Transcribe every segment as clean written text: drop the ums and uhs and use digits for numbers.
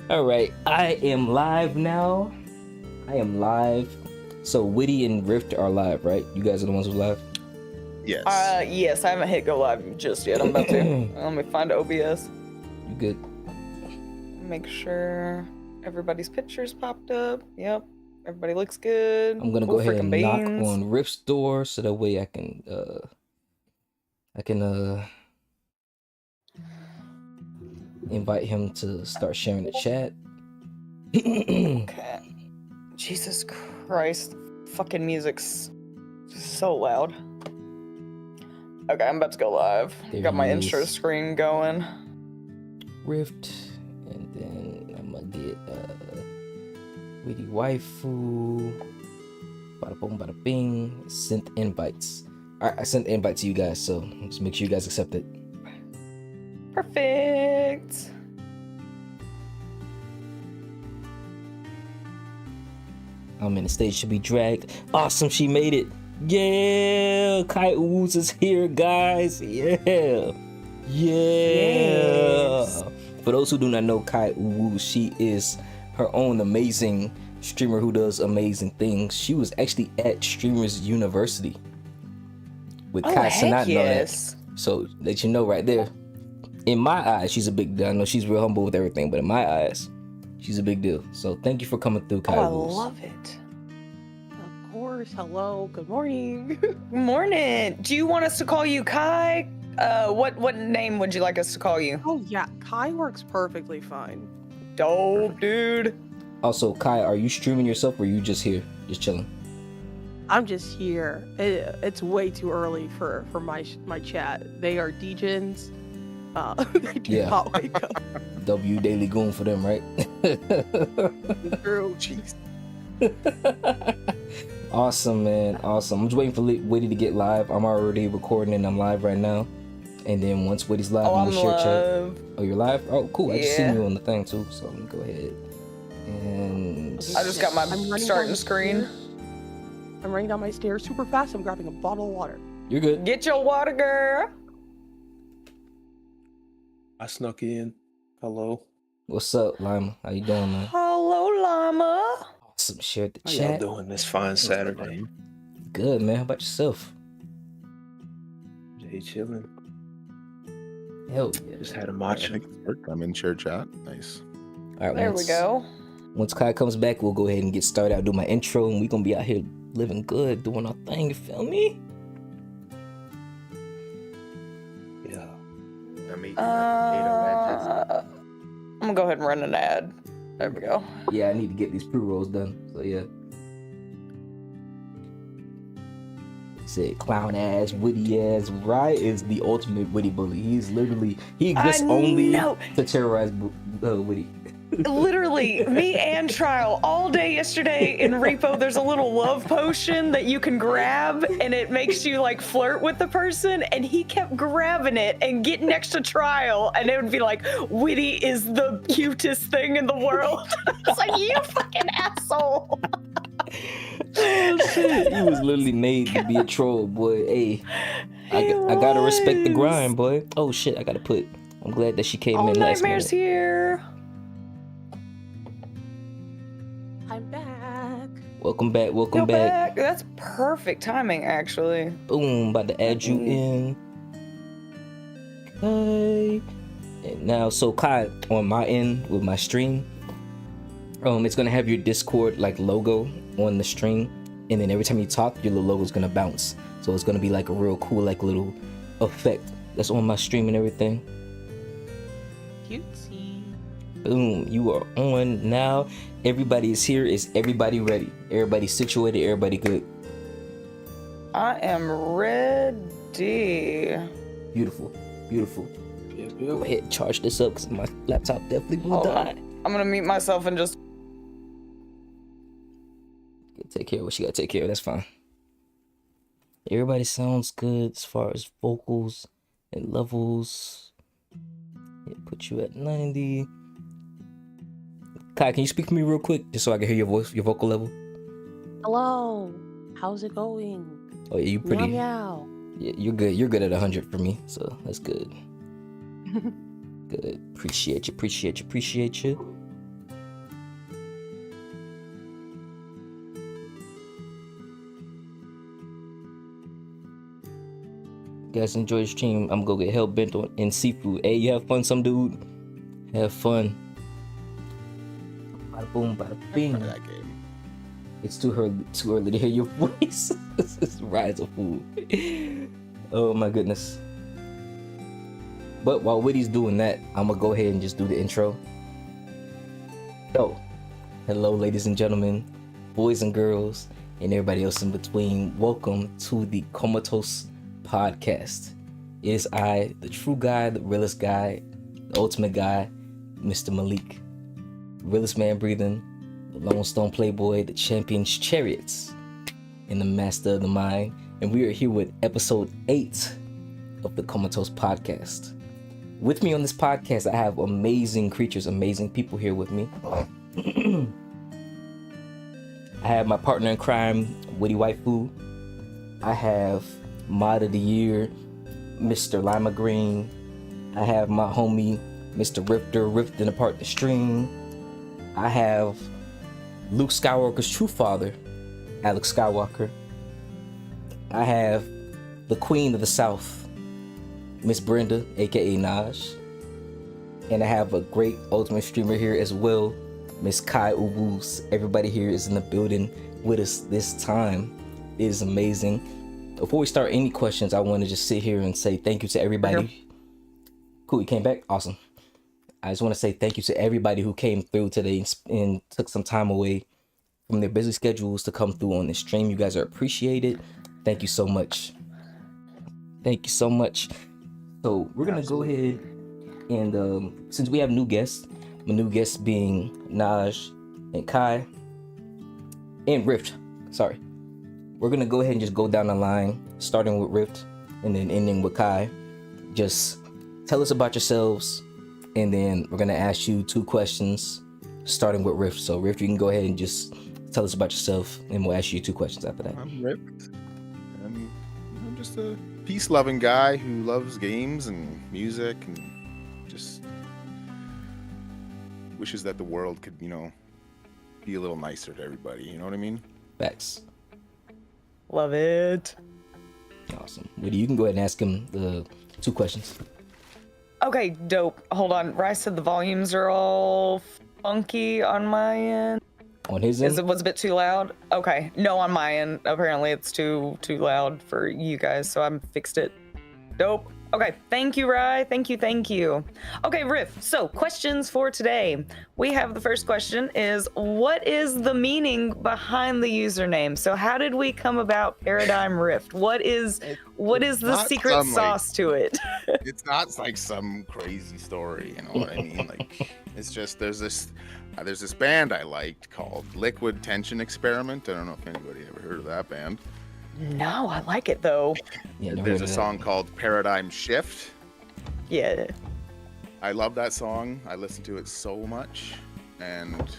All right, I am live now. I am live. So Witty and Rift are live, right? You guys are the ones who are live? Yes. Yes, I haven't hit go live just yet. I'm about to. Let me find OBS. You good? Make sure everybody's pictures popped up. Yep. Everybody looks good. I'm gonna go ahead and knock beans. on Rift's door so that way I can invite him to start sharing the chat. Okay. Jesus Christ. Fucking music's so loud. Okay, I'm about to go live. There Got my he intro is. screen going. Rift, and then I'm gonna get Witty waifu. Bada boom, bada bing. Sent invites. Alright, I sent the invite to you guys, so just make sure you guys accept it. Perfect. The stage should be dragged. Awesome, she made it. Yeah, Caiuwus is here, guys. Yeah. Yes. For those who do not know Caiuwus, she is her own amazing streamer who does amazing things. She was actually at Streamers University with Kai Sanat and all that. So let you know right there. In my eyes, she's a big deal. I know she's real humble with everything, but in my eyes, she's a big deal. So thank you for coming through, Caiuwus. Oh, I love it. Of course. Hello. Good morning. Good morning. Do you want us to call you Kai? What name would you like us to call you? Oh yeah, Kai works perfectly fine. Dope, dude. Also, Kai, are you streaming yourself or are you just here, just chilling? I'm just here. It's way too early for my chat. They are degens. They do not wake up. W Daily Goon for them, right? True. Jeez. Awesome, man. Awesome. I'm just waiting for Witty to get live. I'm already recording and I'm live right now. And then once Witty's live, I'm gonna share chat. Oh, you're live? Oh, cool. I just seen you on the thing too. So let me go ahead. And I just got my starting screen. I'm running down my stairs super fast. I'm grabbing a bottle of water. You're good. Get your water, girl. I snuck in. Hello. What's up, Lyma? How you doing, man? Hello, Llama. Awesome. Shared the How chat. y'all doing this fine Saturday? Good, man. How about yourself? Jay chilling. Hell yeah. Just had a matcha. I'm in share chat. Nice. All right, There we go. Once Kai comes back, we'll go ahead and get started. I'll do my intro, and we're gonna be out here living good, doing our thing. You feel me? Yeah. I'm gonna go ahead and run an ad. There we go. Yeah, I need to get these pre-rolls done. So yeah. Said clown ass, witty ass. Rye is the ultimate witty bully. He's literally he exists only to terrorize Witty. Literally, me and Trial all day yesterday in Repo. There's a little love potion that you can grab, and it makes you like flirt with the person. And he kept grabbing it and getting next to Trial, and it would be like, "Witty is the cutest thing in the world." It's like, you fucking asshole. Oh, shit. He was literally made to be a troll, boy. Hey, I gotta respect the grind, boy. Oh shit, I'm glad that she came in last Nightmare's minute. here. I'm back. Welcome back. Go back. That's perfect timing, actually. Boom, about to add you in. Okay. And now, so Kai, on my end with my stream, it's gonna have your Discord like logo on the stream, and then every time you talk, your little logo's gonna bounce. So it's gonna be like a real cool like little effect that's on my stream and everything. Cutesy. Boom, you are on now. Everybody is here. Is everybody ready? Everybody situated, everybody good? I am ready. Beautiful, beautiful. Yep. Go ahead and charge this up because my laptop definitely will Hold die. on. I'm gonna mute myself and just. Take care of what you gotta take care of. That's fine. Everybody sounds good as far as vocals and levels. Yeah, put you at 90. Kai, can you speak to me real quick just so I can hear your voice, your vocal level? Hello. How's it going? Oh yeah, you pretty. Meow, meow. Yeah, you're good. You're good at 100 for me, so that's good. Good. Appreciate you. You guys enjoy the stream. I'm gonna go get hell bent on in seafood. Hey, you have fun, some dude. Have fun. Bada boom, bada bing. That game. It's too early to hear your voice. This is rise of food. Oh my goodness. But while Whitty's doing that, I'm gonna go ahead and just do the intro. So, hello, ladies and gentlemen, boys and girls, and everybody else in between. Welcome to the Comatose podcast. It is I, the true guy, the realest guy, the ultimate guy, Mr. Malik, the realest man breathing, the Lone Stone Playboy, the champion's chariots, and the master of the mind. And we are here with episode 8 of the Comatose podcast. With me on this podcast, I have amazing creatures, amazing people here with me. I have my partner in crime, Witty Waifu. I have Mod of the Year, Mr. Lyma Green. I have my homie, Mr. Rifter, rifting apart the stream. I have Luke Skywalker's true father, Alex Skywalker. I have the Queen of the South, Miss Brenda, aka Naj. And I have a great ultimate streamer here as well, Miss Caiuwus. Everybody here is in the building with us this time. It is amazing. Before we start any questions, I want to just sit here and say thank you to everybody. Cool, you came back? Awesome. I just want to say thank you to everybody who came through today and took some time away from their busy schedules to come through on this stream. You guys are appreciated. Thank you so much. Thank you so much. So we're going to go ahead and since we have new guests, my new guests being Naj and Kai and Rift, sorry. We're going to go ahead and just go down the line, starting with Rift and then ending with Kai. Just tell us about yourselves, and then we're going to ask you 2 questions, starting with Rift. So Rift, you can go ahead and just tell us about yourself, and we'll ask you 2 questions after that. I'm Rift. I'm just a peace-loving guy who loves games and music and just wishes that the world could, be a little nicer to everybody. You know what I mean? Facts. Love it. Awesome. Woody, you can go ahead and ask him the 2 questions. Okay, dope. Hold on. Rice said the volumes are all funky on my end. On his end? Was a bit too loud? Okay. No, on my end. Apparently it's too loud for you guys, so I fixed it. Dope. Okay, thank you, Rye. Thank you. Okay, Riff, so questions for today. We have the first question is, what is the meaning behind the username? So how did we come about Paradigm Rift? What is the secret sauce to it? It's not like some crazy story, you know what I mean? Like, it's just, there's this band I liked called Liquid Tension Experiment. I don't know if anybody ever heard of that band. No, I like it though. Yeah, There's a song called Paradigm Shift. Yeah. I love that song. I listened to it so much, and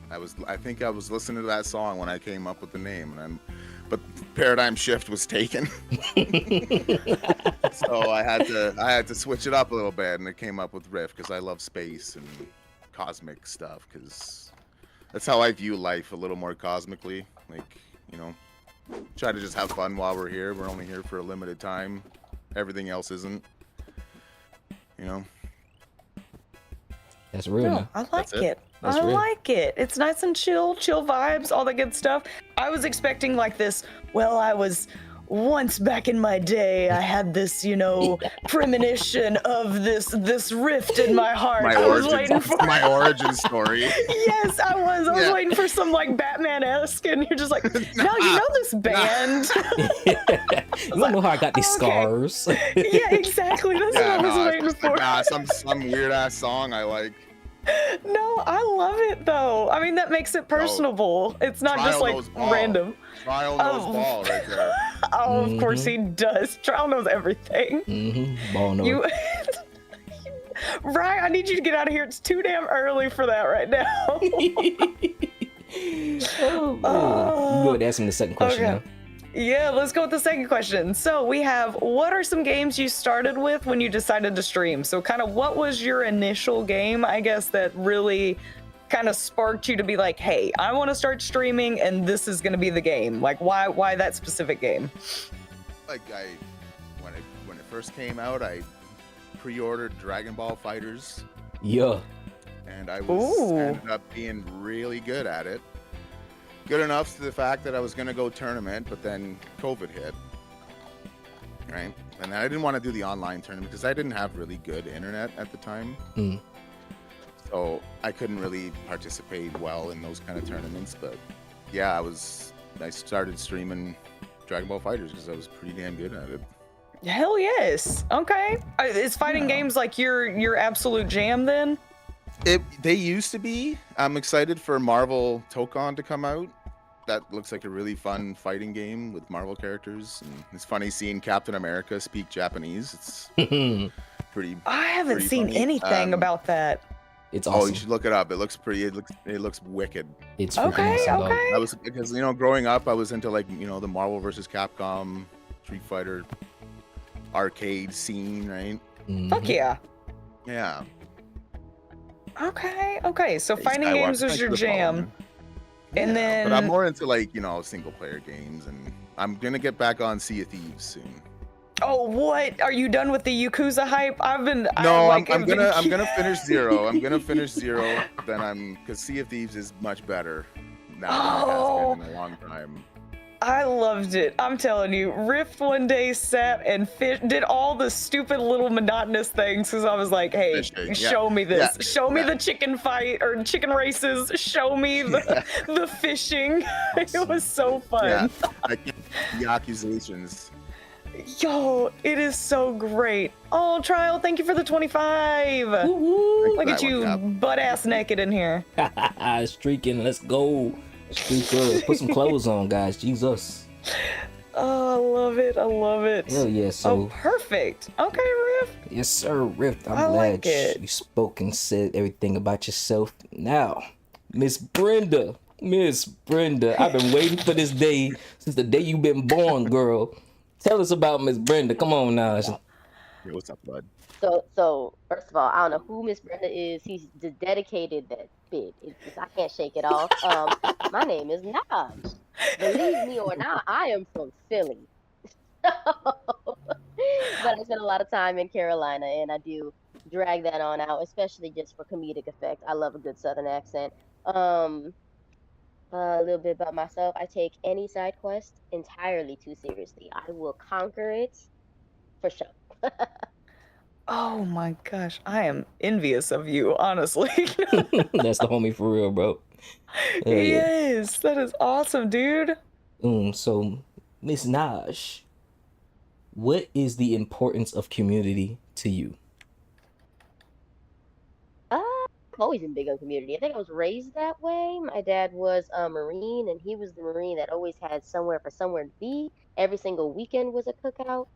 I think I was listening to that song when I came up with the name, but Paradigm Shift was taken. So I had to switch it up a little bit, and it came up with Rift because I love space and cosmic stuff, because that's how I view life, a little more cosmically. Like, try to just have fun while we're here. We're only here for a limited time. Everything else isn't. That's real. No, I like it. That's I real. like it. It's nice and chill vibes, all that good stuff. I was expecting like this, well, I was once back in my day, I had this, premonition of this rift in my heart. My origin story. Yes, I was. I was waiting for some like Batman-esque, and you're just like, no, you know this band. You don't know how I got these scars. Yeah, exactly. That's what I was waiting for. Some weird ass song I like. No, I love it though. I mean, that makes it personable. It's not just like random. Trial knows ball right there. Oh, of course he does. Trial knows everything. Ball knows. Right, I need you to get out of here. It's too damn early for that right now. Oh, man. You go ahead and ask him the second question now. Yeah, let's go with the second question. So we have, what are some games you started with when you decided to stream? So kind of what was your initial game, I guess, that really kind of sparked you to be like, hey, I want to start streaming and this is going to be the game? Like, why that specific game? Like when it first came out, I pre-ordered Dragon Ball Fighters, Yeah. and I Ooh. ended up being really good at it. Good enough to the fact that I was gonna go tournament, but then COVID hit, right? And I didn't want to do the online tournament because I didn't have really good internet at the time. Mm. So I couldn't really participate well in those kind of tournaments. But yeah, I started streaming Dragon Ball Fighters because I was pretty damn good at it. Hell yes. Okay. Is fighting games like your absolute jam then? They used to be. I'm excited for Marvel Tokon to come out. That looks like a really fun fighting game with Marvel characters. And it's funny seeing Captain America speak Japanese. It's pretty. I haven't pretty seen funny. anything about that. It's Oh, awesome. you should look it up. It looks pretty. It looks wicked. It's freaking Okay, awesome, dog. okay. I was because growing up I was into like the Marvel versus Capcom, Street Fighter, arcade scene, right? Mhm. Fuck yeah. Yeah. Okay. So fighting games was your jam. And then But I'm more into like single player games, and I'm gonna get back on Sea of Thieves soon. oh, what? Are you done with the Yakuza hype? No, I'm gonna finish Zero. I'm gonna finish Zero. Then because Sea of Thieves is much better now than it has been in a long time. I loved it. I'm telling you, Rift one day sat and did all the stupid little monotonous things because I was like, hey, Fishing, yeah. show me this. Yeah, Show me yeah. the chicken fight or chicken races. Show me the fishing. It was so fun. Yeah, I get the accusations. Yo, it is so great. Oh, Trial, thank you for the 25. Woo-woo. Look at That you one, Cap. butt ass naked in here. Streaking, let's go. Streak up. Put some clothes on, guys. Jesus. Oh, I love it. I love it. Hell yeah. Oh, So, perfect. Okay, Riff. yes, sir, Rift. I'm I glad like it. you spoke and said everything about yourself. Now, Miss Brenda. I've been waiting for this day since the day you've been born, girl. Tell us about Miss Brenda. Come on, Naj. Hey, what's up, bud? So first of all, I don't know who Miss Brenda is. He's dedicated that bit. I can't shake it off. My name is Naj. Believe me or not, I am from Philly. But I spent a lot of time in Carolina, and I do drag that on out, especially just for comedic effect. I love a good Southern accent. A little bit about myself. I take any side quest entirely too seriously. I will conquer it for sure. Oh my gosh, I am envious of you, honestly. That's the homie for real, bro. Hell yeah. Yes, that is awesome, dude. So, Miss Naj, what is the importance of community to you? I've always been big on community. I think I was raised that way. My dad was a Marine, and he was the Marine that always had somewhere to be. Every single weekend was a cookout.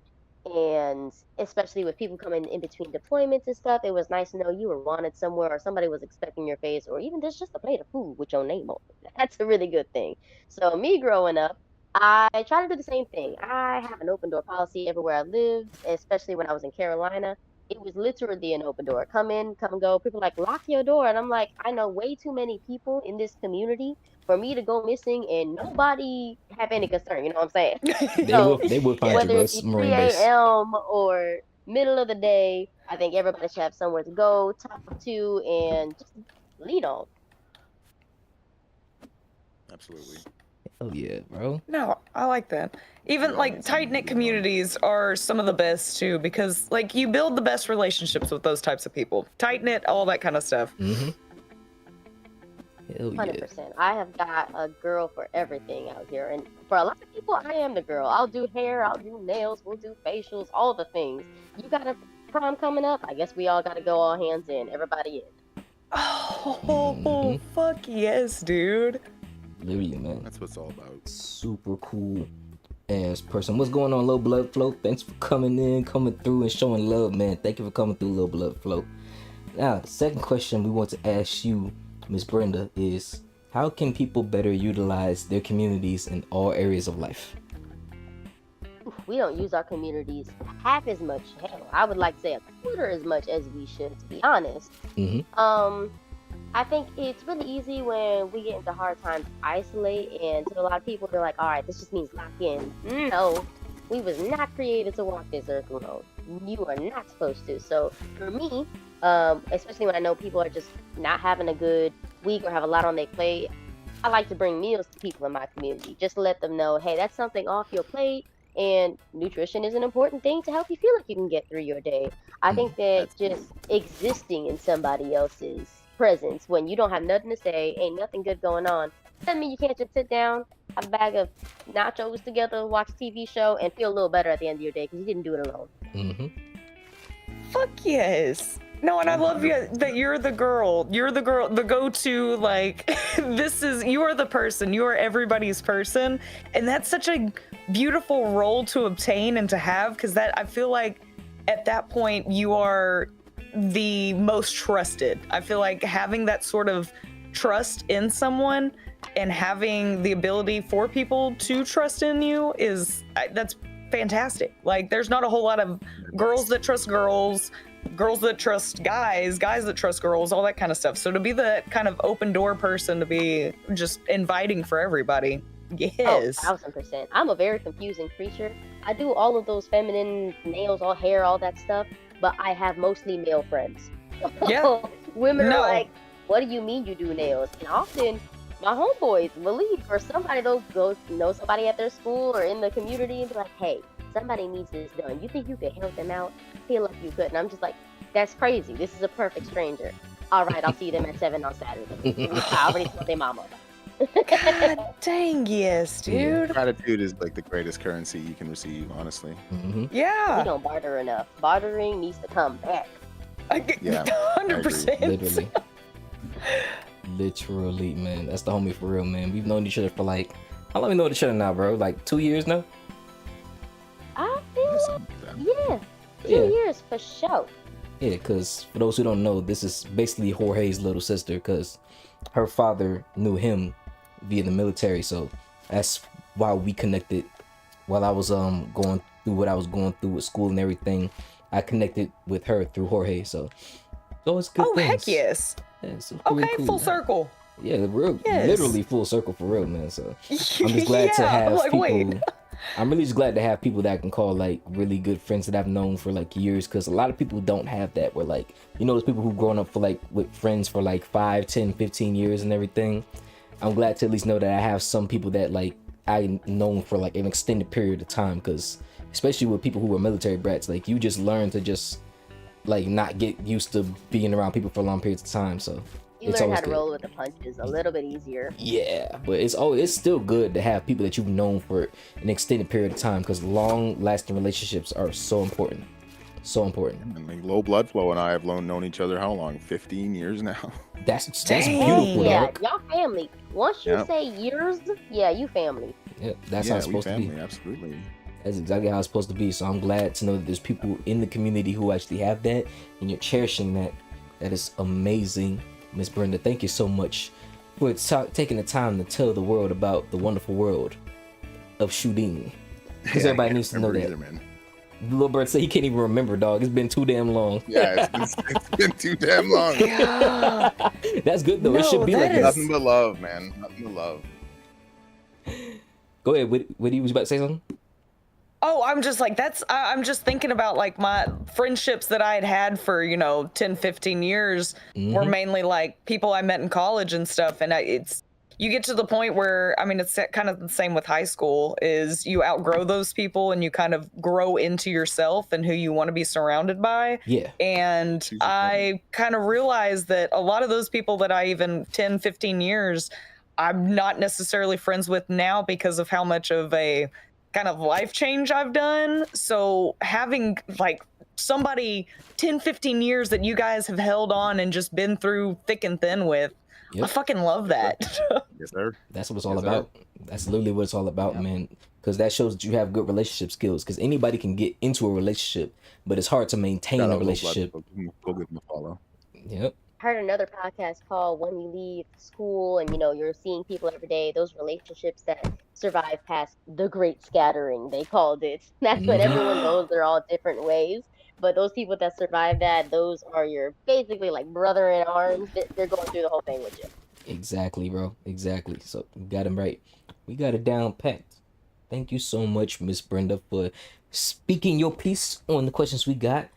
And especially with people coming in between deployments and stuff, it was nice to know you were wanted somewhere or somebody was expecting your face, or even just a plate of food with your name on it. That's a really good thing. So me growing up, I try to do the same thing. I have an open door policy everywhere I live, especially when I was in Carolina. It was literally an open door. Come in, come and go. People are like, lock your door. And I'm like, I know way too many people in this community for me to go missing and nobody have any concern. You know what I'm saying? They would find you, Whether bro. it be 3 Marine base. a.m. or middle of the day, I think everybody should have somewhere to go, talk to, and just lead on. Absolutely. Oh yeah, bro. No, I like that. Even Yeah, like it's tight knit amazing. communities are some of the best too, because like you build the best relationships with those types of people. Tight knit, all that kind of stuff. Mm-hmm. Hell yeah. 100%. I have got a girl for everything out here. And for a lot of people, I am the girl. I'll do hair, I'll do nails, we'll do facials, all the things. You got a prom coming up? I guess we all got to go all hands in. Everybody in. Oh, fuck yes, dude. Literally, man. That's what it's all about. Super cool ass person. What's going on, Low Blood Flow? Thanks for coming through and showing love, man. Thank you for coming through, Low Blood Flow. Now, the second question we want to ask you, Miss Brenda, is how can people better utilize their communities in all areas of life? we don't use our communities half as much. Hell, I would like to say a quarter as much as we should, to be honest. I think it's really easy when we get into hard times to isolate, and to a lot of people, they're like, all right, this just means lock in. No, we was not created to walk this earth alone. You are not supposed to. So for me, especially when I know people are just not having a good week or have a lot on their plate, I like to bring meals to people in my community. Just to let them know, hey, that's something off your plate, and nutrition is an important thing to help you feel like you can get through your day. I think that just existing in somebody else's presence when you don't have nothing to say, ain't nothing good going on, doesn't mean you can't just sit down, have a bag of nachos together, watch a TV show, and feel a little better at the end of your day because you didn't do it alone. Fuck yes. No, and I love you that you're the girl. You're the girl, the go-to, like, you are the person. You are everybody's person. And that's such a beautiful role to obtain and to have, because I feel like at that point you are the most trusted. I feel like having that sort of trust in someone and having the ability for people to trust in you that's fantastic. Like, there's not a whole lot of girls that trust girls that trust guys that trust girls, all that kind of stuff. So to be the kind of open door person, to be just inviting for everybody. Yes. Oh, 1000%. I'm a very confusing creature. I do all of those feminine nails, all hair, all that stuff, but I have mostly male friends. Yeah. Women are like, what do you mean you do nails? And often my homeboys will leave, or somebody they'll go know somebody at their school or in the community and be like, hey, somebody needs this done. You think you could help them out? Feel like you could. And I'm just like, that's crazy. This is a perfect stranger. All right, I'll see them at 7 on Saturday. I already told their mama. God dang yes, dude. Gratitude is like the greatest currency you can receive, honestly. Yeah. We don't barter enough. Bartering needs to come back. Yeah, 100%. Literally, man. That's the homie for real, man. We've known each other for like, how long we know each other now, bro? Like 2 years now? I feel like, 2 years for sure. Yeah, because for those who don't know, this is basically Jorge's little sister, because her father knew him via the military, so that's why we connected. While I was going through what I was going through with school and everything, I connected with her through Jorge, so it's good things. Heck yes. Yeah, so Okay, cool. full circle. Yeah, literally full circle for real, man. So I'm just glad to have people. I'm really just glad to have people that I can call like really good friends that I've known for like years, because a lot of people don't have that, where like, you know, those people who've grown up for like with friends for like 5, 10, 15 years and everything. I'm glad to at least know that I have some people that like I known for like an extended period of time, because especially with people who are military brats, like you just learn to just like not get used to being around people for long periods of time. So you learn how to roll with the punches a little bit easier. Yeah, but it's still good to have people that you've known for an extended period of time, because long-lasting relationships are so important. So important. I mean, low blood flow and I have known each other how long? 15 years now. That's beautiful, dog. Y'all family. Once you say years, you family. Yeah, that's how it's supposed to be. Absolutely. That's exactly how it's supposed to be. So I'm glad to know that there's people in the community who actually have that, and you're cherishing that. That is amazing. Miss Brenda, thank you so much for taking the time to tell the world about the wonderful world of shooting. Because everybody needs to know that. Man. The little bird said he can't even remember, dog. It's been too damn long. Yeah, it's been too damn long. That's good though. It should be like nothing but love, man. Nothing but love. Go ahead. What you was about to say something? Oh, I'm just like, I'm just thinking about like my friendships that I had for, 10, 15 years were mainly like people I met in college and stuff. And you get to the point where, I mean, it's kind of the same with high school, is you outgrow those people and you kind of grow into yourself and who you want to be surrounded by. Yeah. And I kind of realized that a lot of those people that I even 10, 15 years, I'm not necessarily friends with now because of how much of a kind of life change I've done. So having like somebody 10, 15 years that you guys have held on and just been through thick and thin with, I fucking love that. Yes, sir. That's what it's all about. That's literally what it's all about, man. Because that shows that you have good relationship skills. Because anybody can get into a relationship, but it's hard to maintain a relationship. Go give them a follow. Yep. heard another podcast called When You Leave School and, you know, you're seeing people every day, those relationships that survive past the great scattering, they called it. That's when Hmm. everyone goes their all different ways. But those people that survive that, those are your basically like brother in arms. They're going through the whole thing with you. Exactly, bro. Exactly. So we got him right. We got it down packed. Thank you so much, Miss Brenda, for speaking your piece on the questions we got.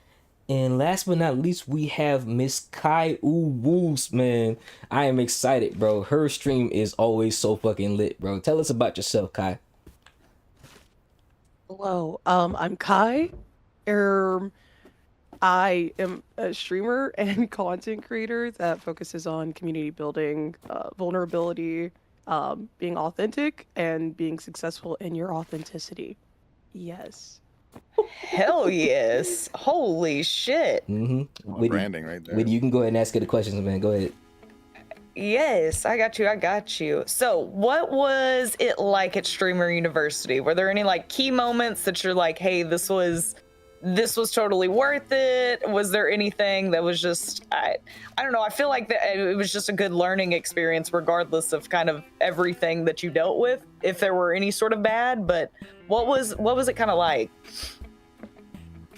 And last but not least, we have Miss Caiuwus, man. I am excited, bro. Her stream is always so fucking lit, bro. Tell us about yourself, Kai. Hello, I'm Kai. I am a streamer and content creator that focuses on community building, vulnerability, being authentic, and being successful in your authenticity. Yes. Hell yes. Holy shit. Mm-hmm. Branding right there. You can go ahead and ask her the questions, man. Go ahead. Yes, I got you. So what was it like at Streamer University? Were there any like key moments that you're like, hey, this was totally worth it? Was there anything that was just, I don't know, I feel like that it was just a good learning experience regardless of kind of everything that you dealt with, if there were any sort of bad, but what was it kind of like?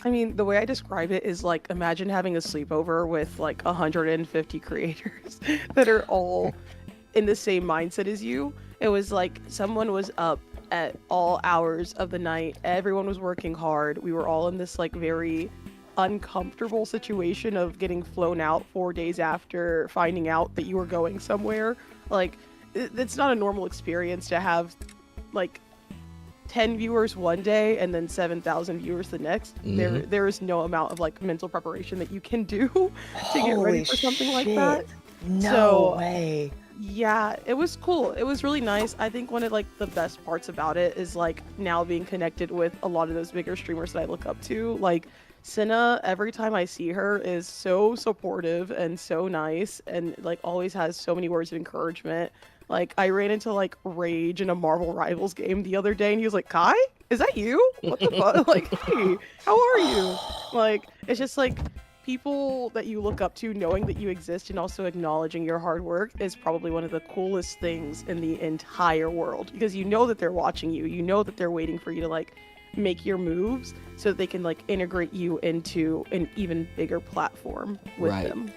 I mean, the way I describe it is like, imagine having a sleepover with like 150 creators that are all in the same mindset as you. It was like someone was up at all hours of the night. Everyone was working hard. We were all in this like very uncomfortable situation of getting flown out 4 days after finding out that you were going somewhere. Like, it's not a normal experience to have like 10 viewers one day and then 7,000 viewers the next. There is no amount of like mental preparation that you can do to get ready for something like that. No way. Yeah, it was cool. It was really nice. I think one of like the best parts about it is like now being connected with a lot of those bigger streamers that I look up to. Like Cinna, every time I see her, is so supportive and so nice and like always has so many words of encouragement. Like, I ran into, like, Rage in a Marvel Rivals game the other day, and he was like, Kai? Is that you? What the fuck? Like, hey, how are you? Like, it's just, like, people that you look up to, knowing that you exist and also acknowledging your hard work is probably one of the coolest things in the entire world. Because you know that they're watching you. You know that they're waiting for you to, like, make your moves so that they can, like, integrate you into an even bigger platform with them.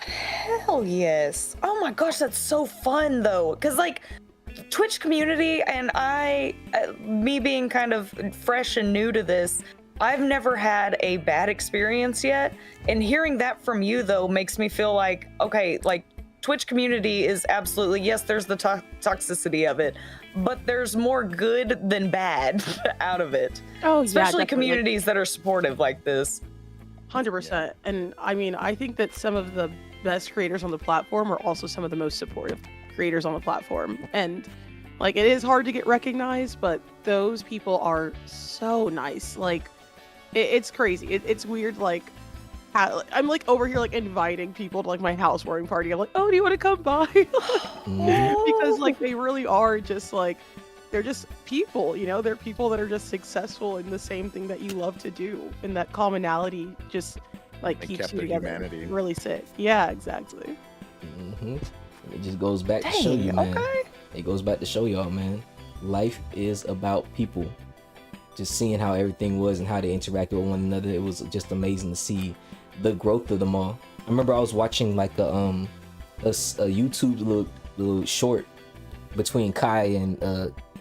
Hell yes. Oh my gosh, that's so fun though. Cause like Twitch community and me being kind of fresh and new to this, I've never had a bad experience yet. And hearing that from you though makes me feel like, okay, like Twitch community is absolutely, yes, there's the toxicity of it, but there's more good than bad out of it. Oh, especially yeah, communities that are supportive like this. 100%. And I mean, I think that some of the best creators on the platform are also some of the most supportive creators on the platform. And like, it is hard to get recognized, but those people are so nice. Like, it's crazy. It's weird. Like, I'm like over here, like inviting people to like my housewarming party. I'm like, oh, do you want to come by? Because like, they really are just like, they're just people, you know, they're people that are just successful in the same thing that you love to do. And that commonality just like keeps you together. Humanity. Really sick. Yeah, exactly. It just goes back to show you, man. Okay. It goes back to show y'all, man. Life is about people. Just seeing how everything was and how they interacted with one another. It was just amazing to see the growth of them all. I remember I was watching like a YouTube little short between Kai and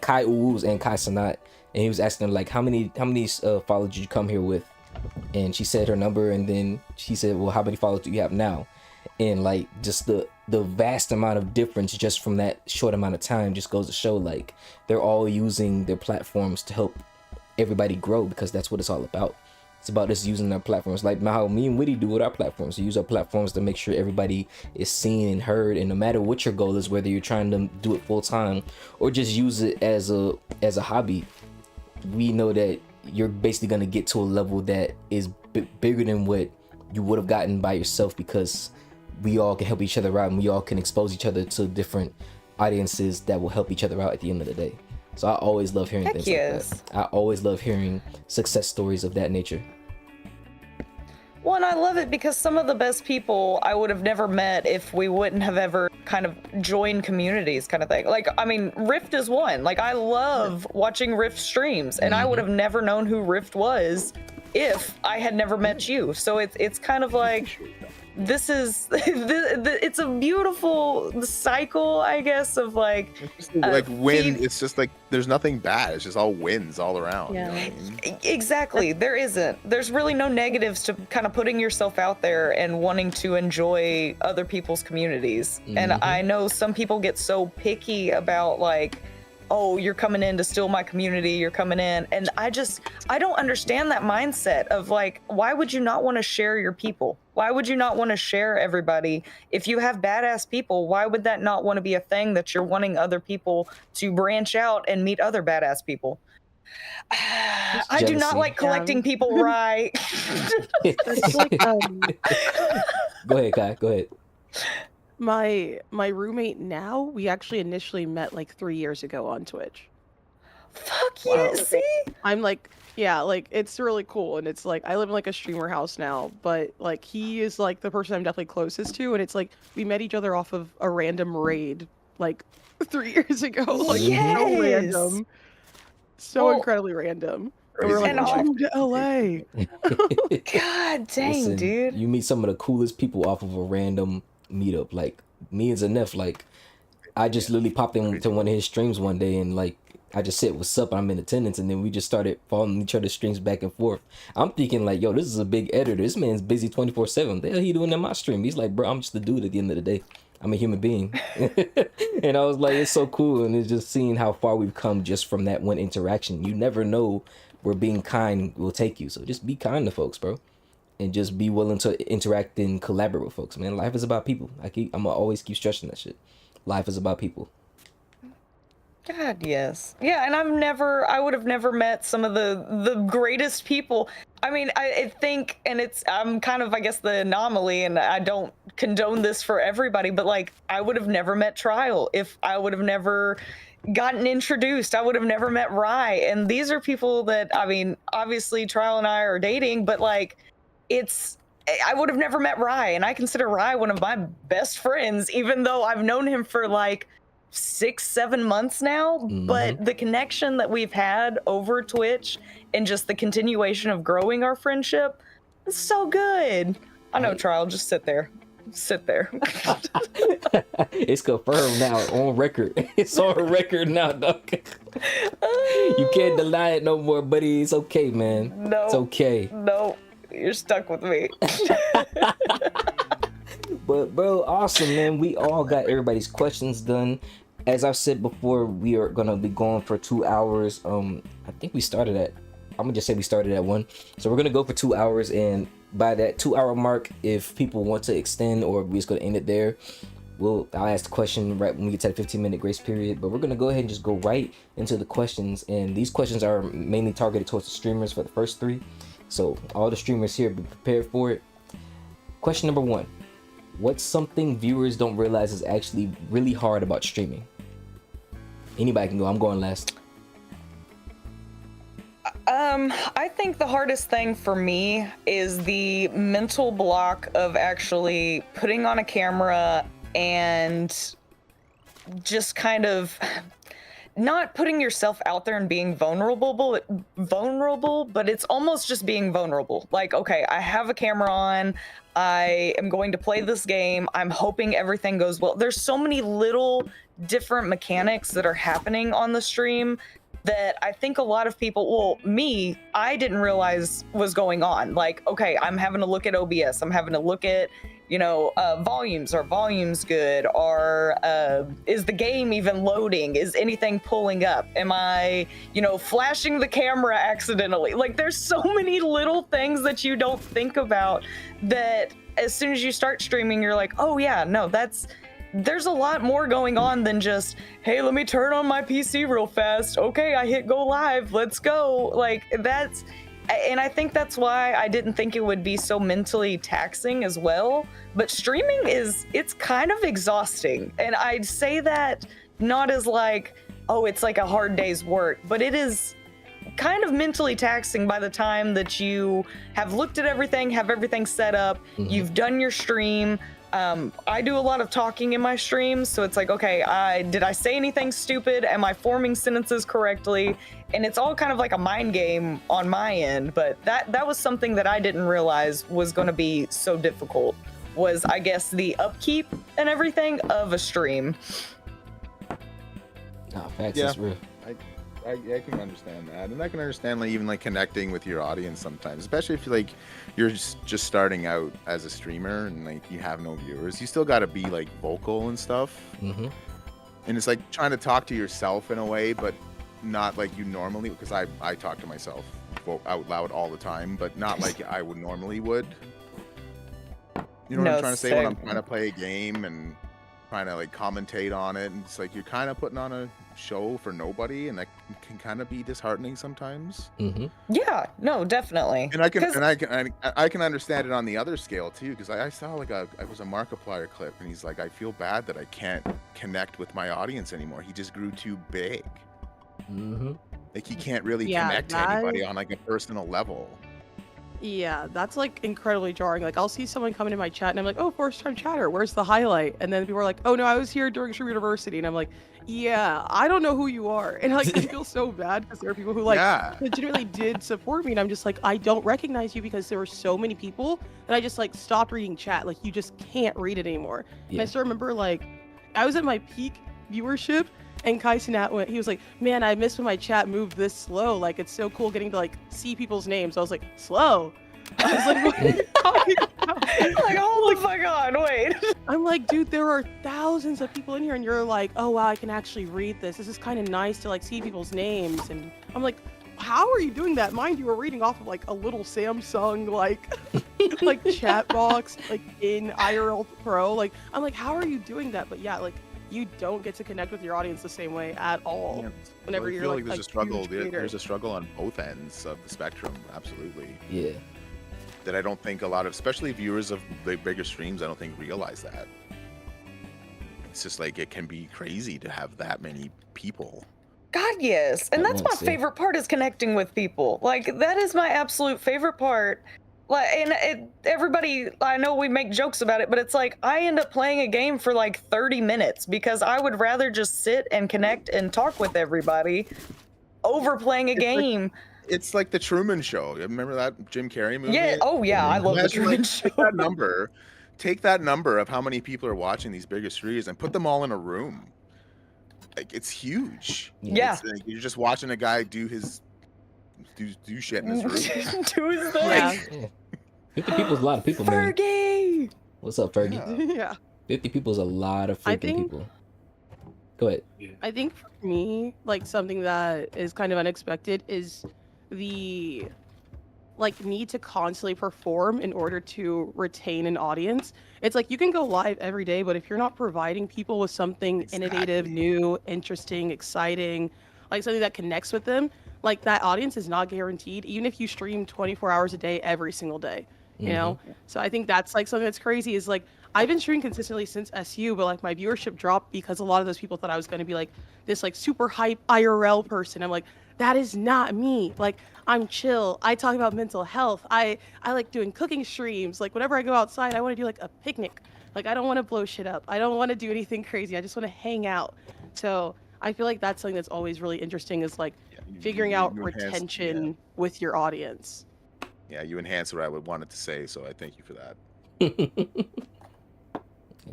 Caiuwus and Kai Sanat, and he was asking her, like, how many followers did you come here with? And she said her number, and then she said, well, how many followers do you have now? And like, just the vast amount of difference just from that short amount of time just goes to show, like, they're all using their platforms to help everybody grow, because that's what it's all about. It's about us using our platforms, like how me and Witty do with our platforms. We use our platforms to make sure everybody is seen and heard, and no matter what your goal is, whether you're trying to do it full time or just use it as a hobby, we know that you're basically going to get to a level that is bigger than what you would have gotten by yourself, because we all can help each other out and we all can expose each other to different audiences that will help each other out at the end of the day. So I always love hearing things like that. I always love hearing success stories of that nature. Well, and I love it because some of the best people I would have never met if we wouldn't have ever kind of joined communities kind of thing. Like, I mean, Rift is one. Like, I love watching Rift streams, and I would have never known who Rift was if I had never met you. So it's kind of like, this is, it's a beautiful cycle, I guess, of like... It's just like, there's nothing bad. It's just all wins all around. Yeah. You know what I mean? Exactly. There isn't. There's really no negatives to kind of putting yourself out there and wanting to enjoy other people's communities. And I know some people get so picky about like, oh, you're coming in to steal my community, you're coming in. And I don't understand that mindset of like, why would you not want to share your people? Why would you not want to share everybody? If you have badass people, why would that not want to be a thing that you're wanting other people to branch out and meet other badass people? I do not like collecting people, right? It's like, Go ahead, Kai. Go ahead. my roommate now, we actually initially met like 3 years ago on Twitch. Fuck yeah, see? I'm like, yeah, like it's really cool, and it's like I live in like a streamer house now, but like he is like the person I'm definitely closest to, and it's like we met each other off of a random raid like 3 years ago. Like so random. So incredibly random. And we're like, And move to LA. God dang, Listen, dude. You meet some of the coolest people off of a random meetup. Like me and Zanef, like I just literally popped into one of his streams one day and like I just said what's up, I'm in attendance, and then we just started following each other's streams back and forth. I'm thinking like, yo, this is a big editor. This man's busy 24/7. The hell he doing in my stream? He's like, bro, I'm just a dude at the end of the day. I'm a human being. And I was like, it's so cool. And it's just seeing how far we've come just from that one interaction. You never know where being kind will take you. So just be kind to folks, bro. And just be willing to interact and collaborate with folks, man. Life is about people. I'm gonna always keep stressing that shit. Life is about people. God, yes. Yeah, and I would have never met some of the greatest people. I mean, I think, and I'm kind of, I guess, the anomaly, and I don't condone this for everybody, but like, I would have never met Trial if I would have never gotten introduced. I would have never met Rye. And these are people that, I mean, obviously Trial and I are dating, but like, I would have never met Rye, and I consider Rye one of my best friends, even though I've known him for like 6-7 months now. But the connection that we've had over Twitch and just the continuation of growing our friendship is so good. I know, Trial, just sit there. It's confirmed now, on record. It's on record now, dog. You can't deny it no more, buddy. It's okay, man. No, it's okay. No, you're stuck with me. But bro, awesome, man. We all got everybody's questions done. As I've said before, we are gonna be going for 2 hours. I think we started at, I'm gonna just say we started at 1. So we're gonna go for 2 hours, and by that 2 hour mark, if people want to extend or we're just gonna end it there, I'll ask the question right when we get to the 15-minute grace period. But we're gonna go ahead and just go right into the questions, and these questions are mainly targeted towards the streamers for the first 3. So all the streamers here, be prepared for it. Question number 1. What's something viewers don't realize is actually really hard about streaming? Anybody can go. I'm going last. I think the hardest thing for me is the mental block of actually putting on a camera and just kind of not putting yourself out there and being vulnerable, but it's almost just being vulnerable. Like, okay, I have a camera on, I am going to play this game, I'm hoping everything goes well. There's so many little different mechanics that are happening on the stream that I think a lot of people, well, me, I didn't realize was going on. Like, okay, I'm having to look at OBS, I'm having to look at, you know, volumes. Are volumes good? Is the game even loading? Is anything pulling up? Am I, you know, flashing the camera accidentally? Like, there's so many little things that you don't think about that as soon as you start streaming, you're like, oh yeah, no, there's a lot more going on than just, hey, let me turn on my PC real fast. Okay, I hit go live, let's go. Like, and I think that's why I didn't think it would be so mentally taxing as well. But streaming it's kind of exhausting. And I'd say that not as like, oh, it's like a hard day's work, but it is, kind of mentally taxing by the time that you have looked at everything, have everything set up, you've done your stream. I do a lot of talking in my streams, so it's like, okay, did I say anything stupid? Am I forming sentences correctly? And it's all kind of like a mind game on my end, but that was something that I didn't realize was going to be so difficult, was, I guess, the upkeep and everything of a stream. No, facts, Yeah. that's real. I can understand that, and I can understand like even like connecting with your audience sometimes, especially if you're just starting out as a streamer and like you have no viewers. You still got to be like vocal and stuff, and it's like trying to talk to yourself in a way, but not like you normally. Because I talk to myself out loud all the time, but not like I would normally would. You know what I'm trying to say when I'm trying to play a game and trying to like commentate on it, and it's like you're kind of putting on a show for nobody, and that can kind of be disheartening sometimes. Yeah, no, definitely. And I can understand it on the other scale too, because I saw like it was a Markiplier clip, and he's like, I feel bad that I can't connect with my audience anymore. He just grew too big. Like he can't really connect to anybody on like a personal level. Yeah, that's like incredibly jarring. Like I'll see someone come into my chat and I'm like, oh, first time chatter, where's the highlight? And then people are like, oh no, I was here during Stream University. And I'm like, yeah, I don't know who you are. And like I feel so bad because there are people who like legitimately did support me, and I'm just like, I don't recognize you because there were so many people that I just like stopped reading chat. Like you just can't read it anymore. And I still remember like I was at my peak viewership, and Kai Cenat went, he was like, man, I miss when my chat moved this slow. Like, it's so cool getting to, like, see people's names. I was like, slow? I was like, what are you talking about? Like, hold the fuck on, wait. I'm like, dude, there are thousands of people in here, and you're like, oh, wow, I can actually read this. This is kind of nice to, like, see people's names. And I'm like, how are you doing that? Mind you, we're reading off of, like, a little Samsung, like, like, chat box, like, in IRL Pro. Like, I'm like, how are you doing that? But yeah, like, you don't get to connect with your audience the same way at all. Yeah. Whenever I you're feel like there's a struggle. creator. There's a struggle on both ends of the spectrum. Absolutely. Yeah. That I don't think a lot of, especially viewers of the bigger streams, I don't think realize that. It's just like it can be crazy to have that many people. God, yes. And that's my favorite part, is connecting with people. Like, that is my absolute favorite part. Like, and everybody, I know we make jokes about it, but it's like I end up playing a game for like 30 minutes because I would rather just sit and connect and talk with everybody over playing a game. It's like the Truman Show. You remember that Jim Carrey movie? Yeah. Oh, yeah. I love the Truman Show. Take that number of how many people are watching these bigger streams and put them all in a room. Like, it's huge. Yeah. It's like you're just watching a guy do shit in his room. Do his thing. Yeah. 50 people is a lot of people, man. Fergie! What's up, Fergie? Yeah. 50 people is a lot of freaking people. Go ahead. I think for me, like something that is kind of unexpected is the like need to constantly perform in order to retain an audience. It's like you can go live every day, but if you're not providing people with something innovative, new, interesting, exciting, like something that connects with them, like that audience is not guaranteed, even if you stream 24 hours a day every single day. You know? So I think that's like something that's crazy, is like I've been streaming consistently since SU, but like my viewership dropped because a lot of those people thought I was going to be like this like super hype IRL person. I'm like, that is not me. Like, I'm chill. I talk about mental health. I like doing cooking streams. Like, whenever I go outside, I want to do like a picnic. Like, I don't want to blow shit up. I don't want to do anything crazy. I just want to hang out. So I feel like that's something that's always really interesting, is like figuring out retention with your audience. Yeah, you enhanced what I would wanted to say, so I thank you for that.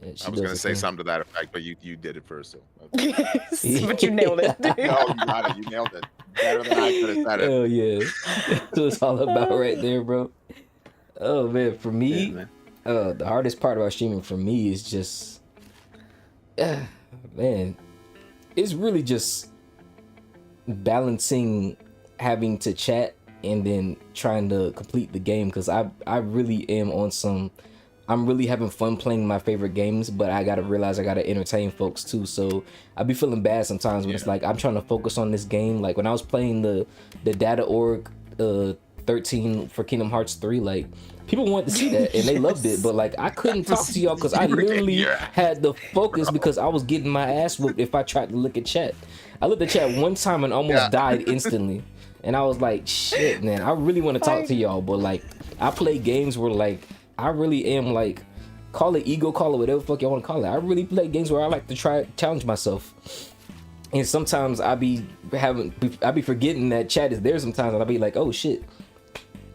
I was going to say something to that effect, but you did it first. So. But you nailed it. No, you got it. You nailed it. Better than I could have said it. Hell yeah. That's what it's all about right there, bro. Oh, man. For me, the hardest part about streaming for me is just, man, it's really just balancing having to chat and then trying to complete the game, because I really am on some, I'm really having fun playing my favorite games, but I gotta realize I gotta entertain folks too. So I be feeling bad sometimes when it's like I'm trying to focus on this game. Like when I was playing the data.org 13 for Kingdom Hearts 3, like people wanted to see that and they loved it, but like I couldn't talk to y'all because I literally had the focus because I was getting my ass whooped if I tried to look at chat. I looked at chat one time and almost died instantly. And I was like, shit, man, I really want to talk to y'all, but like, I play games where like, I really am like, call it ego, call it whatever the fuck y'all want to call it. I really play games where I like to try challenge myself. And sometimes I be forgetting that chat is there sometimes, and I'll be like, oh shit,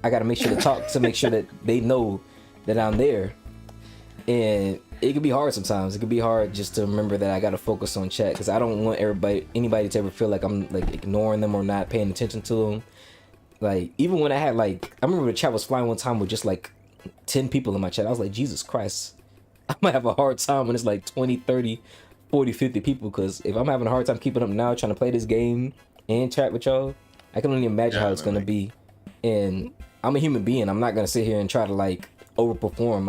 I gotta make sure to talk to make sure that they know that I'm there. And it can be hard sometimes. It can be hard just to remember that I gotta focus on chat, because I don't want anybody to ever feel like I'm like ignoring them or not paying attention to them. Like, even when I had like, I remember the chat was flying one time with just like 10 people in my chat. I was like, Jesus Christ, I might have a hard time when it's like 20, 30, 40, 50 people, because if I'm having a hard time keeping up now trying to play this game and chat with y'all, I can only imagine how it's gonna be. And I'm a human being. I'm not gonna sit here and try to like overperform.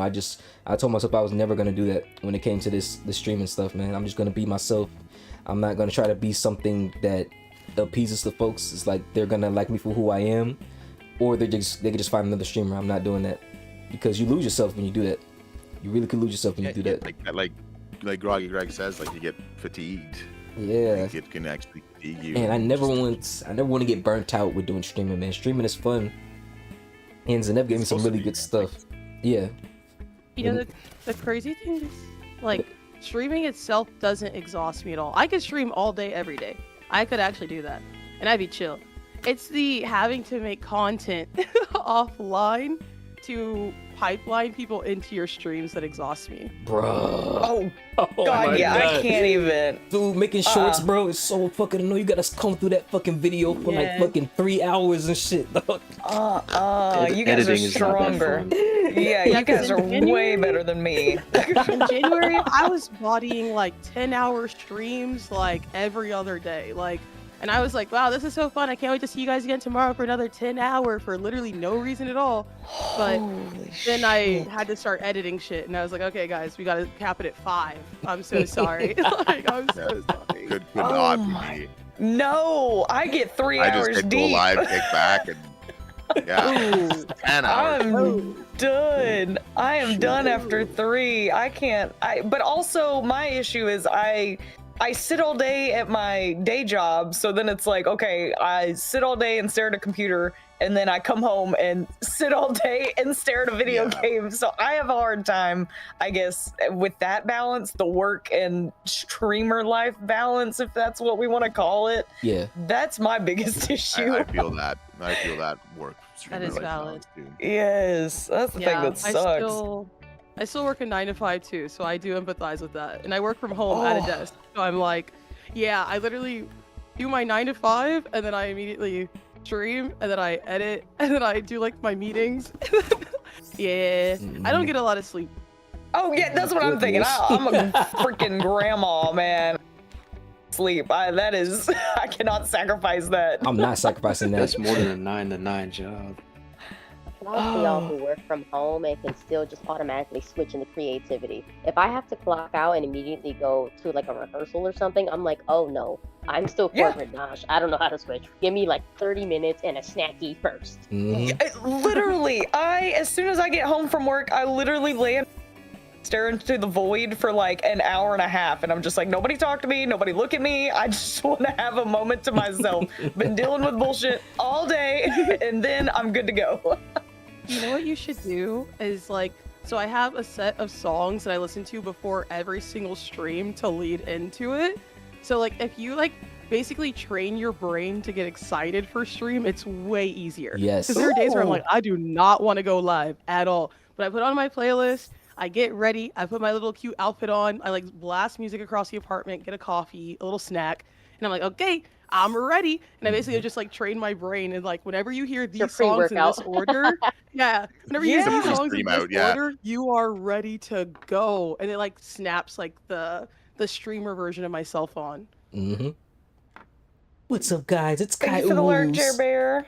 I told myself I was never gonna do that when it came to this streaming stuff, man. I'm just gonna be myself. I'm not gonna try to be something that appeases the folks. It's like they're gonna like me for who I am, or they could just find another streamer. I'm not doing that, because you lose yourself when you do that. You really could lose yourself when you do that. Like Groggy Greg says, like, you get fatigued. Yeah. Like, it can actually fatigue you. And I never want to get burnt out with doing streaming, man. Streaming is fun. And Zenev gave me some really good stuff. Yeah. You know, the crazy thing is, like, streaming itself doesn't exhaust me at all. I could stream all day, every day. I could actually do that, and I'd be chill. It's the having to make content offline to pipeline people into your streams that exhausts me. Bro. Oh God, yeah, God. I can't even. Dude, making shorts, bro, is so fucking annoying. You gotta comb through that fucking video for like fucking 3 hours and shit, dog. You guys are stronger. Yeah, you guys are way better than me. In January, I was bodying like 10-hour streams like every other day. And I was like, wow, this is so fun. I can't wait to see you guys again tomorrow for another 10-hour for literally no reason at all. But then I had to start editing shit, and I was like, okay, guys, we gotta cap it at 5. I'm so sorry. I'm so sorry. Could not be me. No, I get 3 hours I just deep. go live, kick back, and yeah, 10 hours. I'm done. I am done after 3. I can't. But also, my issue is I sit all day at my day job, so then it's like, okay, I sit all day and stare at a computer, and then I come home and sit all day and stare at a video game. So I have a hard time, I guess, with that balance, the work and streamer life balance, if that's what we want to call it. Yeah. That's my biggest issue. I feel that. I feel that work. That is valid. Yes, that's the thing that sucks. I still work a 9 to 5 too, so I do empathize with that. And I work from home at a desk. So I'm like, yeah, I literally do my 9 to 5, and then I immediately stream, and then I edit, and then I do like my meetings. Yeah, I don't get a lot of sleep. Oh yeah, that's what I'm thinking. I'm a freaking grandma, man. Sleep. I cannot sacrifice that. I'm not sacrificing that. That's more than a 9 to 9 job. Props to y'all who work from home and can still just automatically switch into creativity. If I have to clock out and immediately go to like a rehearsal or something, I'm like, oh no, I'm still corporate Naj. I don't know how to switch. Give me like 30 minutes and a snacky first. Literally, as soon as I get home from work, I literally lay stare into the void for like an hour and a half, and I'm just like, nobody talk to me, nobody look at me. I just want to have a moment to myself. Been dealing with bullshit all day, and then I'm good to go. You know what you should do is like, so I have a set of songs that I listen to before every single stream to lead into it. So like, if you like basically train your brain to get excited for stream, it's way easier. Yes. Because there are days where I'm like, I do not want to go live at all, but I put on my playlist, I get ready, I put my little cute outfit on, I like blast music across the apartment, get a coffee, a little snack, and I'm like, okay, I'm ready. And I basically just like train my brain, and like whenever you hear these songs in this order, whenever you hear these songs in this order, you are ready to go. And it like snaps like the streamer version of myself on. What's up, guys? It's Caiuwus. Thank you for the alert, Jer Bear.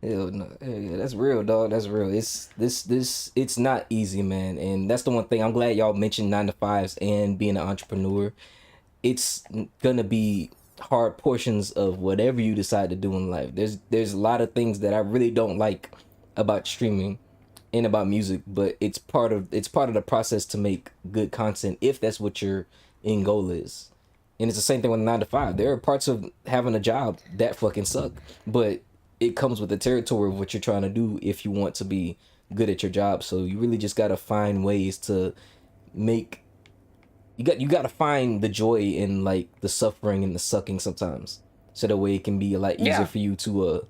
Hell no. Yeah, that's real, dog. That's real. It's not easy, man. And that's the one thing. I'm glad y'all mentioned 9 to 5s and being an entrepreneur. It's gonna be hard portions of whatever you decide to do in life. There's a lot of things that I really don't like about streaming and about music, but it's part of the process to make good content if that's what your end goal is. And it's the same thing with 9 to 5. There are parts of having a job that fucking suck, but it comes with the territory of what you're trying to do if you want to be good at your job. So you really just gotta find ways to make you gotta find the joy in like the suffering and the sucking sometimes, so that way it can be a lot easier for you to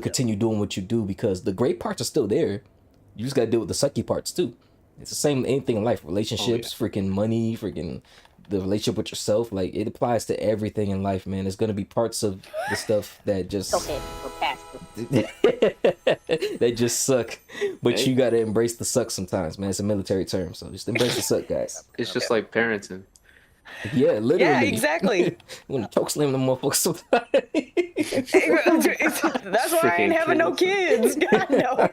continue doing what you do, because the great parts are still there. You just gotta deal with the sucky parts too. It's the same anything in life, relationships, freaking money, freaking the relationship with yourself. Like, it applies to everything in life, man. There's gonna be parts of the stuff that just Okay, so pass it. that just suck, but you gotta embrace the suck sometimes, man. It's a military term, so just embrace the suck, guys. It's just like parenting. Yeah, literally. Yeah, exactly. You wanna choke slam them motherfuckers sometimes. That's why I ain't having no kids. God, no.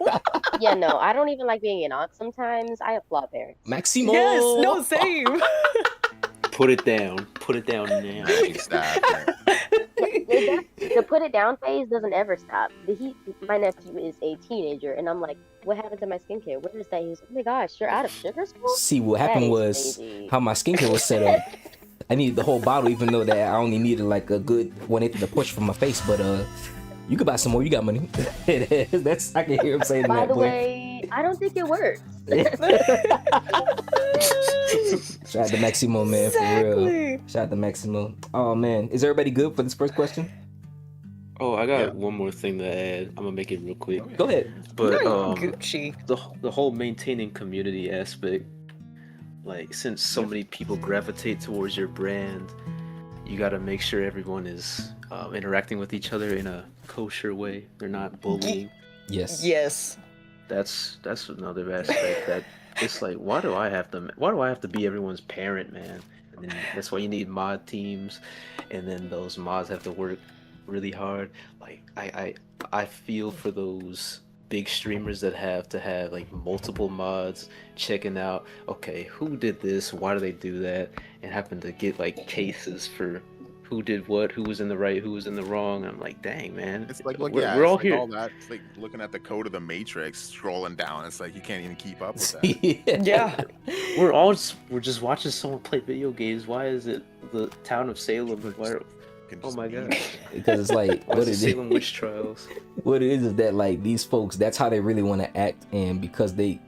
Yeah, no, I don't even like being an aunt sometimes. I applaud parents. Maximo. Yes, no, same. Put it down. Put it down now. Stop. The put it down phase doesn't ever stop. My nephew is a teenager, and I'm like, what happened to my skincare? Where is that? He was, oh my gosh, you're out of sugar school? See, what That happened is was crazy. how my skincare was set up. I needed the whole bottle, even though that I only needed like a good 1/8 of the push from my face. But you could buy some more. You got money. That's, I can hear him saying By that. the Boy. way, I don't think it works. Shout out to Maximo, man, for real. Exactly. Shout out to Maximo. Oh man, is everybody good for this first question? Oh, I got one more thing to add. I'm gonna make it real quick. Go ahead. But Gucci. the whole maintaining community aspect, like, since so many people gravitate towards your brand, you got to make sure everyone is interacting with each other in a kosher way. They're not bullying. Yes. Yes. That's another aspect that it's like, why do I have to be everyone's parent, man? And then that's why you need mod teams, and then those mods have to work really hard. Like, I feel for those big streamers that have to have like multiple mods checking out, okay, who did this, why do they do that, and happen to get like cases for who did what, who was in the right, who was in the wrong. I'm like, dang, man, It's like, look, we're all like here. all that. It's like looking at the code of the Matrix, scrolling down. It's like you can't even keep up with that. Yeah. We're just watching someone play video games. Why is it the town of Salem? Why, Can oh just my be- god. Because it's like, Why what is is it it? Salem witch trials? What it is that like these folks, that's how they really want to act, and because they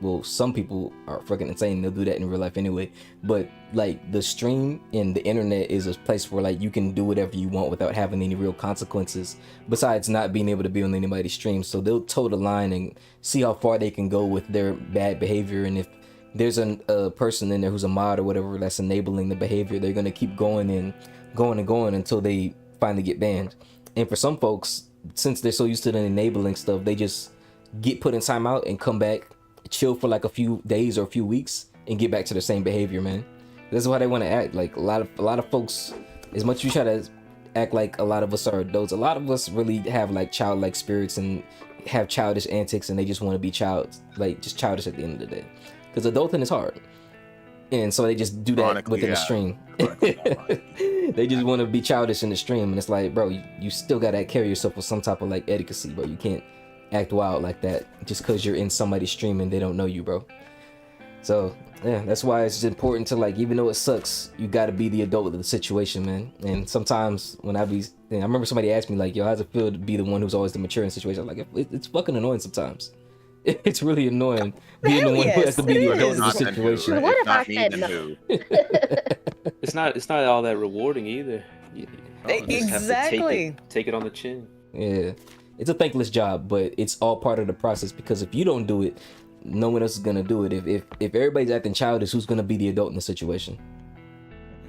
well, some people are freaking insane, they'll do that in real life anyway. But like the stream and the internet is a place where like you can do whatever you want without having any real consequences, besides not being able to be on anybody's stream. So they'll toe the line and see how far they can go with their bad behavior, and if there's a person in there who's a mod or whatever that's enabling the behavior, they're gonna keep going and going until they finally get banned. And for some folks, since they're so used to the enabling stuff, they just get put in timeout and come back, chill for like a few days or a few weeks, and get back to the same behavior, man. That's why they want to act. Like a lot of folks, as much as you try to act like a lot of us are adults, a lot of us really have like childlike spirits and have childish antics, and they just want to be just childish at the end of the day. Because adulting is hard. And so they just do that Chronically, within the yeah. stream. Chronically, They just want to be childish in the stream, and it's like, bro, you still gotta carry yourself with some type of like etiquette, bro. You can't act wild like that just because you're in somebody's stream and they don't know you, bro. So yeah, that's why it's important to, like, even though it sucks, you gotta be the adult of the situation, man. And sometimes when I remember somebody asked me like, yo, how's it feel to be the one who's always the mature in the situation? I'm like, it's fucking annoying sometimes. It's really annoying being the one who has to be the Yes, it adult of the Not then who, situation. right? What If if not I me, said then no? who? It's not all that rewarding either. You just have to Exactly. take it on the chin. Yeah, it's a thankless job, but it's all part of the process, because if you don't do it, no one else is gonna do it. If everybody's acting childish, who's gonna be the adult in the situation?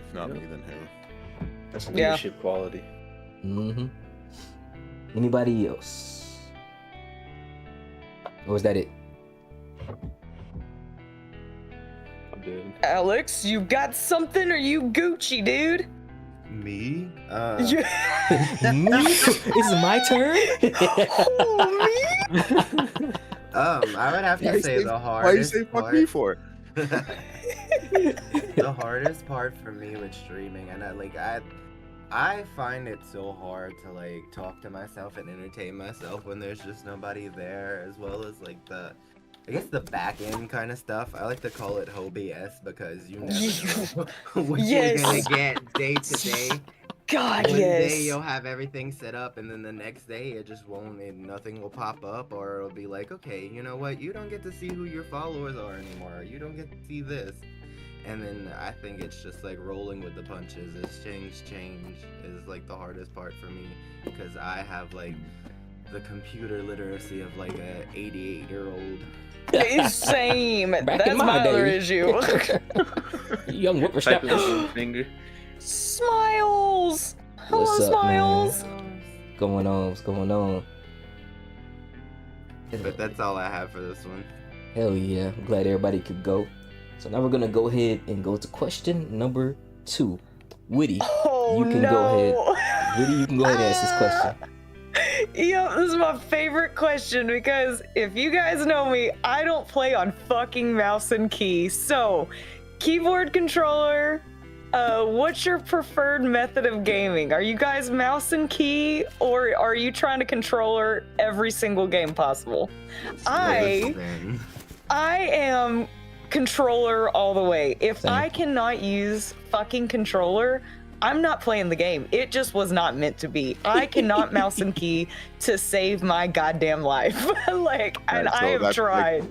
If not me, then who? That's a Yeah. leadership quality. Mm-hmm. Anybody else? Or is that it? I'm good. Alex, you got something, or you Gucci, dude? Me? Yeah. Me? Is it my turn? Oh, me? I would have Why to you say say- the Why you hardest say fuck part. me for? The hardest part for me with streaming, and I find it so hard to like talk to myself and entertain myself when there's just nobody there, as well as like the I guess the back end kind of stuff. I like to call it HOBS because you never know what you're gonna Yes. get day to day. God, One day yes. you'll have everything set up, and then the next day it just won't. Nothing will pop up, or it'll be like, okay, you know what? You don't get to see who your followers are anymore. You don't get to see this. And then I think it's just like rolling with the punches. It's change is like the hardest part for me because I have like the computer literacy of like a 88-year-old. Same. Back That's in my my other day. issue. Young Type whippersnapper. with your finger. Smiles. Hello, What's up, Smiles. What's going on? What's going on? But that's all I have for this one. Hell yeah. I'm glad everybody could go. So now we're going to go ahead and go to question number 2. Witty, Oh, you can no. go ahead. Witty, you can go ahead and ask this question. Yo, this is my favorite question because if you guys know me, I don't play on fucking mouse and key. So, keyboard controller, what's your preferred method of gaming? Are you guys mouse and key, or are you trying to controller every single game possible? I am controller all the way. If Same. I cannot use fucking controller, I'm not playing the game. It just was not meant to be. I cannot mouse and key to save my goddamn life. Like, and Right, so I have that's, tried.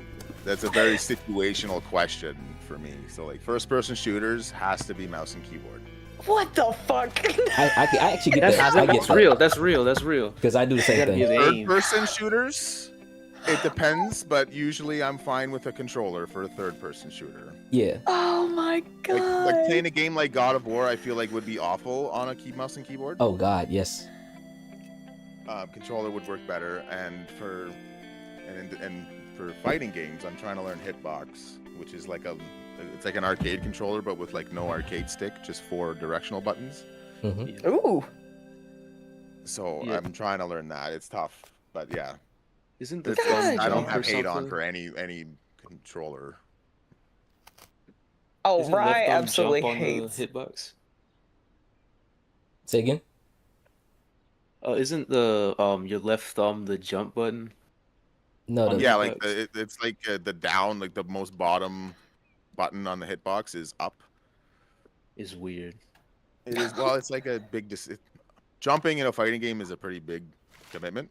That's a very situational question for me. So like first-person shooters has to be mouse and keyboard. What the fuck? I actually get that. I get That's that. real. That's real. That's real. Because I do the You same gotta thing. be the aim. Third-person shooters, it depends, but usually I'm fine with a controller for a third-person shooter. Yeah. Oh my god. Like playing a game like God of War, I feel like would be awful on a mouse and keyboard. Oh God, yes. Controller would work better, and for fighting games, I'm trying to learn Hitbox, which is like it's like an arcade controller, but with like no arcade stick, just 4 directional buttons. Mm-hmm. Ooh. So Yeah. I'm trying to learn that. It's tough, but yeah, Isn't the It's- thumb I don't jump have or hate on something? for any controller. Oh, Isn't Rye left thumb absolutely jump on hates. the hitbox? Say again. Isn't the your left thumb the jump button? No, On the, Yeah, like Hitbox. it's like the down, like the most bottom button on the hitbox is up. Is weird. It is well, it's like a big jumping in a fighting game is a pretty big commitment.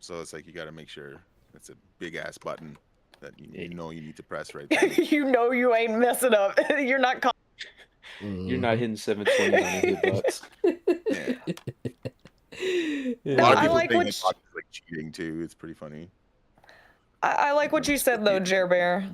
So it's like you got to make sure it's a big ass button that you know you need to press right there. You know you ain't messing up. You're not caught. You're not hitting 720 on the hitbox. Yeah. A No, lot of I people like think what hitbox is like cheating too. It's pretty funny. I like what you said though, Jer Bear.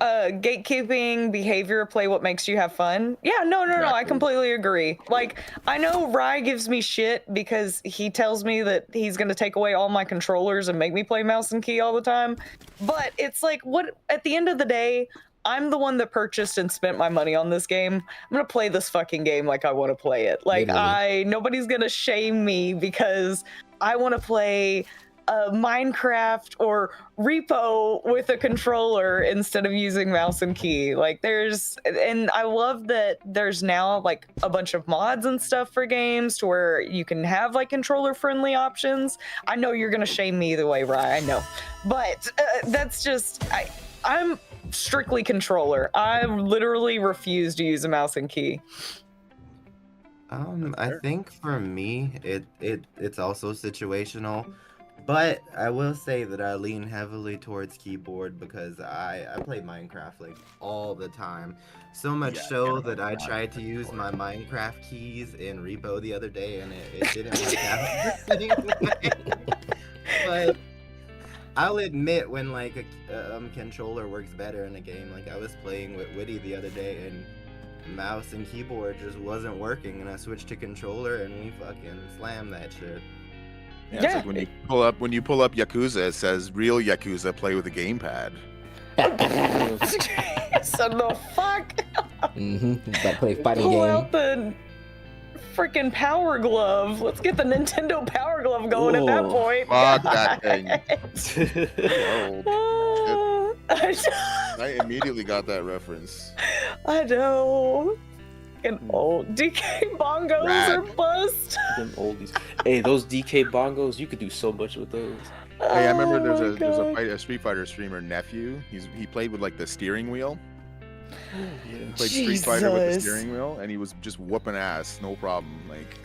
Gatekeeping behavior, play what makes you have fun. Yeah, no, I Exactly. completely agree. Like, I know Rye gives me shit because he tells me that he's gonna take away all my controllers and make me play mouse and key all the time. But it's like, what? At the end of the day, I'm the one that purchased and spent my money on this game. I'm gonna play this fucking game like I want to play it. Like, Literally. nobody's gonna shame me because I want to play Minecraft or Repo with a controller instead of using mouse and key. Like and I love that there's now like a bunch of mods and stuff for games to where you can have like controller friendly options. I know you're gonna shame me either way, Rye, I know. But that's just, I'm strictly controller. I literally refuse to use a mouse and key. I think for me, it's also situational, but I will say that I lean heavily towards keyboard because I play Minecraft like all the time. So much Yeah, so yeah, that I Minecraft tried to use my Minecraft keys in Repo the other day, and it didn't work out. But I'll admit when like a controller works better in a game. Like I was playing with Witty the other day, and mouse and keyboard just wasn't working, and I switched to controller, and we fucking slammed that shit. Yeah, it's like when you pull up Yakuza, it says real Yakuza play with a gamepad. So the fuck? Mm-hmm. About to play a fighting Pull game. out the freaking Power Glove. Let's get the Nintendo Power Glove going at that Ooh. point. Fuck that thing. Oh, I immediately got that reference. I know. Fucking old DK bongos Rad. are bust. Them oldies. Hey, those DK bongos, you could do so much with those. Hey, I remember Oh my there's God. a Street Fighter streamer, Nephew. He played with like the steering wheel. He played Street Fighter with the Jesus. steering wheel, and he was just whooping ass, no problem. Like,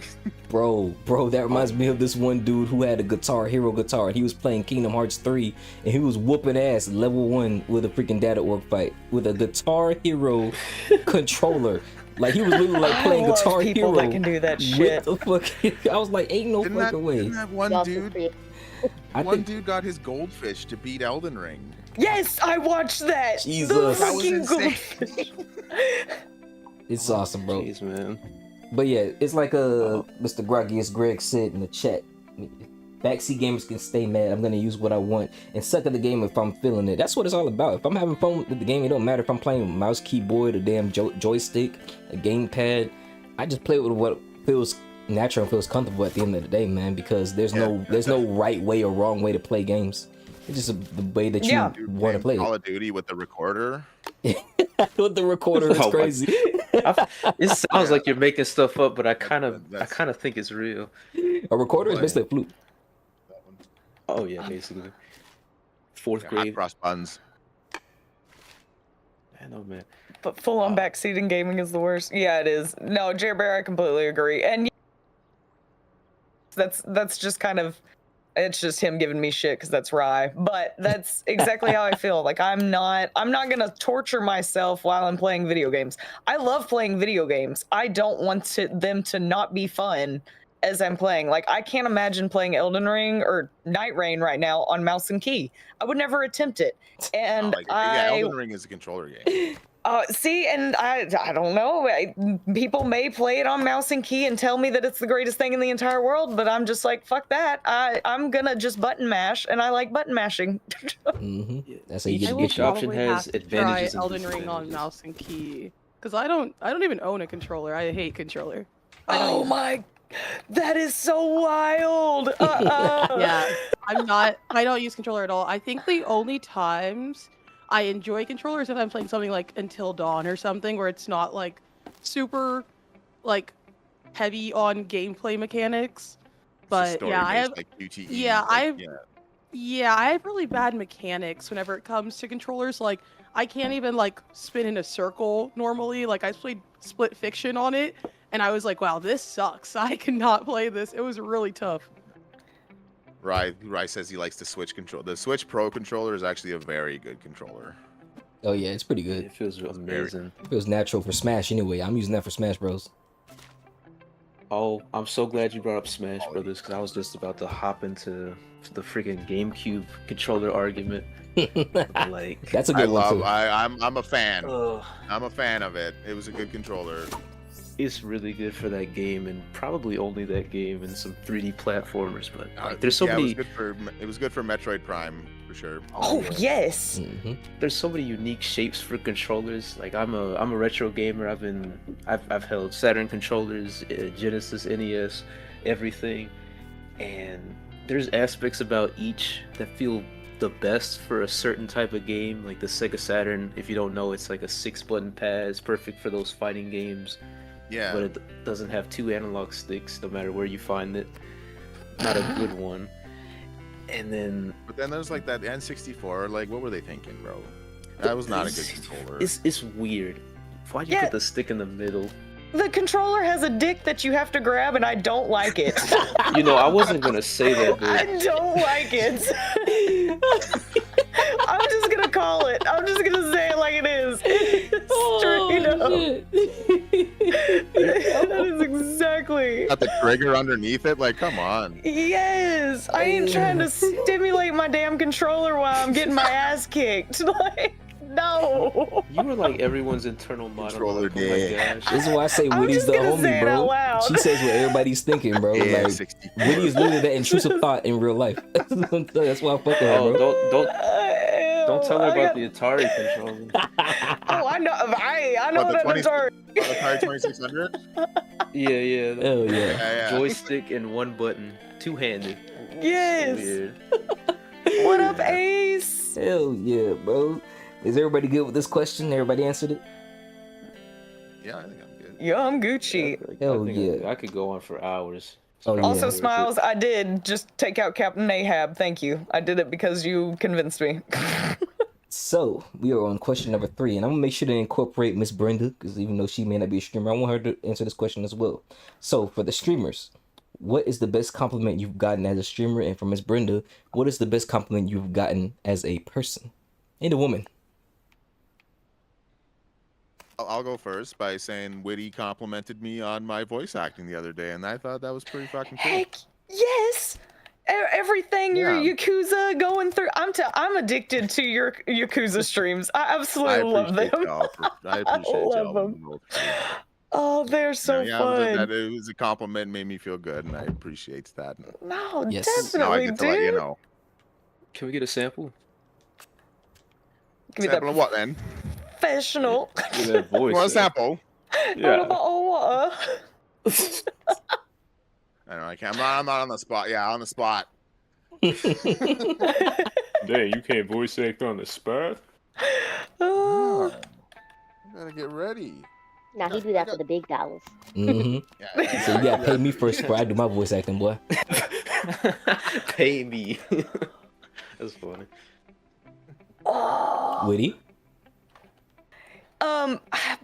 Bro, that reminds me of this one dude who had a Guitar Hero guitar, and he was playing Kingdom Hearts 3, and he was whooping ass level 1 with a freaking dad at work fight with a Guitar Hero controller. Like, he was literally like playing I love Guitar people Hero that can do that with shit. the fucking. I was like, ain't no fucking way. didn't that one Y'all some dude? creative- One dude got his goldfish to beat Elden Ring. Yes, I watched that. Jesus. The That was fucking insane. goldfish. It's awesome, bro. Jeez, man. But yeah, it's like Mr. Groggiest Greg said in the chat. Backseat gamers can stay mad. I'm gonna use what I want and suck at the game if I'm feeling it. That's what it's all about. If I'm having fun with the game, it don't matter if I'm playing with mouse, keyboard, a damn joystick, a gamepad. I just play with what feels natural and feels comfortable at the end of the day, man. Because there's no right way or wrong way to play games. It's just the way that you Yeah. Dude want to playing play Call it. of Duty with the recorder. With the recorder is Oh my- crazy. It sounds like you're making stuff up, but I kind that's- of think it's real. A recorder is What? basically a flute. That one. Oh yeah, basically. Fourth Yeah, grade. cross buttons. I know, man. But full on backseating gaming is the worst. Yeah, it is. No, Jerry Bear, I completely agree. And that's just kind of, it's just him giving me shit because that's Rye. But that's exactly how I feel. Like I'm not gonna torture myself while I'm playing video games. I love playing video games. I don't want them to not be fun as I'm playing. Like I can't imagine playing Elden Ring or Night Rain right now on mouse and key. I would never attempt it. And Elden Ring is a controller game. See, and I don't know. People may play it on mouse and key and tell me that it's the greatest thing in the entire world, but I'm just like, fuck that. I'm gonna just button mash, and I like button mashing. That's how you Each- get I to will get each you. option probably has have to advantages try and Elden Ring on disadvantages. mouse and key because I don't even own a controller. I hate controller. I don't Oh use- my, that is so wild. Yeah, I don't use controller at all. I think the only times I enjoy controllers if I'm playing something like Until Dawn or something where it's not like super like heavy on gameplay mechanics. But yeah, I have like QTE. yeah, like, I have really bad mechanics whenever it comes to controllers. Like I can't even like spin in a circle normally. Like I played Split Fiction on it and I was like, wow, this sucks. I cannot play this. It was really tough. Rye says he likes the Switch control. The Switch Pro controller is actually a very good controller. Oh yeah, it's pretty good. It feels amazing. It feels natural for Smash anyway. I'm using that for Smash Bros. Oh, I'm so glad you brought up Smash Brothers because I was just about to hop into the freaking GameCube controller argument. Like, That's a good one too. I'm a fan. ugh, I'm a fan of it. It was a good controller. it's really good for that game and probably only that game and some 3D platformers. But like, there's so Yeah, many. it was good for Metroid Prime for sure. Oh yes. There's so many unique shapes for controllers. Like I'm a retro gamer. I've held Saturn controllers, Genesis, NES, everything, and there's aspects about each that feel the best for a certain type of game. Like the Sega Saturn, if you don't know, it's like a 6-button pad. It's perfect for those fighting games, Yeah. but it doesn't have 2 analog sticks no matter where you find it. Not a good one. And then But then there's like that N64. Like, what were they thinking, bro? That was not a good controller. it's weird. Why'd you Yeah. put the stick in the middle? The controller has a dick that you have to grab, and I don't like it. You know, I wasn't gonna say that, I but don't like it. I'm just gonna call it. I'm just gonna say it like it is. Straight up. That is exactly. Got the trigger underneath it. Like, come on. Yes, I ain't trying to stimulate my damn controller while I'm getting my ass kicked. Like, no. you were like everyone's internal Controller monologue. Oh my dick. gosh. This is why I say I'm Woody's just the gonna say homie, it out bro. loud. She says what everybody's thinking, bro. Yeah, Like 64. Woody is literally that intrusive thought in real life. That's why I fuck with her, Oh, bro. don't tell her I about got- the Atari controller. Oh, I know. I know What, the what 20 I'm sorry. Atari 2600? Yeah. Hell yeah. Yeah. Joystick and one button, two-handed. Yes. Weird. What up, Ace? Hell yeah, bro. Is everybody good with this question? Everybody answered it? Yeah, I think I'm good. Yeah, I'm Gucci. Hell I think yeah. I could go on for hours. Oh, Probably yeah. Also, worth it. Smiles, I did just take out Captain Ahab. Thank you. I did it because you convinced me. So we are on question number 3, and I'm gonna make sure to incorporate Miss Brenda, because even though she may not be a streamer, I want her to answer this question as well. So for the streamers, what is the best compliment you've gotten as a streamer? And for Miss Brenda, what is the best compliment you've gotten as a person and a woman? I'll go first by saying Witty complimented me on my voice acting the other day, and I thought that was pretty fucking cool. Heck yes! Everything your Yeah. Yakuza going through. I'm addicted to your Yakuza streams. I absolutely love them. I appreciate love y'all. them. Oh, they're so fun. It was a compliment, made me feel good, and I appreciate that. No, Yes. Now I definitely, get to let you dude. know. Can we get a sample? Give me Sample that of what then? professional. Give that voice. You want a sample? Out of the water. I don't know. I can't. I'm not on the spot. Yeah, on the spot. Dang, you can't voice act on the spot? Oh. I gotta get ready. Now he do that for the big dollars. Mm-hmm. Yeah, So you gotta pay me first before I do my voice acting, boy. Pay me. That's funny. Witty.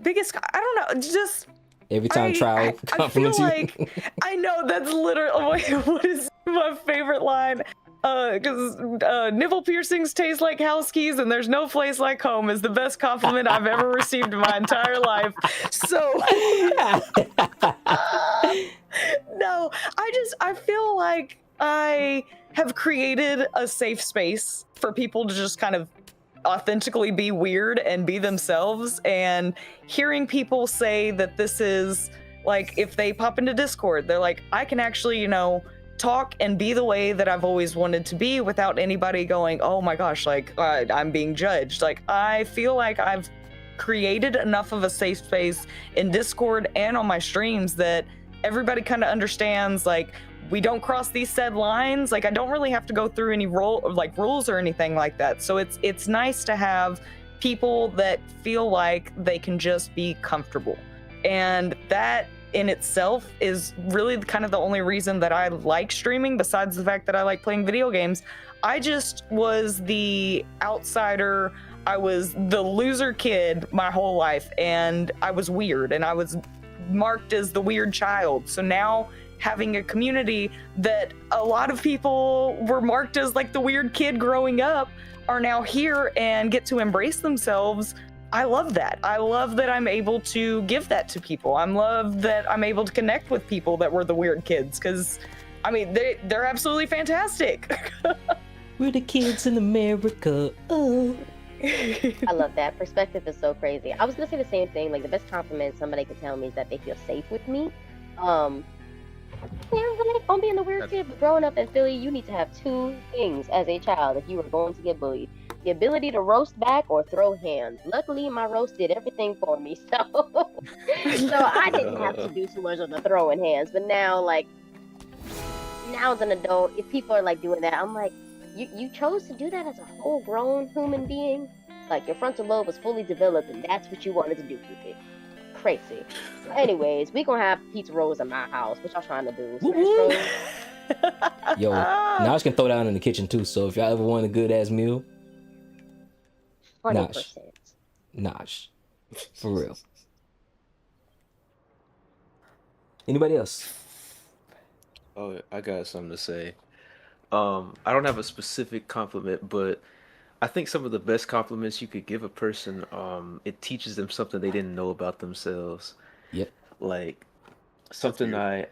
Biggest. I don't know. Just. Every time trial I feel compliments you. like I know that's literally what is my favorite line. Because nipple piercings taste like house keys, and there's no place like home is the best compliment I've ever received in my entire life. So, no, I feel like I have created a safe space for people to just kind of authentically be weird and be themselves, and hearing people say that this is like, if they pop into Discord, they're like, I can actually, talk and be the way that I've always wanted to be without anybody going, oh my gosh, like I'm being judged. Like, I feel like I've created enough of a safe space in Discord and on my streams that everybody kind of understands, like, we don't cross these said lines. Like, I don't really have to go through any rules or anything like that. So it's nice to have people that feel like they can just be comfortable. And that in itself is really kind of the only reason that I like streaming, besides the fact that I like playing video games. I just was the outsider. I was the loser kid my whole life, and I was weird, and I was marked as the weird child. So now having a community that a lot of people were marked as like the weird kid growing up are now here and get to embrace themselves. I love that. I love that I'm able to give that to people. I love that I'm able to connect with people that were the weird kids, because, I mean, they're absolutely fantastic. We're the kids in America. Oh. I love that. Perspective is so crazy. I was gonna say the same thing. Like, the best compliment somebody could tell me is that they feel safe with me. I'm being the weird kid, but growing up in Philly, you need to have 2 things as a child if you were going to get bullied: the ability to roast back or throw hands. Luckily, my roast did everything for me, so I didn't have to do too much of the throwing hands. But now, like, now as an adult, if people are like doing that, I'm like, you chose to do that as a whole grown human being. Like, your frontal lobe was fully developed, and that's what you wanted to do with it. Crazy. Anyways, we gonna have pizza rolls in my house. What y'all trying to do? Yo, Naj can throw down in the kitchen too. So if y'all ever want a good ass meal, 100%. Naj, for real. Anybody else? Oh, I got something to say. I don't have a specific compliment, but I think some of the best compliments you could give a person, it teaches them something they didn't know about themselves. Yep. Like, something I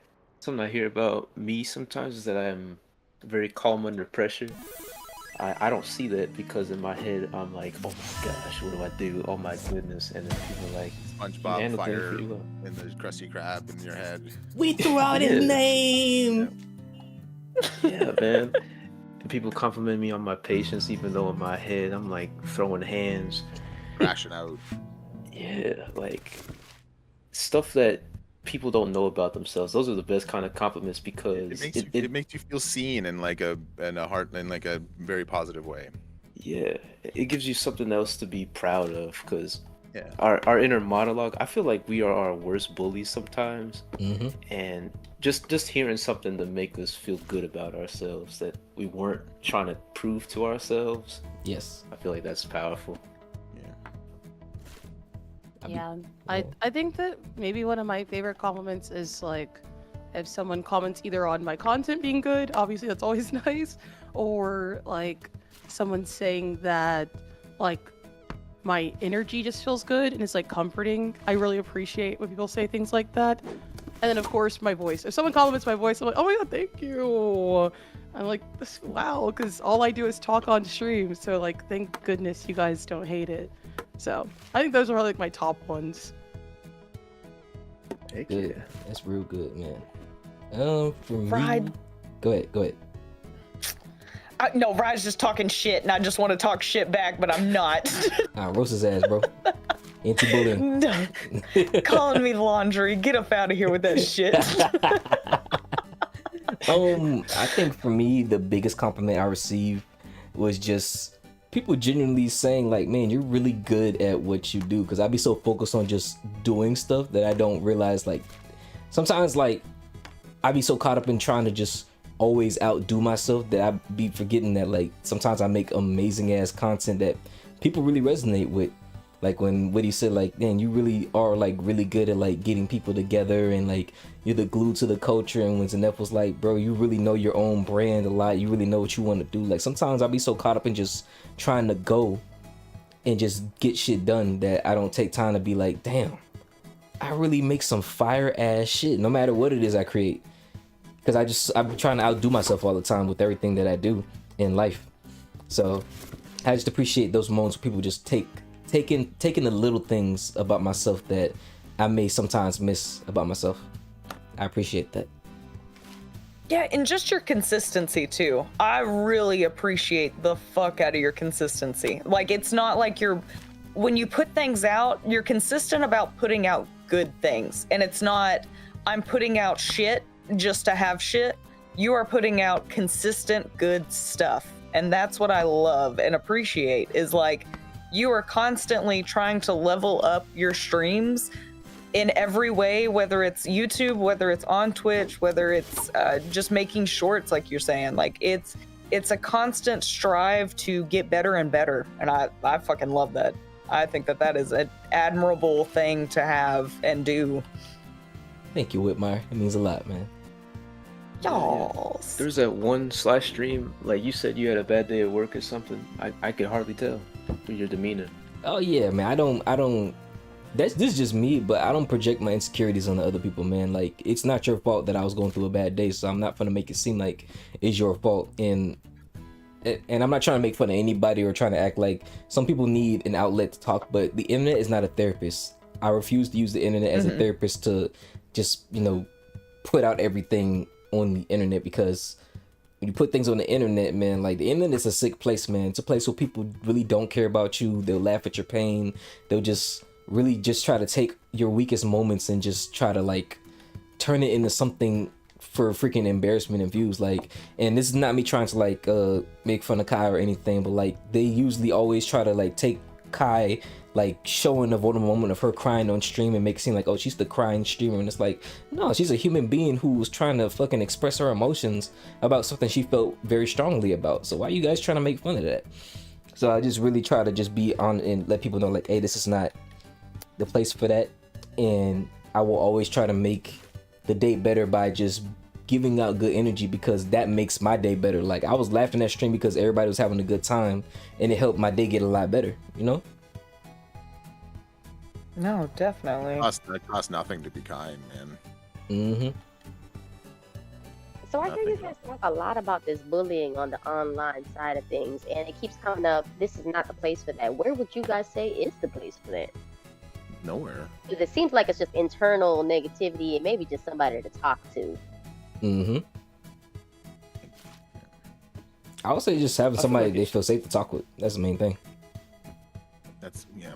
hear about me sometimes is that I'm very calm under pressure. I don't see that, because in my head I'm like, oh my gosh, what do I do? Oh my goodness. And then people are like, SpongeBob handle things fire pretty well. in the Krusty Krab in your head. We threw out his name. Yeah, man. And people compliment me on my patience, even though in my head I'm like throwing hands, Crashing out. yeah, like stuff that people don't know about themselves. Those are the best kind of compliments, because It makes you feel seen in like a very positive way. yeah, it gives you something else to be proud of, because Yeah. our inner monologue. I feel like we are our worst bullies sometimes, Mm-hmm. and just hearing something to make us feel good about ourselves that we weren't trying to prove to ourselves. Yes. I feel like that's powerful. Yeah, I think that maybe one of my favorite compliments is like if someone comments either on my content being good, obviously that's always nice, or like someone saying that like my energy just feels good and it's like comforting. I really appreciate when people say things like that. And then of course my voice. If someone compliments my voice, I'm like, oh my god, thank you. I'm like, wow, because all I do is talk on stream. So like, thank goodness you guys don't hate it. So I think those are like my top ones. Heck Good. yeah. That's real good, man. For me, Ride. go ahead. No, Ryan's just talking shit, and I just want to talk shit back, but I'm not. Roast his ass, bro. Anti-bullying. Calling me laundry. Get up out of here with that shit. I think for me, the biggest compliment I received was just people genuinely saying like, man, you're really good at what you do. Because I'd be so focused on just doing stuff that I don't realize, like, sometimes like I'd be so caught up in trying to just always outdo myself that I'd be forgetting that like sometimes I make amazing ass content that people really resonate with. Like when Woody said like, man, you really are like really good at like getting people together and like you're the glue to the culture. And when Zaneth was like, bro, you really know your own brand a lot. You really know what you want to do. Like sometimes I'll be so caught up in just trying to go and just get shit done that I don't take time to be like, damn, I really make some fire ass shit no matter what it is I create. Because I'm trying to outdo myself all the time with everything that I do in life. So I just appreciate those moments where people just taking the little things about myself that I may sometimes miss about myself. I appreciate that. Yeah, and just your consistency too. I really appreciate the fuck out of your consistency. Like it's not like when you put things out, you're consistent about putting out good things. And it's not I'm putting out shit just to have shit. You are putting out consistent good stuff. And that's what I love and appreciate is like you are constantly trying to level up your streams in every way, whether it's YouTube, whether it's on Twitch, whether it's just making shorts, like you're saying. Like it's a constant strive to get better and better, and I fucking love that. I think that is an admirable thing to have and do. Thank you, Whitmire. It means a lot, man. Y'all. There's that one slash stream, like you said you had a bad day at work or something. I could hardly tell through your demeanor. Oh yeah, man. I don't. This is just me, but I don't project my insecurities on the other people, man. Like it's not your fault that I was going through a bad day, so I'm not gonna make it seem like it's your fault. And I'm not trying to make fun of anybody or trying to act like some people need an outlet to talk, but the internet is not a therapist. I refuse to use the internet as a therapist to just put out everything on the internet, because when you put things on the internet, man, like the internet is a sick place, man. It's a place where people really don't care about you. They'll laugh at your pain. They'll just really just try to take your weakest moments and just try to like turn it into something for freaking embarrassment and views. Like, and this is not me trying to like make fun of Kai or anything, but like they usually always try to like take Kai like showing a vulnerable moment of her crying on stream and make it seem like, oh, she's the crying streamer. And it's like, no, she's a human being who was trying to fucking express her emotions about something she felt very strongly about. So why are you guys trying to make fun of that? So I just really try to just be on and let people know like, hey, this is not the place for that. And I will always try to make the day better by just giving out good energy, because that makes my day better. Like I was laughing at stream because everybody was having a good time and it helped my day get a lot better, you know? No, definitely. It costs nothing to be kind, man. Mm-hmm. So I hear you guys talk a lot about this bullying on the online side of things, and it keeps coming up, this is not the place for that. Where would you guys say is the place for that? Nowhere. Because it seems like it's just internal negativity and maybe just somebody to talk to. Mm-hmm. I would say just having somebody they feel safe to talk with. That's the main thing. That's, yeah.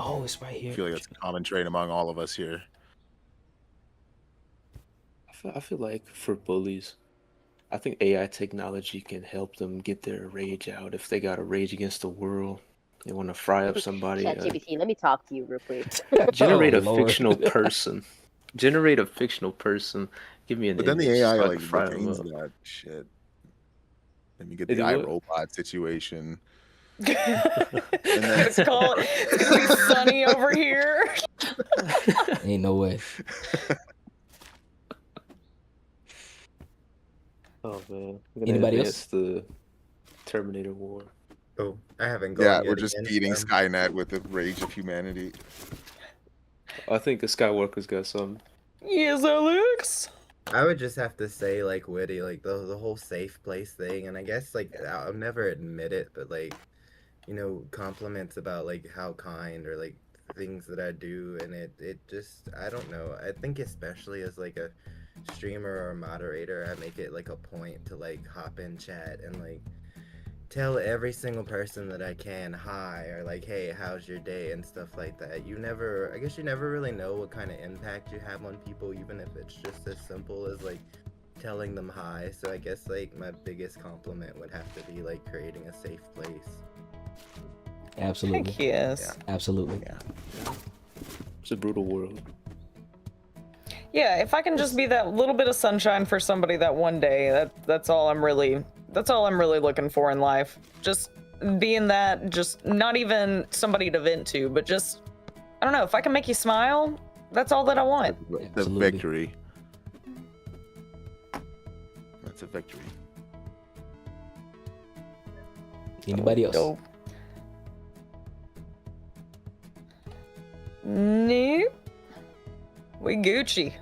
Oh, it's right I here. feel like that's a common trait among all of us here. I feel like for bullies, I think AI technology can help them get their rage out if they got a rage against the world. You want to fry up somebody? ChatGPT, let me talk to you real quick. Generate Oh, a Lord. fictional person. Generate a fictional person. Give me an But then the image AI so I like can fry them retains up. that shit. Then you get Did the he what? iRobot situation. It's gonna be sunny over here. Ain't no way. Oh man, we're gonna Anybody advance else? the Terminator War. Oh, I haven't gone Yeah, yet we're just again, feeding so- Skynet with the rage of humanity. I think the Skywalker's got some. Yes, Alex. I would just have to say, like, Witty, like the whole safe place thing, and I guess like I'll never admit it, but like, you know, compliments about like how kind or like things that I do, and it just I don't know. I think especially as like a streamer or a moderator, I make it like a point to like hop in chat and like tell every single person that I can hi or like hey how's your day and stuff like that. I guess you never really know what kind of impact you have on people, even if it's just as simple as like telling them hi. So I guess like my biggest compliment would have to be like creating a safe place. Absolutely. Heck yes. Absolutely. It's a brutal world. Yeah, if I can just be that little bit of sunshine for somebody that one day, that's all I'm really looking for in life. Just being that, just not even somebody to vent to, but just, I don't know, if I can make you smile, that's all that I want. The Absolutely. victory. That's a victory. Anybody else? Dope. Nope. We Gucci.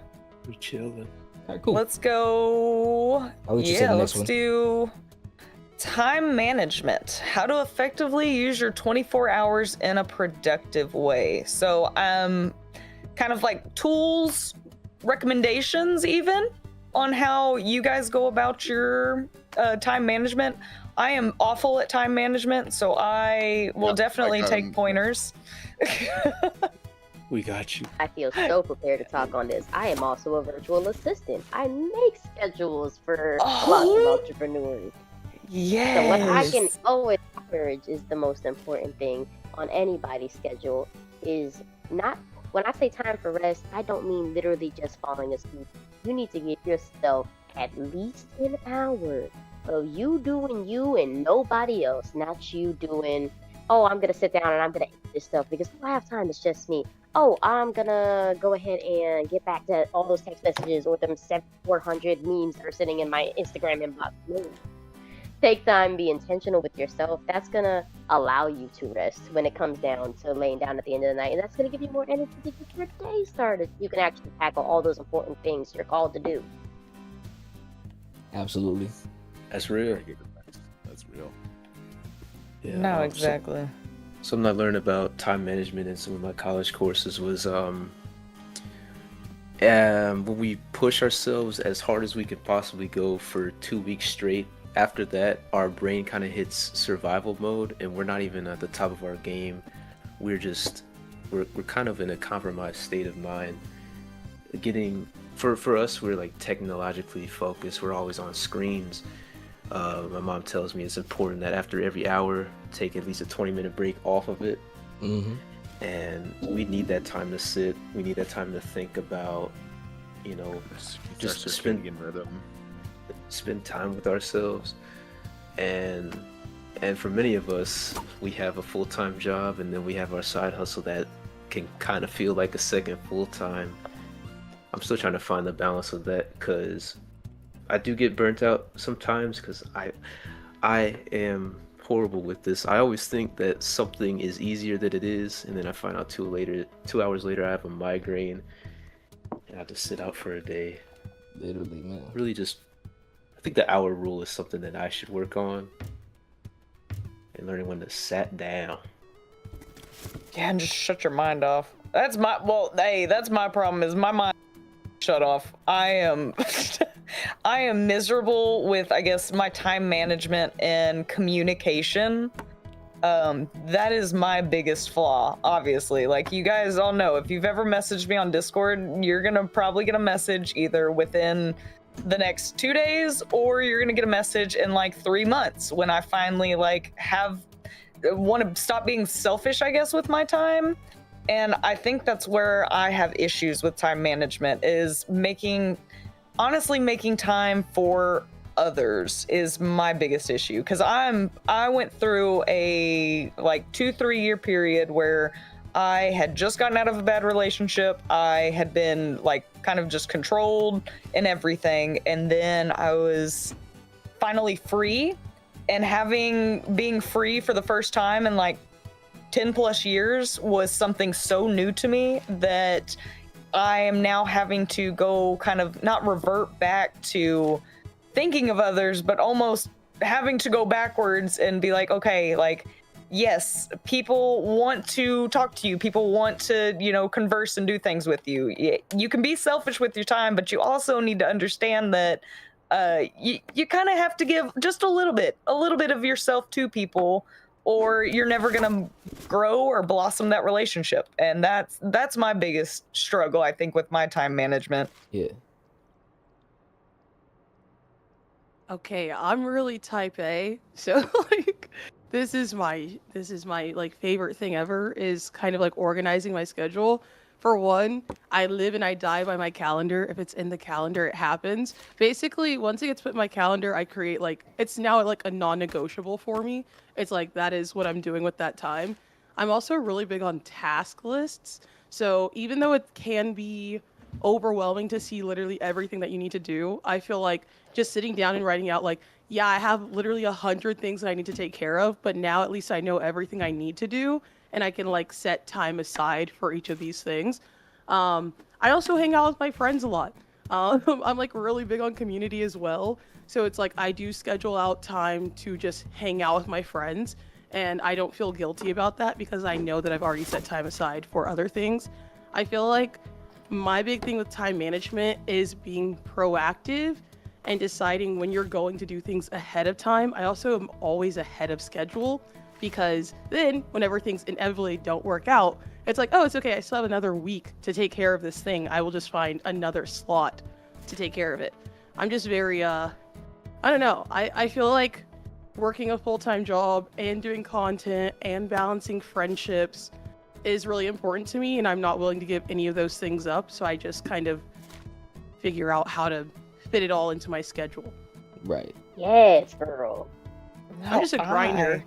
We chilling. All right, cool. Let's go. I'll let you say Yeah, the let's next one. do time management. How to effectively use your 24 hours in a productive way. So, kind of like tools, recommendations, even on how you guys go about your time management. I am awful at time management, so I will definitely take pointers. We got you. I feel so prepared to talk on this. I am also a virtual assistant. I make schedules for lots of entrepreneurs. Yes. So what I can always encourage is the most important thing on anybody's schedule is not, when I say time for rest, I don't mean literally just falling asleep. You need to give yourself at least an hour of you doing you and nobody else, not you doing, oh, I'm going to sit down and I'm going to eat this stuff because I have time, it's just me. Oh, I'm going to go ahead and get back to all those text messages or them 400 memes that are sitting in my Instagram inbox. No. Take time, be intentional with yourself. That's going to allow you to rest when it comes down to laying down at the end of the night. And that's going to give you more energy to get your day started. You can actually tackle all those important things you're called to do. Absolutely. That's real. That's real. Yeah, No, exactly. Something I learned about time management in some of my college courses was when we push ourselves as hard as we could possibly go for 2 weeks straight. After that, our brain kind of hits survival mode, and we're not even at the top of our game. We're kind of in a compromised state of mind. For us, we're like technologically focused. We're always on screens. My mom tells me it's important that after every hour, take at least a 20-minute break off of it. Mm-hmm. And we need that time to sit. We need that time to think about, just circadian rhythm. Spend time with ourselves. And for many of us, we have a full-time job, and then we have our side hustle that can kind of feel like a second full-time. I'm still trying to find the balance of that, because I do get burnt out sometimes, because I am horrible with this. I always think that something is easier than it is, and then I find out 2 hours later I have a migraine and I have to sit out for a day. Literally, man. Really just, I think the hour rule is something that I should work on, and learning when to sit down. Yeah, and just shut your mind off. That's my problem is my mind shut off. I am I am miserable with, I guess, my time management and communication. That is my biggest flaw, obviously. Like, you guys all know, if you've ever messaged me on Discord, you're gonna probably get a message either within the next 2 days, or you're gonna get a message in like 3 months when I finally like have want to stop being selfish, I guess, with my time. And I think that's where I have issues with time management, is honestly making time for others is my biggest issue. Because I went through a like 2-3 year period where I had just gotten out of a bad relationship. I had been like kind of just controlled and everything. And then I was finally free, and being free for the first time in like 10 plus years was something so new to me that I am now having to go kind of not revert back to thinking of others, but almost having to go backwards and be like, okay, like, yes, people want to talk to you. People want to, converse and do things with you. You can be selfish with your time, but you also need to understand that you kind of have to give just a little bit of yourself to people, or you're never gonna grow or blossom that relationship. And that's my biggest struggle, I think, with my time management. Yeah. Okay, I'm really type A, so like this is my like favorite thing ever, is kind of like organizing my schedule. For one, I live and I die by my calendar. If it's in the calendar, it happens. Basically, once it gets put in my calendar, I create like, it's now like a non-negotiable for me. It's like, that is what I'm doing with that time. I'm also really big on task lists. So even though it can be overwhelming to see literally everything that you need to do, I feel like just sitting down and writing out like, yeah, I have literally 100 things that I need to take care of, but now at least I know everything I need to do, and I can like set time aside for each of these things. I also hang out with my friends a lot. I'm like really big on community as well. So it's like I do schedule out time to just hang out with my friends, and I don't feel guilty about that because I know that I've already set time aside for other things. I feel like my big thing with time management is being proactive and deciding when you're going to do things ahead of time. I also am always ahead of schedule, because then whenever things inevitably don't work out, it's like, oh, it's okay, I still have another week to take care of this thing. I will just find another slot to take care of it. I'm just very, I don't know. I feel like working a full-time job and doing content and balancing friendships is really important to me, and I'm not willing to give any of those things up. So I just kind of figure out how to fit it all into my schedule. Right. Yes, girl. I'm just a grinder.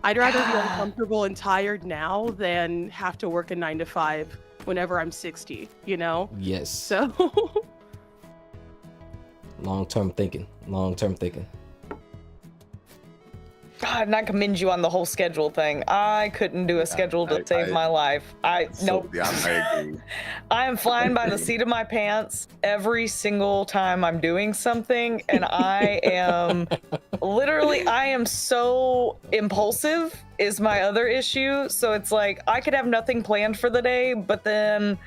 I'd rather be uncomfortable and tired now than have to work a 9 to 5 whenever I'm 60, you know? Yes. So Long-term thinking. God, and I commend you on the whole schedule thing. I couldn't do a schedule to save my life. Nope. Yeah, I agree. I am flying by the seat of my pants every single time I'm doing something, and I am so impulsive is my other issue. So it's like I could have nothing planned for the day, but then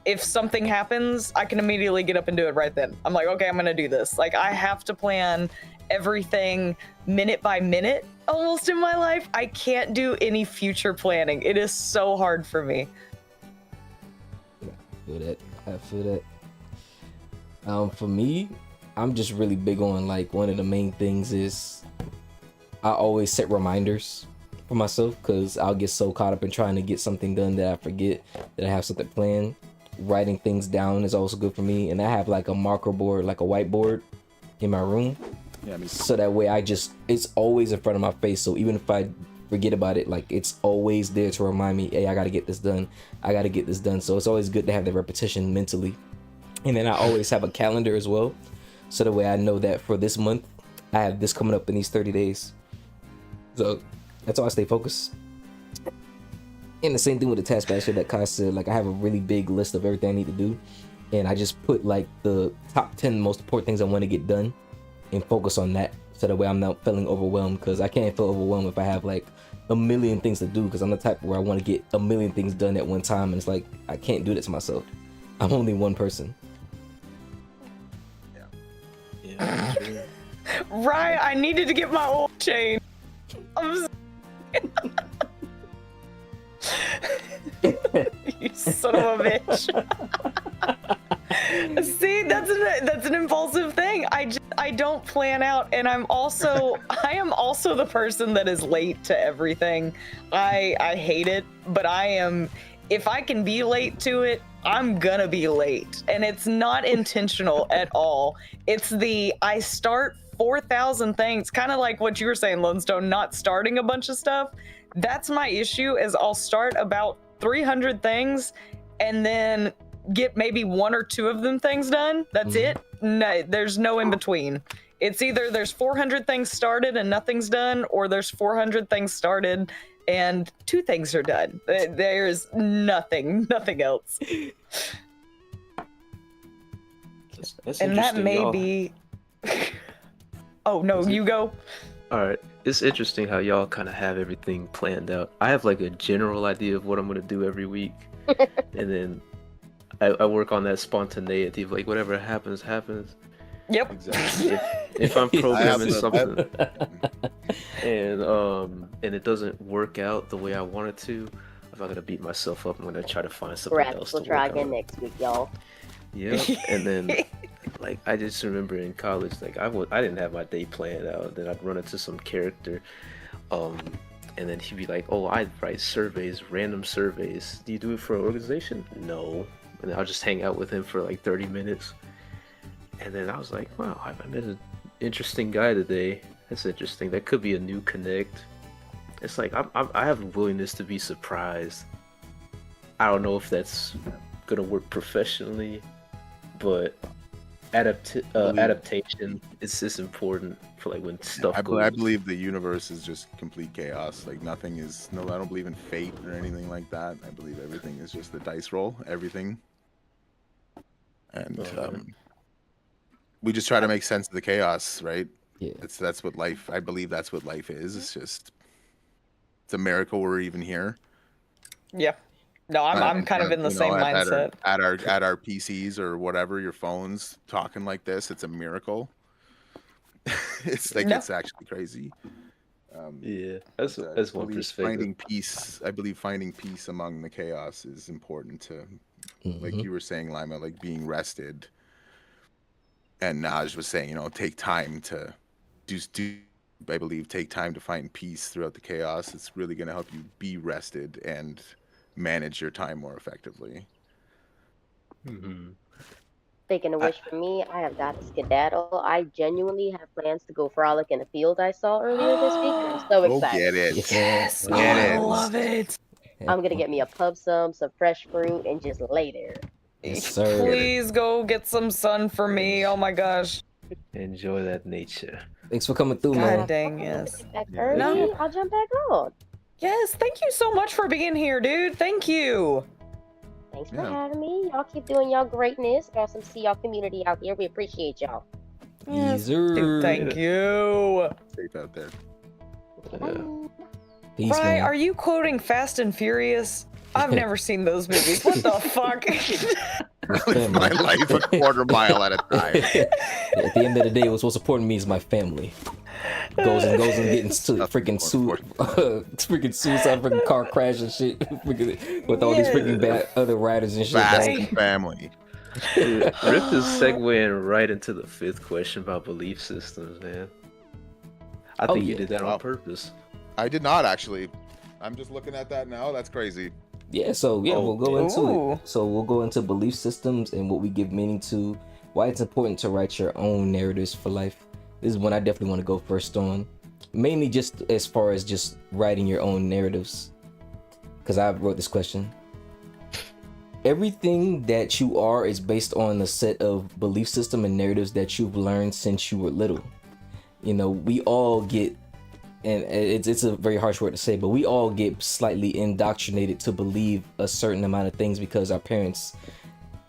if something happens, I can immediately get up and do it right then. I'm like, okay, I'm gonna do this. Like, I have to plan everything minute by minute almost in my life. I can't do any future planning. It is so hard for me. I feel that. For me, I'm just really big on, like, one of the main things is I always set reminders for myself, because I'll get so caught up in trying to get something done that I forget that I have something planned. Writing things down is also good for me, and I have like a marker board, like a whiteboard in my room. Yeah, me too. So that way it's always in front of my face. So even if I forget about it, like, it's always there to remind me, hey, I gotta get this done. So it's always good to have that repetition mentally. And then I always have a calendar as well. So the way I know that for this month, I have this coming up in these 30 days. So that's how I stay focused. And the same thing with the task basket that Kai said, like, I have a really big list of everything I need to do. And I just put like the top 10 most important things I want to get done and focus on that. So that way I'm not feeling overwhelmed, because I can't feel overwhelmed if I have like a million things to do, because I'm the type where I want to get a million things done at one time. And it's like, I can't do that to myself. I'm only one person. Yeah, true. Right, I needed to get my oil change. You son of a bitch. See, that's an impulsive thing. I I don't plan out, and I am also the person that is late to everything. I hate it, but if I can be late to it, I'm gonna be late. And it's not intentional at all. It's I start 4,000 things, kind of like what you were saying, Lone Stone, not starting a bunch of stuff. That's my issue, is I'll start about 300 things and then get maybe 1 or 2 of them things done. That's it. No, there's no in between. It's either there's 400 things started and nothing's done, or there's 400 things started and 2 things are done. There's nothing else. That's And that interesting, may y'all. be... Oh, no, you go. All right, it's interesting how y'all kind of have everything planned out. I have like a general idea of what I'm gonna do every week, and then I work on that spontaneity of like whatever happens, happens. Yep. Exactly. If I'm programming the- something and it doesn't work out the way I want it to, I'm not gonna beat myself up. I'm gonna try to find something Correct. else We'll to try work again on. next week, y'all. Yeah, and then like I just remember in college, like I didn't have my day planned out. Then I'd run into some character, and then he'd be like, "Oh, I write surveys, random surveys. Do you do it for an organization?" No. And then I'll just hang out with him for like 30 minutes, and then I was like, "Wow, I met an interesting guy today. That's interesting. That could be a new connect." It's like I have a willingness to be surprised. I don't know if that's gonna work professionally, but adaptation is important for like when stuff I goes. believe the universe is just complete chaos. Like nothing is. No, I don't believe in fate or anything like that. I believe everything is just a dice roll. Everything. And we just try to make sense of the chaos, right? Yeah. That's what life. I believe that's what life is. It's a miracle we're even here. Yeah. No, I'm kind of in the same mindset. At our PCs or whatever, your phones talking like this, it's a miracle. It's like it's actually crazy. Yeah, that's one believe perspective. finding peace. I believe finding peace among the chaos is important to, like you were saying, Lyma, like being rested. And Naj was saying, take time to do. I believe take time to find peace throughout the chaos. It's really going to help you be rested and manage your time more effectively. Speaking of which, for me, I have got to skedaddle. I genuinely have plans to go frolic in a field I saw earlier this week, and I'm so Go excited. get it. Yes. Get I it. love it. I'm gonna get me a pub some fresh fruit, and just lay there. Yes, sir. Please go get some sun for me. Oh my gosh. Enjoy that nature. Thanks for coming through, God man. dang, yes. Back Yeah, early, no. I'll jump back on. Yes, thank you so much for being here, dude. Thank you. Thanks for Yeah. having me. Y'all keep doing y'all greatness. Awesome to see y'all community out here. We appreciate y'all. Yes, Dude, sir. thank you. Safe out there. Bye. Peace, Bri, man. are you quoting Fast and Furious? I've never seen those movies. What the fuck? Live my life a quarter mile at a time. At the end of the day, what's most important to me is my family. Goes and getting freaking suicide, freaking car crash and shit, freaking, with all these freaking bad other riders and shit. Fast That's- and family. Dude, Rick is segueing right into the 5th question about belief systems, man. I think you yeah. did that Wow. on purpose. I did not actually. I'm just looking at that now. That's crazy. Yeah, so yeah, Oh, we'll go into Ooh. it. So we'll go into belief systems and what we give meaning to, why it's important to write your own narratives for life. This is one I definitely want to go first on. Mainly just as far as just writing your own narratives. Because I wrote this question. Everything that you are is based on a set of belief system and narratives that you've learned since you were little. We all get, and it's a very harsh word to say, but we all get slightly indoctrinated to believe a certain amount of things because our parents,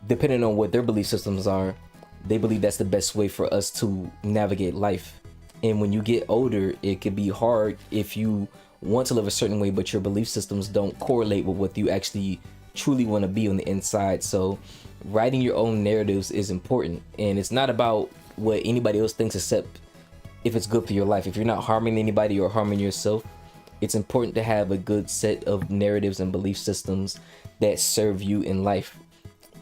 depending on what their belief systems are, they believe that's the best way for us to navigate life. And when you get older, it can be hard if you want to live a certain way, but your belief systems don't correlate with what you actually truly want to be on the inside. So writing your own narratives is important, and it's not about what anybody else thinks, except if it's good for your life. If you're not harming anybody or harming yourself, it's important to have a good set of narratives and belief systems that serve you in life.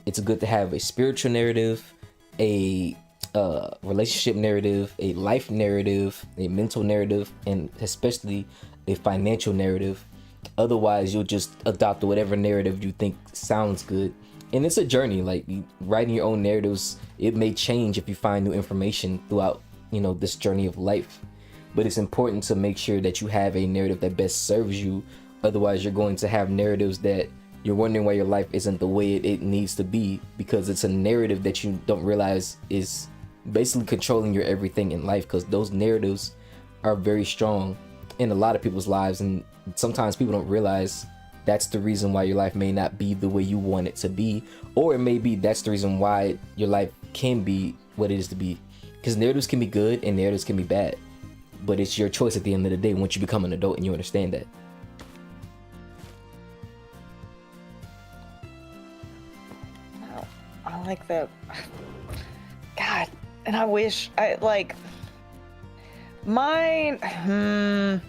It's good to have a spiritual narrative, a relationship narrative, a life narrative, a mental narrative, and especially a financial narrative. Otherwise, you'll just adopt whatever narrative you think sounds good. And it's a journey. Like writing your own narratives, it may change if you find new information throughout, this journey of life. But it's important to make sure that you have a narrative that best serves you. Otherwise, you're going to have narratives that you're wondering why your life isn't the way it needs to be, because it's a narrative that you don't realize is basically controlling your everything in life, because those narratives are very strong in a lot of people's lives, and sometimes people don't realize that's the reason why your life may not be the way you want it to be, or it may be that's the reason why your life can be what it is to be, because narratives can be good and narratives can be bad, but it's your choice at the end of the day once you become an adult and you understand that. Wow, I like that. God, and I wish I like mine. I'm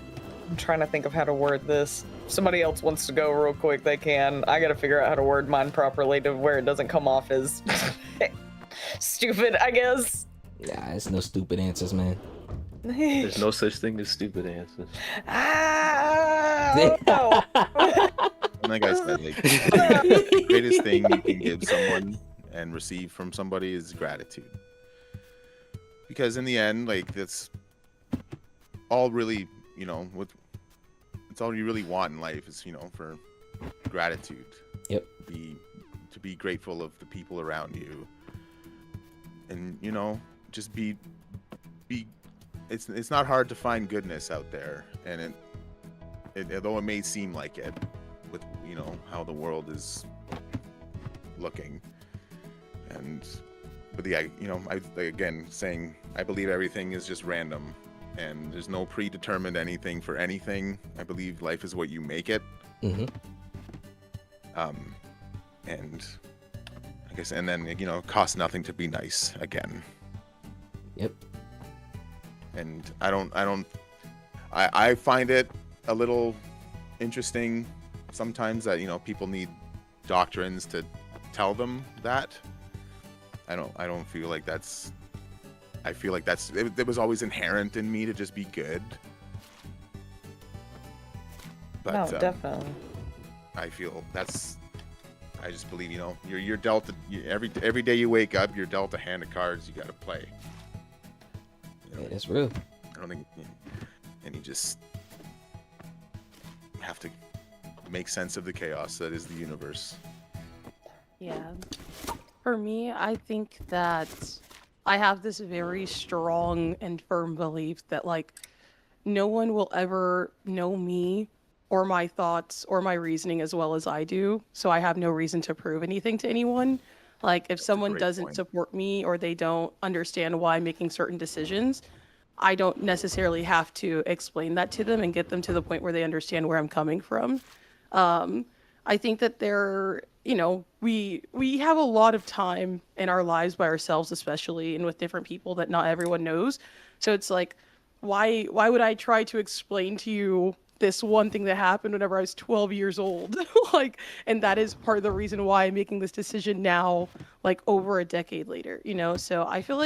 trying to think of how to word this. If somebody else wants to go real quick, they can. I gotta figure out how to word mine properly to where it doesn't come off as stupid, I guess. Nah, it's no stupid answers, man. There's no such thing as stupid answers. No. Like I said, like the greatest thing you can give someone and receive from somebody is gratitude. Because in the end, like that's all really, it's all you really want in life is, for gratitude. Yep. To be grateful of the people around you. And, just be it's not hard to find goodness out there, and although it may seem like it with how the world is looking, but yeah, again saying I believe everything is just random and there's no predetermined anything for anything. I believe life is what you make it. Mm-hmm. And I guess, and then it costs nothing to be nice again. Yep. And I find it a little interesting sometimes that people need doctrines to tell them that. I don't feel like that's. I feel like it was always inherent in me to just be good. But, no, definitely. I feel I just believe you're dealt every day you wake up, you're dealt a hand of cards you got to play. Yeah, that's real. I don't think, and you just have to make sense of the chaos that is the universe. Yeah. For me, I think that I have this very strong and firm belief that no one will ever know me or my thoughts or my reasoning as well as I do. So I have no reason to prove anything to anyone. If someone doesn't support me or they don't understand why I'm making certain decisions, I don't necessarily have to explain that to them and get them to the point where they understand where I'm coming from. I think that we have a lot of time in our lives by ourselves, especially, and with different people that not everyone knows. So it's why would I try to explain to you this one thing that happened whenever I was 12 years old? And that is part of the reason why I'm making this decision now, over a decade later, So I feel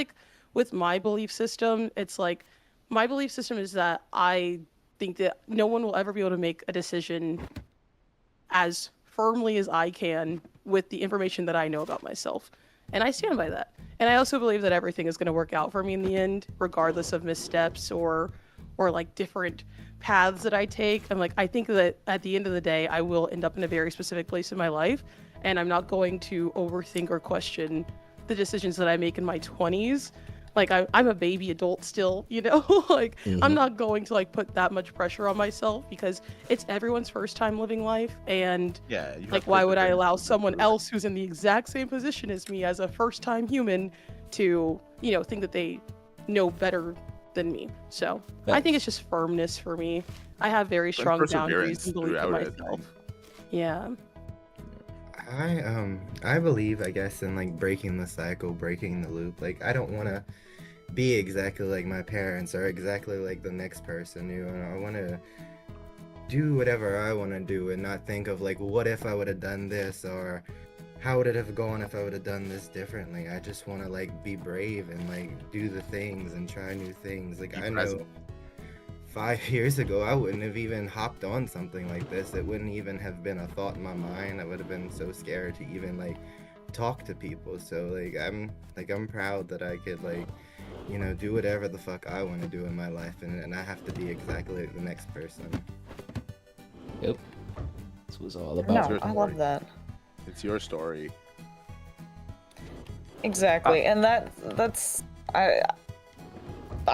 with my belief system, it's my belief system is that I think that no one will ever be able to make a decision as firmly as I can with the information that I know about myself. And I stand by that. And I also believe that everything is going to work out for me in the end, regardless of missteps or different paths that I take. I think that at the end of the day, I will end up in a very specific place in my life, and I'm not going to overthink or question the decisions that I make in my 20s. I'm a baby adult still, Mm-hmm. I'm not going to put that much pressure on myself because it's everyone's first time living life. And yeah, why would I allow someone else who's in the exact same position as me as a first time human to, think that they know better than me? So I think it's just firmness for me. I have very strong boundaries and belief in myself. Yeah. I believe, I guess, in breaking the cycle, breaking the loop. I don't want to be exactly like my parents or exactly like the next person. I want to do whatever I want to do and not think of what if I would have done this, or how would it have gone if I would have done this differently? I just want to like be brave and like do the things and try new things. Like I know 5 years ago, I wouldn't have even hopped on something like this. It wouldn't even have been a thought in my mind. I would have been so scared to even like talk to people. So I'm proud that I could like, you know, do whatever the fuck I want to do in my life, and I have to be exactly like the next person. Yep. That's what it's all No, about. I love that. It's your story. Exactly, and that's I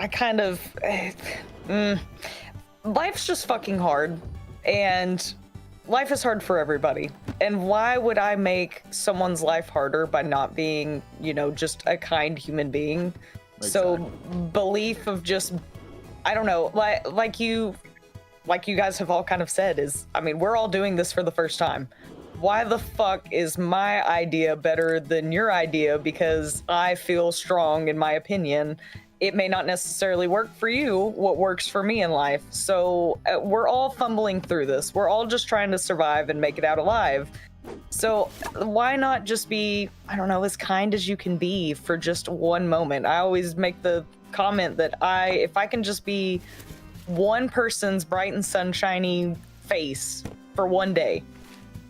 kind of life's just fucking hard, and life is hard for everybody. And why would I make someone's life harder by not being, you know, just a kind human being? So belief of just, I don't know, like you guys have all kind of said is, I mean, we're all doing this for the first time. Why the fuck is my idea better than your idea because I feel strong in my opinion? It may not necessarily work for you what works for me in life. So we're all fumbling through this. We're all just trying to survive and make it out alive. So why not just be, I don't know, as kind as you can be for just one moment? I always make the comment that if I can just be one person's bright and sunshiny face for one day,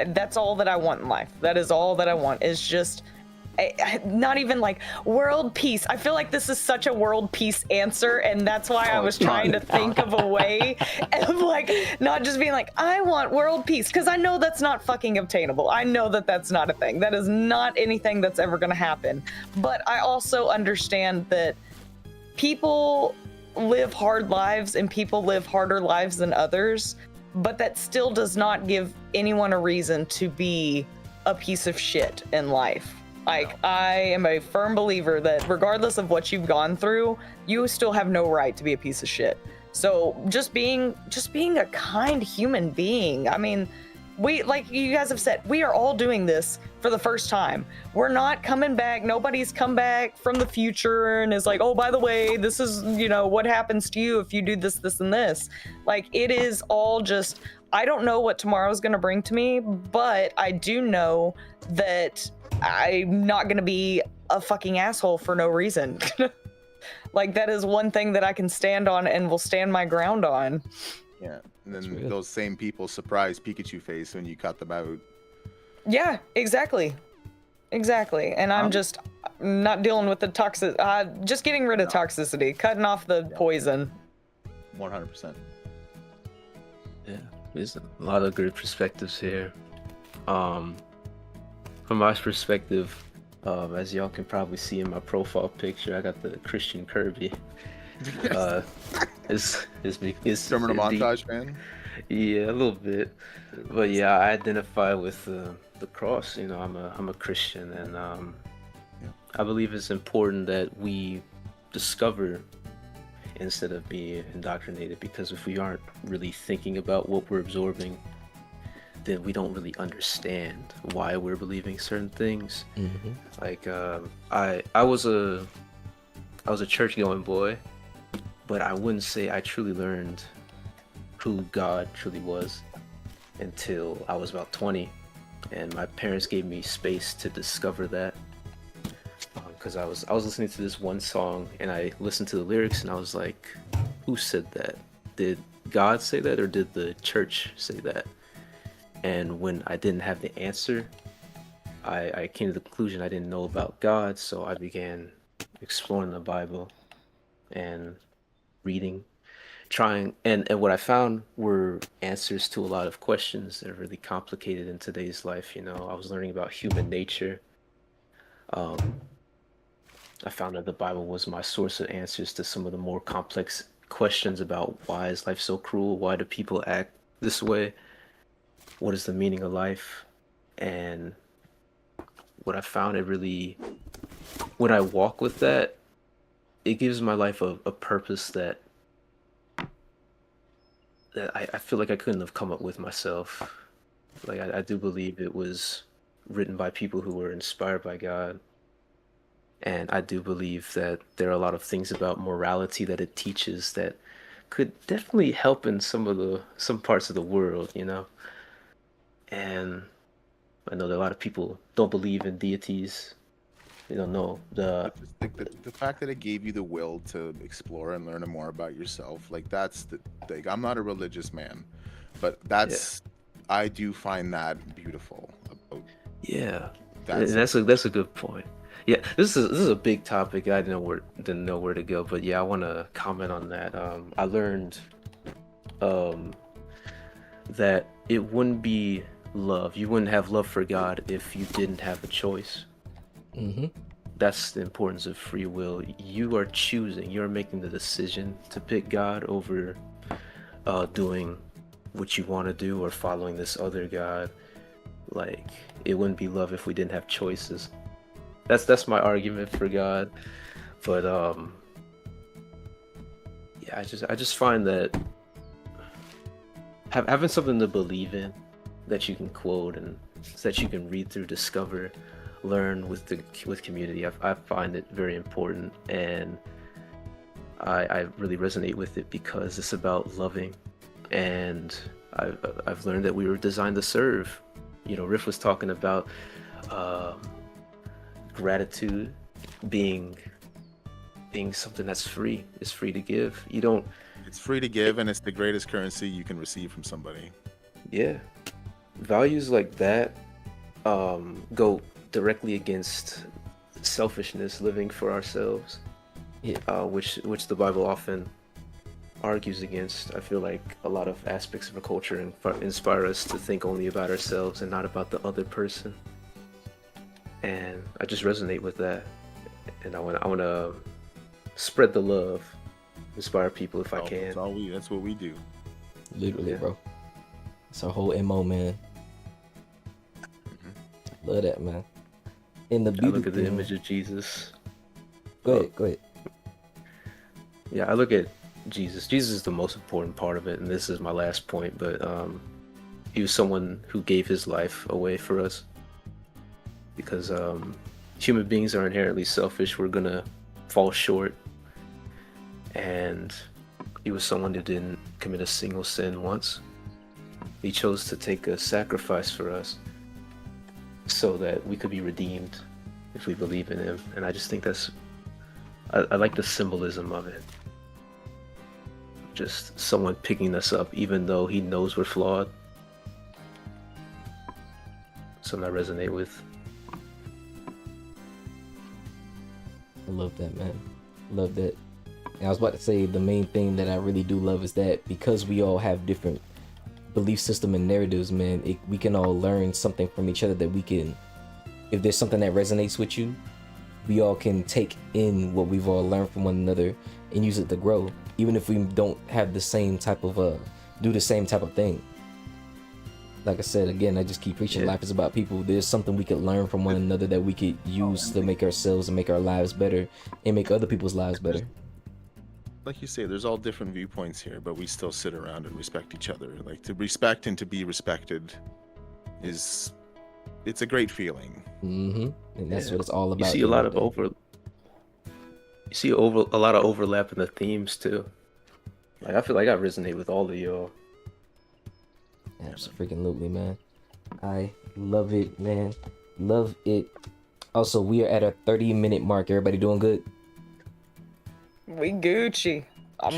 that's all that I want in life. That is all that I want, is just not even like world peace. I feel like this is such a world peace answer, and that's why I was trying to think of a way of like not just being like, I want world peace, because I know that's not fucking obtainable. I know that that's not a thing. That is not anything that's ever going to happen. But I also understand that people live hard lives and people live harder lives than others, but that still does not give anyone a reason to be a piece of shit in life. Like, I am a firm believer that regardless of what you've gone through, you still have no right to be a piece of shit. So just being a kind human being. I mean, we, like you guys have said, we are all doing this for the first time. We're not coming back. Nobody's come back from the future and is like, oh, by the way, this is, you know, what happens to you if you do this, this, and this. Like, it is all just, I don't know what tomorrow's going to bring to me, but I do know that I'm not going to be a fucking asshole for no reason. Like, that is one thing that I can stand on and will stand my ground on. Yeah, and then those same people surprise Pikachu face when you cut them out. Yeah, exactly. And I'm just not dealing with the toxic, just getting rid of toxicity, cutting off the poison. 100%. Yeah, there's a lot of good perspectives here. From my perspective, as y'all can probably see in my profile picture, I got the Christian Kirby. It's Terminal montage, man. Yeah, a little bit, but yeah, I identify with the cross. You know, I'm a Christian, and I believe it's important that we discover instead of being indoctrinated. Because if we aren't really thinking about what we're absorbing, then we don't really understand why we're believing certain things. Mm-hmm. Like I was a church-going boy, but I wouldn't say I truly learned who God truly was until I was about 20, and my parents gave me space to discover that. Because I was listening to this one song, and I listened to the lyrics, and I was like, who said that? Did God say that, or did the church say that? And when I didn't have the answer, I came to the conclusion I didn't know about God, so I began exploring the Bible and reading, trying, and what I found were answers to a lot of questions that are really complicated in today's life. You know, I was learning about human nature. I found that the Bible was my source of answers to some of the more complex questions about why is life so cruel? Why do people act this way? What is the meaning of life? And what I found, it really, when I walk with that, it gives my life a purpose that I feel like I couldn't have come up with myself. Like, I do believe it was written by people who were inspired by God. And I do believe that there are a lot of things about morality that it teaches that could definitely help in some parts of the world, you know? And I know that a lot of people don't believe in deities. They don't know the The fact that it gave you the will to explore and learn more about yourself, like that's the thing. I'm not a religious man, but I do find that beautiful about yeah. that. And that's a good point. Yeah, this is a big topic. I didn't know where to go, but yeah, I want to comment on that. I learned that it wouldn't be love. You wouldn't have love for God if you didn't have a choice. Mm-hmm. That's the importance of free will. You are choosing. You're making the decision to pick God over doing what you want to do or following this other God. Like, it wouldn't be love if we didn't have choices. That's my argument for God. But yeah, I just find that having something to believe in that you can quote and that you can read through, discover, learn with community, I find it very important, and I really resonate with it because it's about loving, and I've learned that we were designed to serve. You know, Riff was talking about gratitude being something that's free. It's free to give. It's free to give, and it's the greatest currency you can receive from somebody. Yeah, values like that go directly against selfishness, living for ourselves. Yeah. Which the Bible often argues against. I feel like a lot of aspects of our culture inspire us to think only about ourselves and not about the other person. And I just resonate with that, and I want to spread the love, inspire people if I can. That's what we do. Literally, Yeah. bro. It's our whole MO, man. Love that, man. And the I beauty look at the thing- image of Jesus. Go ahead. Yeah, I look at Jesus. Jesus is the most important part of it, and this is my last point, but he was someone who gave his life away for us. Because human beings are inherently selfish. We're gonna fall short. And he was someone who didn't commit a single sin once. He chose to take a sacrifice for us so that we could be redeemed if we believe in him. And I just think I like the symbolism of it. Just someone picking us up even though he knows we're flawed. Something I resonate with. I love that, man. Love that. And I was about to say the main thing that I really do love is that because we all have different belief system and narratives, man, we can all learn something from each other that we can, if there's something that resonates with you, we all can take in what we've all learned from one another and use it to grow, even if we don't have the same type of do the same type of thing. Like I said, again, I just keep preaching. Life is about people. There's something we could learn from one another that we could use to make ourselves and make our lives better and make other people's lives better. Like you say, there's all different viewpoints here, but we still sit around and respect each other. Like, to respect and to be respected it's a great feeling. Mm-hmm. And that's what it's all about. You see a lot of a lot of overlap in the themes too. Like, I feel like I resonate with all of y'all. Absolutely, man. I love it, man. Love it. Also, we are at a 30-minute mark. Everybody doing good? We Gucci. I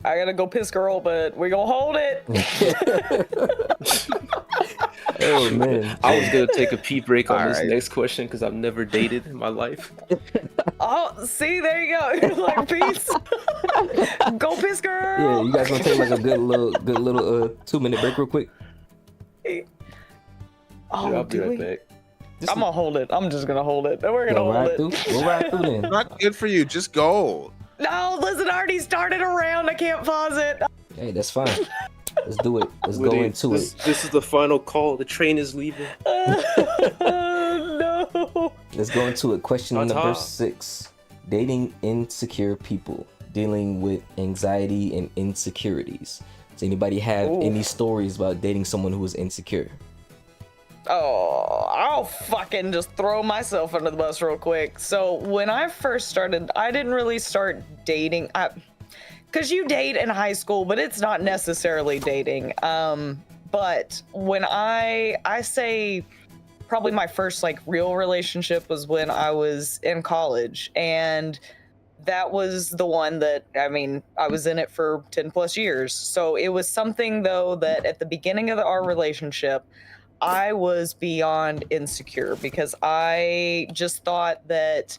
gotta go piss girl, but we gonna hold it. Oh man, I was gonna take a pee break on this Alright. next question because I've never dated in my life. Oh, see, there you go. You're like, peace. Go piss girl. yeah. You guys gonna take like a good little 2-minute break real quick? Oh, I'll be do right we? back. I'm gonna hold it. I'm just gonna hold it. We're gonna We'll hold ride it. through. We'll ride through then. Not good for you. Just go. No, listen, I already started a round. I can't pause it. Hey, that's fine. Let's do it. Let's Woody, go into it. This is the final call. The train is leaving. No. Let's go into it. Question On number top. 6. Dating insecure people. Dealing with anxiety and insecurities. Does anybody have Ooh. any stories about dating someone who is insecure? Oh, I'll fucking just throw myself under the bus real quick. So when I first started, I didn't really start dating. Because you date in high school, but it's not necessarily dating. But when I say probably my first like real relationship was when I was in college, and that was the one that, I mean, I was in it for 10 plus years. So it was something though that at the beginning of our relationship, I was beyond insecure because I just thought that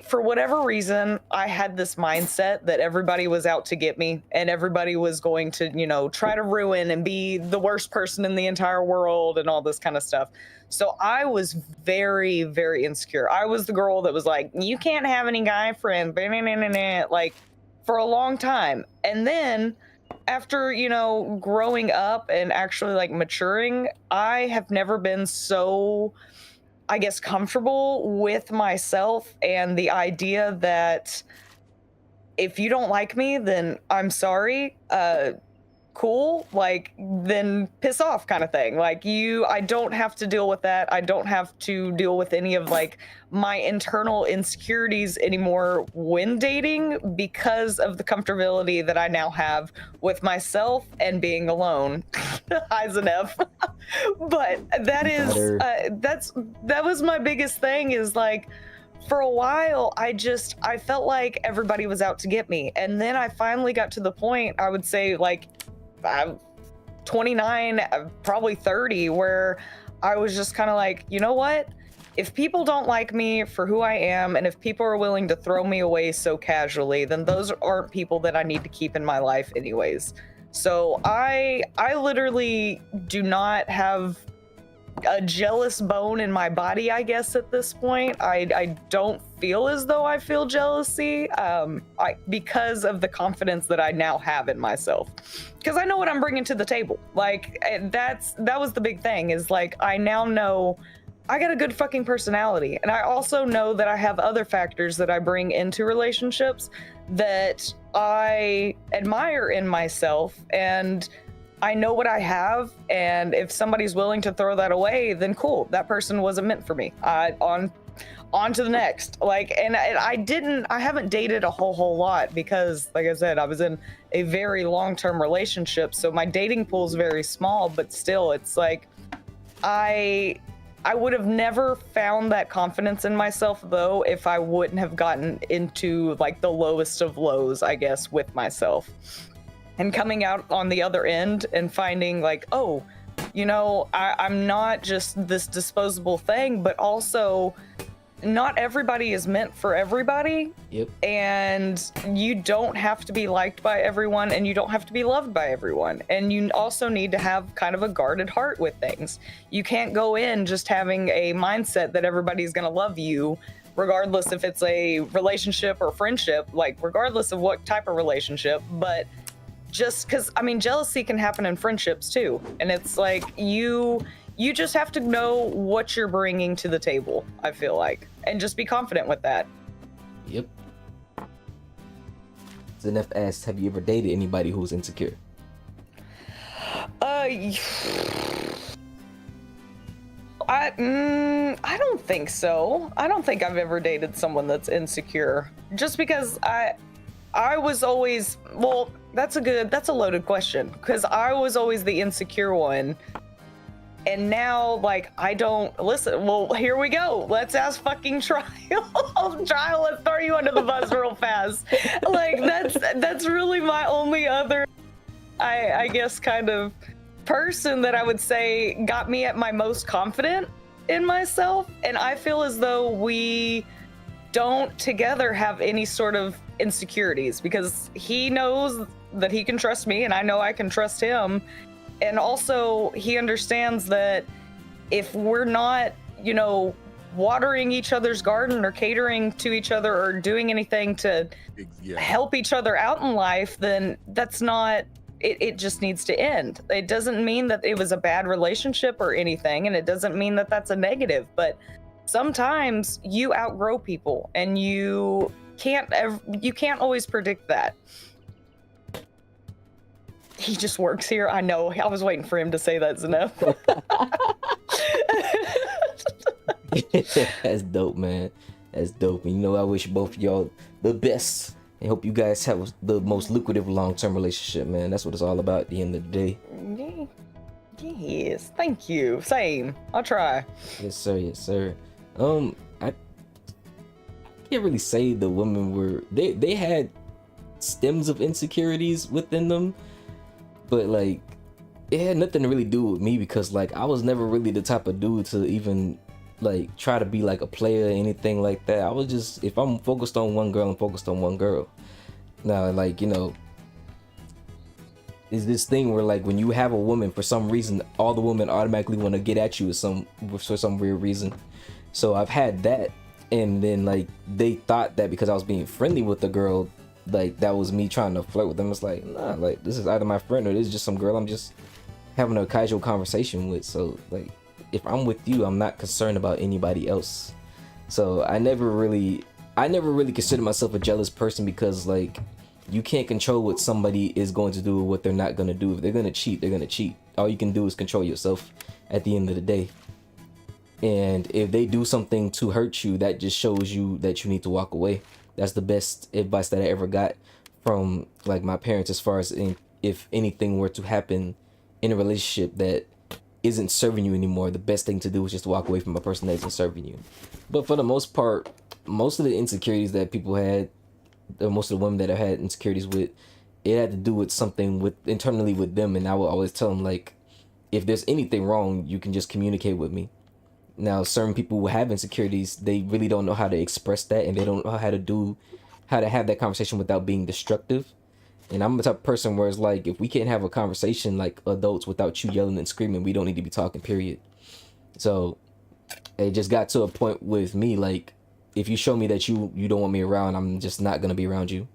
for whatever reason, I had this mindset that everybody was out to get me and everybody was going to, you know, try to ruin and be the worst person in the entire world and all this kind of stuff. So I was very, very insecure. I was the girl that was like, you can't have any guy friends, like for a long time. And then after, you know, growing up and actually like maturing, I have never been so, I guess, comfortable with myself and the idea that if you don't like me, then I'm sorry. Cool, like, then piss off kind of thing. Like, I don't have to deal with that. I don't have to deal with any of like my internal insecurities anymore when dating because of the comfortability that I now have with myself and being alone. Highs and F. But that is, that was my biggest thing is like, for a while, I felt like everybody was out to get me. And then I finally got to the point, I would say like, I'm 29, probably 30, where I was just kind of like, you know what? If people don't like me for who I am, and if people are willing to throw me away so casually, then those aren't people that I need to keep in my life anyways. So I literally do not have a jealous bone in my body, I guess, at this point. I don't feel as though I feel jealousy because of the confidence that I now have in myself. Because I know what I'm bringing to the table. Like, that was the big thing, is like, I now know I got a good fucking personality. And I also know that I have other factors that I bring into relationships that I admire in myself, and I know what I have, and if somebody's willing to throw that away, then cool, that person wasn't meant for me. On to the next. Like, and I haven't dated a whole lot because, like I said, I was in a very long-term relationship, so my dating pool is very small, but still, it's like, I would have never found that confidence in myself, though, if I wouldn't have gotten into, like, the lowest of lows, I guess, with myself. And coming out on the other end and finding like, oh, you know, I'm not just this disposable thing, but also not everybody is meant for everybody. Yep. And you don't have to be liked by everyone, and you don't have to be loved by everyone. And you also need to have kind of a guarded heart with things. You can't go in just having a mindset that everybody's going to love you, regardless if it's a relationship or friendship, like regardless of what type of relationship. But just because, I mean, jealousy can happen in friendships too. And it's like, you just have to know what you're bringing to the table, I feel like, and just be confident with that. Yep. Zenef asks, have you ever dated anybody who's insecure? I don't think so. I don't think I've ever dated someone that's insecure. Just because I was always, well, that's a loaded question, because I was always the insecure one. And now, like, I don't listen. Well, here we go. Let's ask fucking Trial. Trial, let's throw you under the bus real fast. Like, that's really my only other, I guess, kind of person that I would say got me at my most confident in myself. And I feel as though we don't together have any sort of insecurities, because he knows that he can trust me and I know I can trust him. And also he understands that if we're not, you know, watering each other's garden or catering to each other or doing anything to help each other out in life, then that's not, it just needs to end. It doesn't mean that it was a bad relationship or anything, and it doesn't mean that that's a negative, but sometimes you outgrow people and you can't always predict that. He just works here. I know. I was waiting for him to say that, Zenef. That's dope, man. That's dope. And you know, I wish both of y'all the best. I hope you guys have the most lucrative long-term relationship, man. That's what it's all about at the end of the day. Yes, thank you. Same. I'll try. Yes, sir. Yes, sir. I can't really say the women were they had stems of insecurities within them, but like it had nothing to really do with me because like I was never really the type of dude to even like try to be like a player or anything like that. I was just, if I'm focused on one girl, I'm focused on one girl. Now, like, you know, is this thing where like when you have a woman, for some reason all the women automatically want to get at you for some weird reason. So I've had that, and then like they thought that because I was being friendly with the girl, like that was me trying to flirt with them. It's like, nah, like this is either my friend or this is just some girl I'm just having a casual conversation with. So like if I'm with you, I'm not concerned about anybody else. So I never really considered myself a jealous person, because like you can't control what somebody is going to do or what they're not going to do. If they're going to cheat, they're going to cheat. All you can do is control yourself at the end of the day. And if they do something to hurt you, that just shows you that you need to walk away. That's the best advice that I ever got from like my parents, as far as if anything were to happen in a relationship that isn't serving you anymore, the best thing to do is just walk away from a person that isn't serving you. But for the most part, most of the insecurities that people had, most of the women that I had insecurities with, it had to do with something with internally with them. And I would always tell them, like, if there's anything wrong, you can just communicate with me. Now, certain people who have insecurities, they really don't know how to express that, and they don't know how to have that conversation without being destructive. And I'm the type of person where it's like, if we can't have a conversation like adults without you yelling and screaming, we don't need to be talking, period. So it just got to a point with me, like, if you show me that you don't want me around, I'm just not gonna be around you.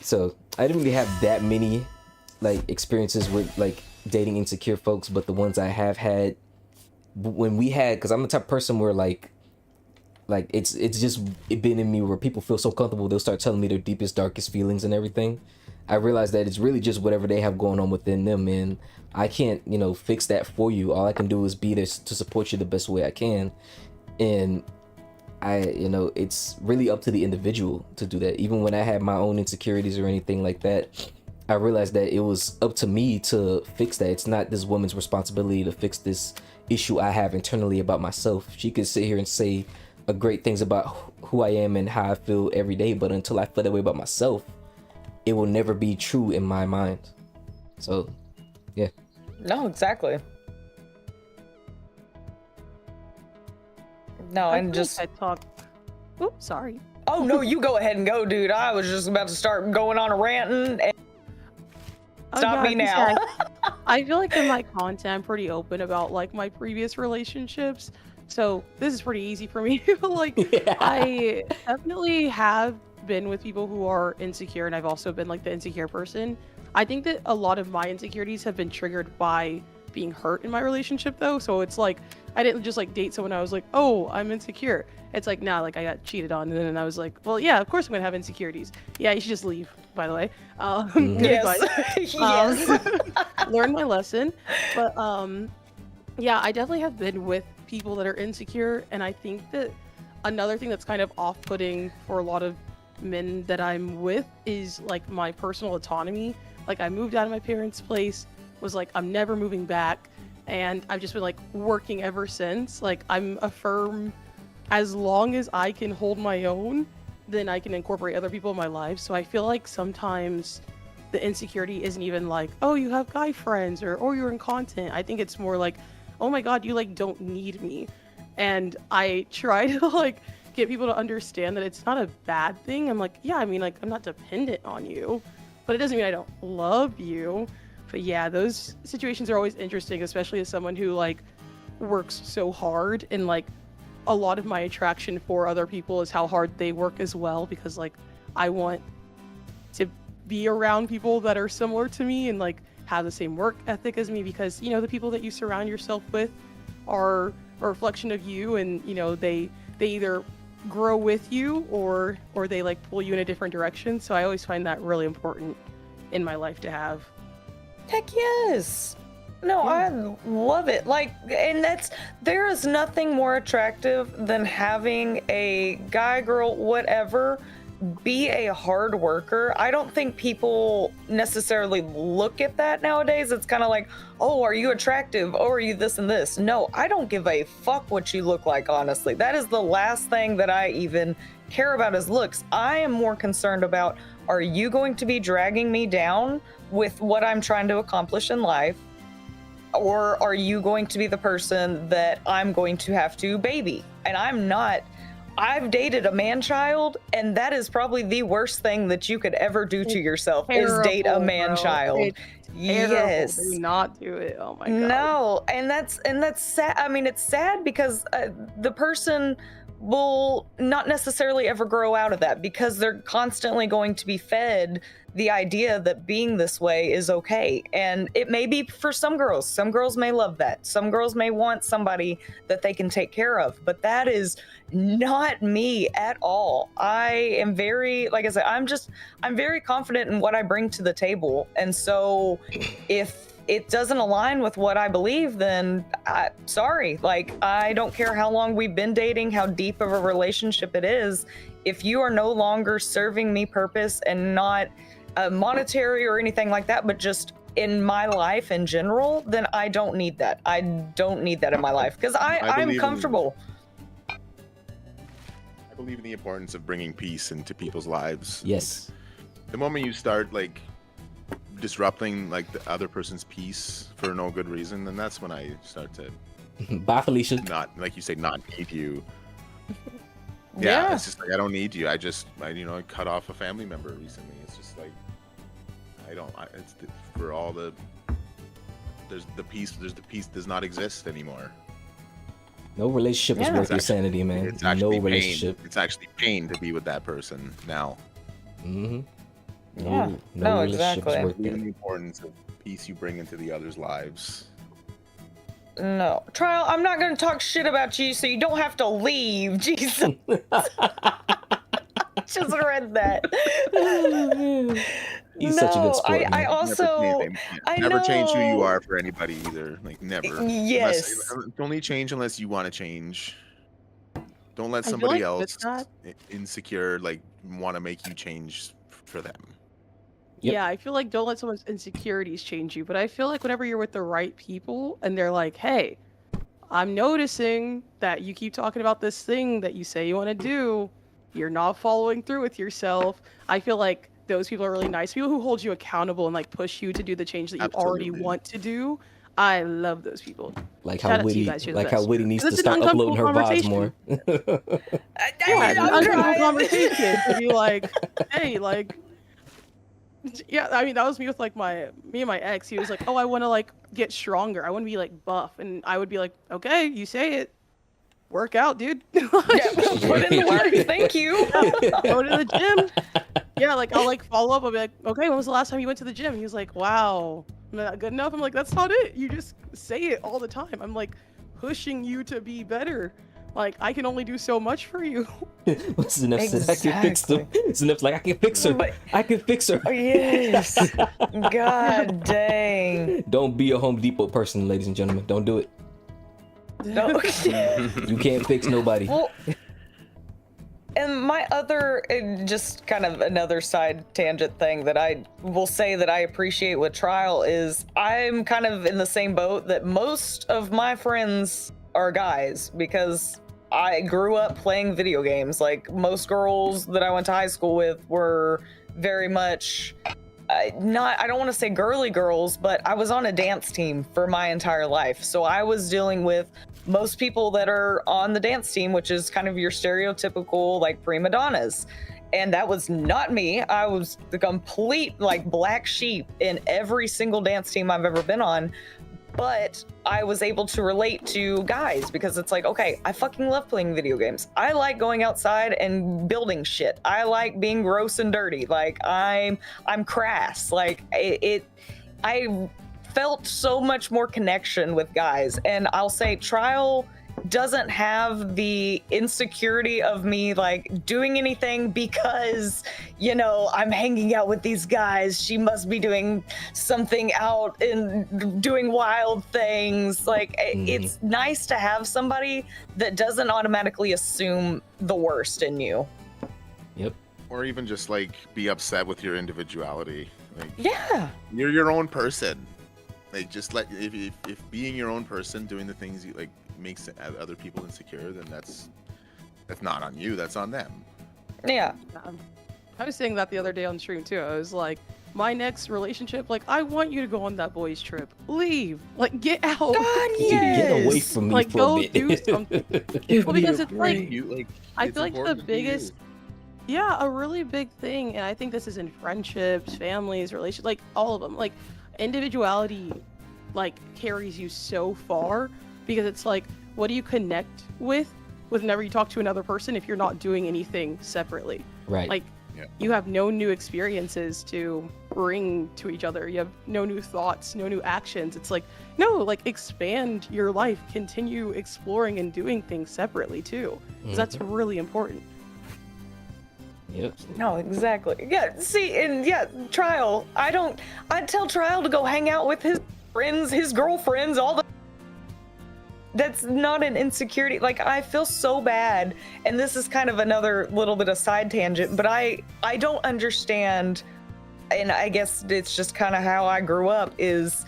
So I didn't really have that many like experiences with like dating insecure folks, but the ones I have had, when we had, because I'm the type of person where like it's just been in me where people feel so comfortable they'll start telling me their deepest, darkest feelings and everything. I realized that it's really just whatever they have going on within them, and I can't, you know, fix that for you. All I can do is be there to support you the best way I can. And it's really up to the individual to do that. Even when I had my own insecurities or anything like that, I realized that it was up to me to fix that. It's not this woman's responsibility to fix this issue I have internally about myself. She could sit here and say great things about who I am and how I feel every day, but until I feel that way about myself, it will never be true in my mind. So, yeah. No, exactly. No, I and feel just like I talk. Oops, sorry. oh no, you go ahead and go, dude. I was just about to start going on a ranting. And stop me now. I feel like in my content, I'm pretty open about like my previous relationships. So this is pretty easy for me. Like, Yeah. I definitely have been with people who are insecure, and I've also been like the insecure person. I think that a lot of my insecurities have been triggered by being hurt in my relationship, though. So it's like I didn't just like date someone. I was like, oh, I'm insecure. It's like, nah, like I got cheated on, and then I was like, well, yeah, of course I'm gonna have insecurities. Yeah, you should just leave. By the way, good Yes. advice. Yes. Learn my lesson. But yeah, I definitely have been with people that are insecure, and I think that another thing that's kind of off-putting for a lot of men that I'm with is like my personal autonomy. Like, I moved out of my parents' place, was like, I'm never moving back, and I've just been like working ever since. Like, I'm a firm, as long as I can hold my own, then I can incorporate other people in my life. So I feel like sometimes the insecurity isn't even like, oh, you have guy friends, or oh, you're in content. I think it's more like, oh my god, you like don't need me. And I try to like get people to understand that it's not a bad thing. I'm like, yeah, I mean, like, I'm not dependent on you, but it doesn't mean I don't love you. But yeah, those situations are always interesting, especially as someone who like works so hard, and like a lot of my attraction for other people is how hard they work as well, because like I want to be around people that are similar to me and like have the same work ethic as me, because you know the people that you surround yourself with are a reflection of you, and you know they either grow with you or they like pull you in a different direction. So I always find that really important in my life to have. Heck yes. No, I love it. Like, and there is nothing more attractive than having a guy, girl, whatever, be a hard worker. I don't think people necessarily look at that nowadays. It's kind of like, oh, are you attractive? Oh, are you this and this? No, I don't give a fuck what you look like, honestly. That is the last thing that I even care about is looks. I am more concerned about, are you going to be dragging me down with what I'm trying to accomplish in life? Or are you going to be the person that I'm going to have to baby? And I'm not. I've dated a man-child, and that is probably the worst thing that you could ever do to yourself is date a man-child. Yes. Do not do it. Oh my god. No, and that's sad. I mean, it's sad because the person will not necessarily ever grow out of that because they're constantly going to be fed the idea that being this way is okay. And it may be for some girls. Some girls may love that. Some girls may want somebody that they can take care of, but that is not me at all. I am very, like I said, I'm very confident in what I bring to the table. And so if it doesn't align with what I believe, then sorry. Like, I don't care how long we've been dating, how deep of a relationship it is. If you are no longer serving me purpose and not monetary or anything like that, but just in my life in general, then I don't need that. I don't need that in my life because I'm comfortable. I believe in the importance of bringing peace into people's lives. Yes. The moment you start like disrupting like the other person's peace for no good reason, then that's when I start to Bye, Felicia. not, like you say, not need you. Yeah, it's just like I don't need you. I cut off a family member recently. It's just like there's the peace does not exist anymore. No relationship is worth your sanity, man. It's actually no relationship. It's actually pain to be with that person now. Mm-hmm. Yeah. No No, relationship exactly. is worth Believe it. in the importance of peace you bring into the other's lives. No. Trial, I'm not going to talk shit about you, so you don't have to leave. Jesus. Just read that. He's such a good sport, man. I also, Never change who you know- are for anybody either. Like never. Yes. Only change unless you want to change. Don't let I feel somebody like else with that- insecure like want to make you change for them. Yep. Yeah, I feel like don't let someone's insecurities change you. But I feel like whenever you're with the right people and they're like, hey, I'm noticing that you keep talking about this thing that you say you want to do. You're not following through with yourself. I feel like those people are really nice. People who hold you accountable and like push you to do the change that you already Absolutely. want to do. I love those people. Like Shout how out to you Witty, guys, you're the like how best. Witty needs to It's an start uploading her VODs uncomfortable more. Yeah, it's an I'm uncomfortable trying. conversation to be like, hey, like, yeah, I mean, that was me with like me and my ex. He was like, oh, I want to like get stronger. I want to be like buff. And I would be like, okay, you say it. Work out, dude. Yeah, put in the work. Thank you. Go to the gym. Yeah, like I'll like follow up. I'll be like, okay, when was the last time you went to the gym? He was like, wow, am I not good enough? I'm like, that's not it. You just say it all the time. I'm like pushing you to be better. Like I can only do so much for you. Zanef said, I can fix them. Zanef's like, I can fix her. But- I can fix her. Oh, yes. God dang. Don't be a Home Depot person, ladies and gentlemen. Don't do it. No. You can't fix nobody. Well, and my other, just kind of another side tangent thing that I will say that I appreciate with Trial is I'm kind of in the same boat that most of my friends are guys because I grew up playing video games. Like most girls that I went to high school with were very much I don't want to say girly girls, but I was on a dance team for my entire life. So I was dealing with most people that are on the dance team, which is kind of your stereotypical like prima donnas. And that was not me. I was the complete like black sheep in every single dance team I've ever been on. But I was able to relate to guys because it's like, okay, I fucking love playing video games. I like going outside and building shit. I like being gross and dirty. Like I'm crass. Like I felt so much more connection with guys. And I'll say Trial doesn't have the insecurity of me like doing anything because, you know, I'm hanging out with these guys. She must be doing something out and doing wild things. Like it's nice to have somebody that doesn't automatically assume the worst in you. Yep. Or even just like be upset with your individuality. Like, Yeah. you're your own person. Like, just let if being your own person, doing the things you like makes other people insecure, then that's not on you. That's on them. Yeah. I was saying that the other day on stream too. I was like, my next relationship, like, I want you to go on that boys trip. Leave. Like, get out. God, Get away yes. from me Like, for go a bit. do something. Give Well, me because a it's like, break. You like. I it's feel like the important to be you. biggest, yeah, a really big thing, and I think this is in friendships, families, relationships, like all of them. Like, individuality, like, carries you so far because it's like, what do you connect with whenever you talk to another person if you're not doing anything separately? Right. Like, Yeah. you have no new experiences to bring to each other. You have no new thoughts, no new actions. It's like, no, like, expand your life, continue exploring and doing things separately too. 'Cause that's really important. Yep. No, exactly. Yeah, see, and yeah, Trial. I'd tell Trial to go hang out with his friends, his girlfriends, all the. That's not an insecurity. Like, I feel so bad, and this is kind of another little bit of side tangent, but I don't understand, and I guess it's just kind of how I grew up, is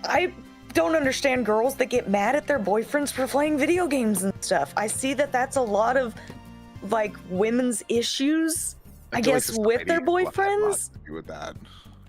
I don't understand girls that get mad at their boyfriends for playing video games and stuff. I see that that's a lot of, like, women's issues, I feel like guess, with their society has a lot boyfriends. to do with that.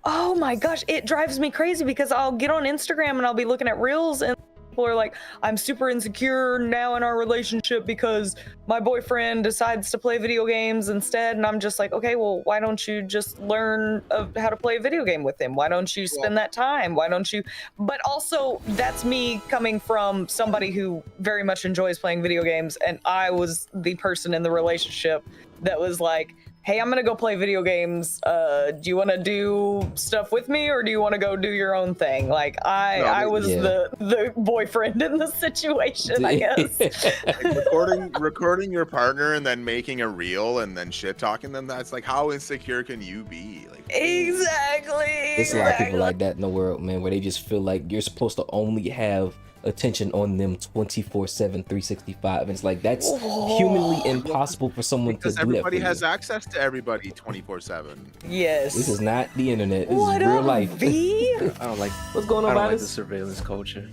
Oh my gosh, it drives me crazy because I'll get on Instagram and I'll be looking at reels and people are like, I'm super insecure now in our relationship because my boyfriend decides to play video games instead. And I'm just like, okay, well, why don't you just learn how to play a video game with him? Why don't you spend that time? Why don't you? But also, that's me coming from somebody who very much enjoys playing video games. And I was the person in the relationship that was like, hey, I'm gonna go play video games. Do you want to do stuff with me, or do you want to go do your own thing? Like, I was the boyfriend in the situation, I guess. Like, recording your partner and then making a reel and then shit talking them. That's like, how insecure can you be? Like, Exactly. There's a lot of people like that in the world, man, where they just feel like you're supposed to only have attention on them 24/7, 365. And it's like, that's humanly impossible for someone because to do that. everybody for has you. access to everybody 24/7. Yes. This is not the internet. This What is real up, life. V? I don't like. What's going on, I don't like the Linus? surveillance culture.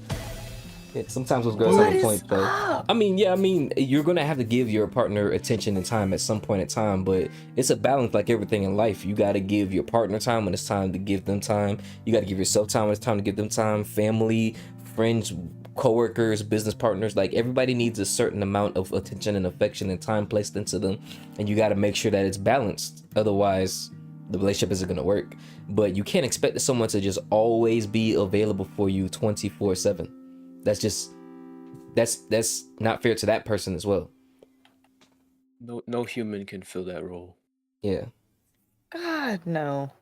Yeah, sometimes those girls What have a is point, though. up? I mean, you're gonna have to give your partner attention and time at some point in time, but it's a balance, like everything in life. You got to give your partner time when it's time to give them time. You got to give yourself time when it's time to give them time. Family, friends, coworkers, business partners, like, everybody needs a certain amount of attention and affection and time placed into them, and you got to make sure that it's balanced. Otherwise, the relationship isn't gonna work. But you can't expect someone to just always be available for you 24/7. That's not fair to that person as well. No human can fill that role. Yeah, God, no.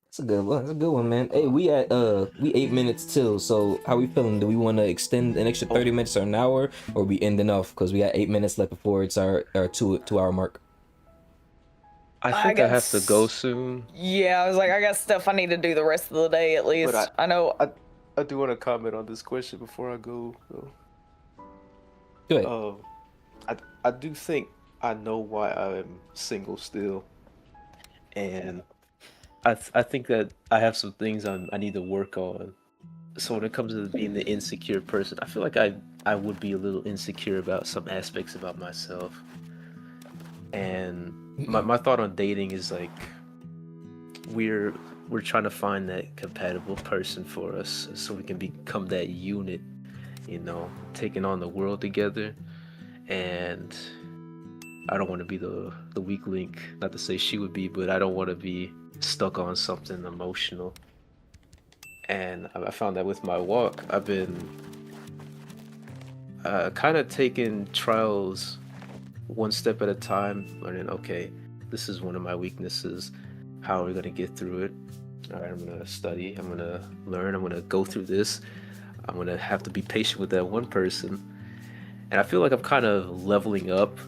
that's a good one. That's a good one, man. Hey, we 8 minutes till. So how we feeling? Do we want to extend an extra 30 minutes or an hour, or we ending off because we got 8 minutes left before it's our 2-hour mark? I think I have to go soon. Yeah, I was like, I got stuff I need to do the rest of the day at least. But I know. I do want to comment on this question before I go. Go ahead. I do think I know why I'm single still, and I think that I have some things I need to work on. So when it comes to being the insecure person, I feel like I would be a little insecure about some aspects about myself. And my thought on dating is like, we're trying to find that compatible person for us so we can become that unit, taking on the world together. And I don't want to be the weak link, not to say she would be, but I don't want to be stuck on something emotional. And I found that with my walk, I've been kind of taking trials one step at a time, learning, okay, this is one of my weaknesses. How are we going to get through it? All right, I'm going to study. I'm going to learn. I'm going to go through this. I'm going to have to be patient with that one person. And I feel like I'm kind of leveling up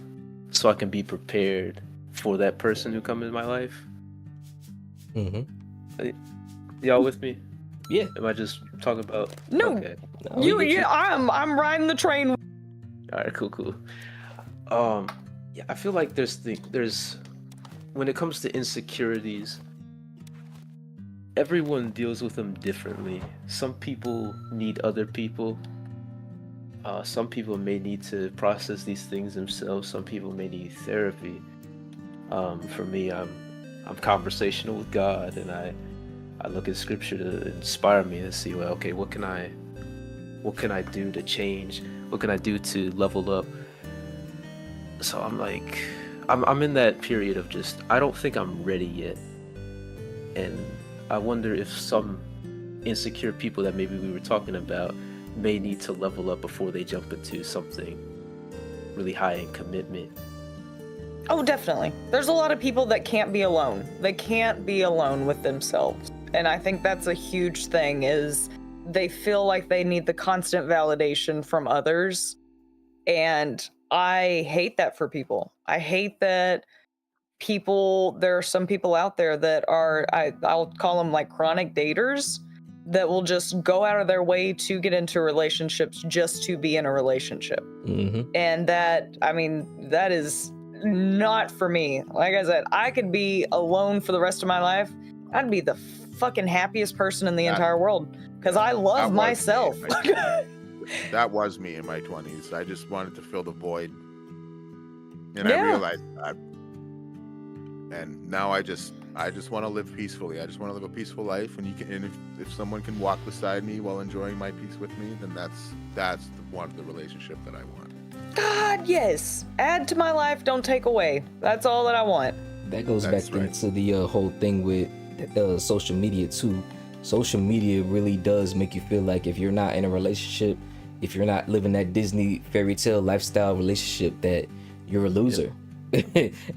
so I can be prepared for that person who comes in my life. Y'all with me? Yeah. Am I just talking about? No. Okay. No, I'm riding the train. All right. Cool. Yeah, I feel like there's when it comes to insecurities, everyone deals with them differently. Some people need other people. Some people may need to process these things themselves. Some people may need therapy. For me, I'm conversational with God, and I look at Scripture to inspire me to see, well, okay, what can I do to change? What can I do to level up? So I'm like, I'm in that period of just, I don't think I'm ready yet, and I wonder if some insecure people that maybe we were talking about may need to level up before they jump into something really high in commitment. Oh, definitely. There's a lot of people that can't be alone. They can't be alone with themselves. And I think that's a huge thing, is they feel like they need the constant validation from others. And I hate that for people. I hate that there are some people out there that are, I'll call them like chronic daters, that will just go out of their way to get into relationships just to be in a relationship. Mm-hmm. And that, I mean, that is not for me. Like I said, I could be alone for the rest of my life. I'd be the fucking happiest person in the entire world, because I love myself. That was me in my 20s. I just wanted to fill the void, and I realized that. And now I just want to live peacefully. I just want to live a peaceful life, and if someone can walk beside me while enjoying my peace with me, then that's the relationship that I want. God, yes. Add to my life, don't take away. That's all that I want. That goes back into the whole thing with social media too. Social media really does make you feel like if you're not in a relationship, if you're not living that Disney fairy tale lifestyle relationship, that you're a loser.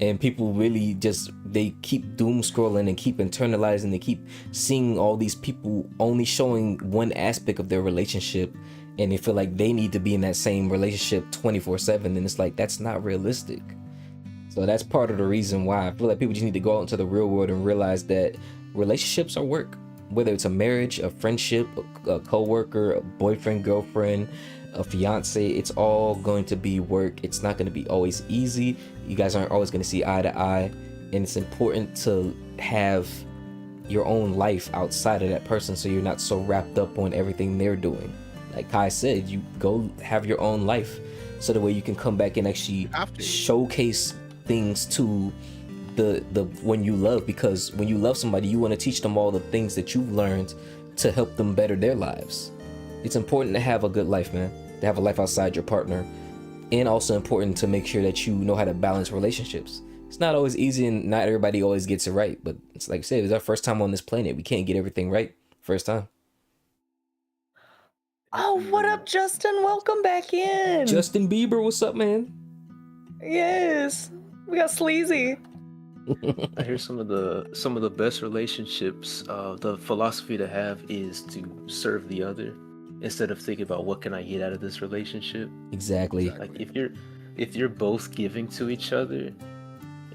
And people really they keep doom scrolling and keep internalizing. They keep seeing all these people only showing one aspect of their relationship, and they feel like they need to be in that same relationship 24/7, and it's like, that's not realistic. So that's part of the reason why I feel like people just need to go out into the real world and realize that relationships are work. Whether it's a marriage, a friendship, a co-worker, a boyfriend, girlfriend, a fiance, it's all going to be work. It's not going to be always easy. You guys aren't always going to see eye to eye, and it's important to have your own life outside of that person, so you're not so wrapped up on everything they're doing. Like Kai said, you go have your own life, so the way you can come back and actually showcase things to the when you love, because when you love somebody, you want to teach them all the things that you've learned to help them better their lives. It's important to have a good life, man, to have a life outside your partner, and also important to make sure that you know how to balance relationships. It's not always easy, and not everybody always gets it right, but it's like I said, it's our first time on this planet. We can't get everything right first time. Oh, what up, Justin? Welcome back in. Justin Bieber, what's up, man? Yes, we got Sleazy. I hear some of the best relationships. The philosophy to have is to serve the other instead of thinking about what can I get out of this relationship. Exactly. Like if you're both giving to each other,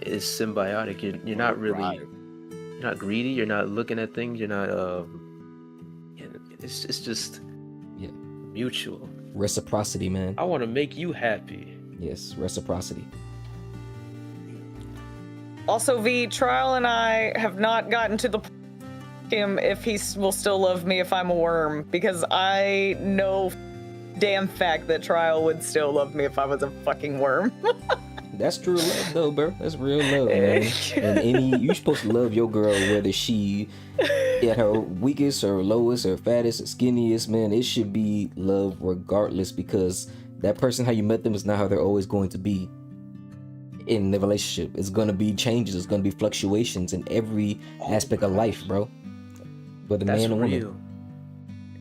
it's symbiotic. You're not really, you're not greedy. You're not looking at things. You're not. It's just mutual. Reciprocity, man. I want to make you happy. Yes, reciprocity. Also, V, Trial and I have not gotten to the him if he will still love me if I'm a worm, because I know damn fact that Trial would still love me if I was a fucking worm. That's true love though, bro. That's real love, man. And you're supposed to love your girl whether she at her weakest or lowest or fattest or skinniest, man. It should be love regardless, because that person, how you met them, is not how they're always going to be in the relationship. It's going to be changes. It's going to be fluctuations in every aspect of life, bro. Whether man or woman.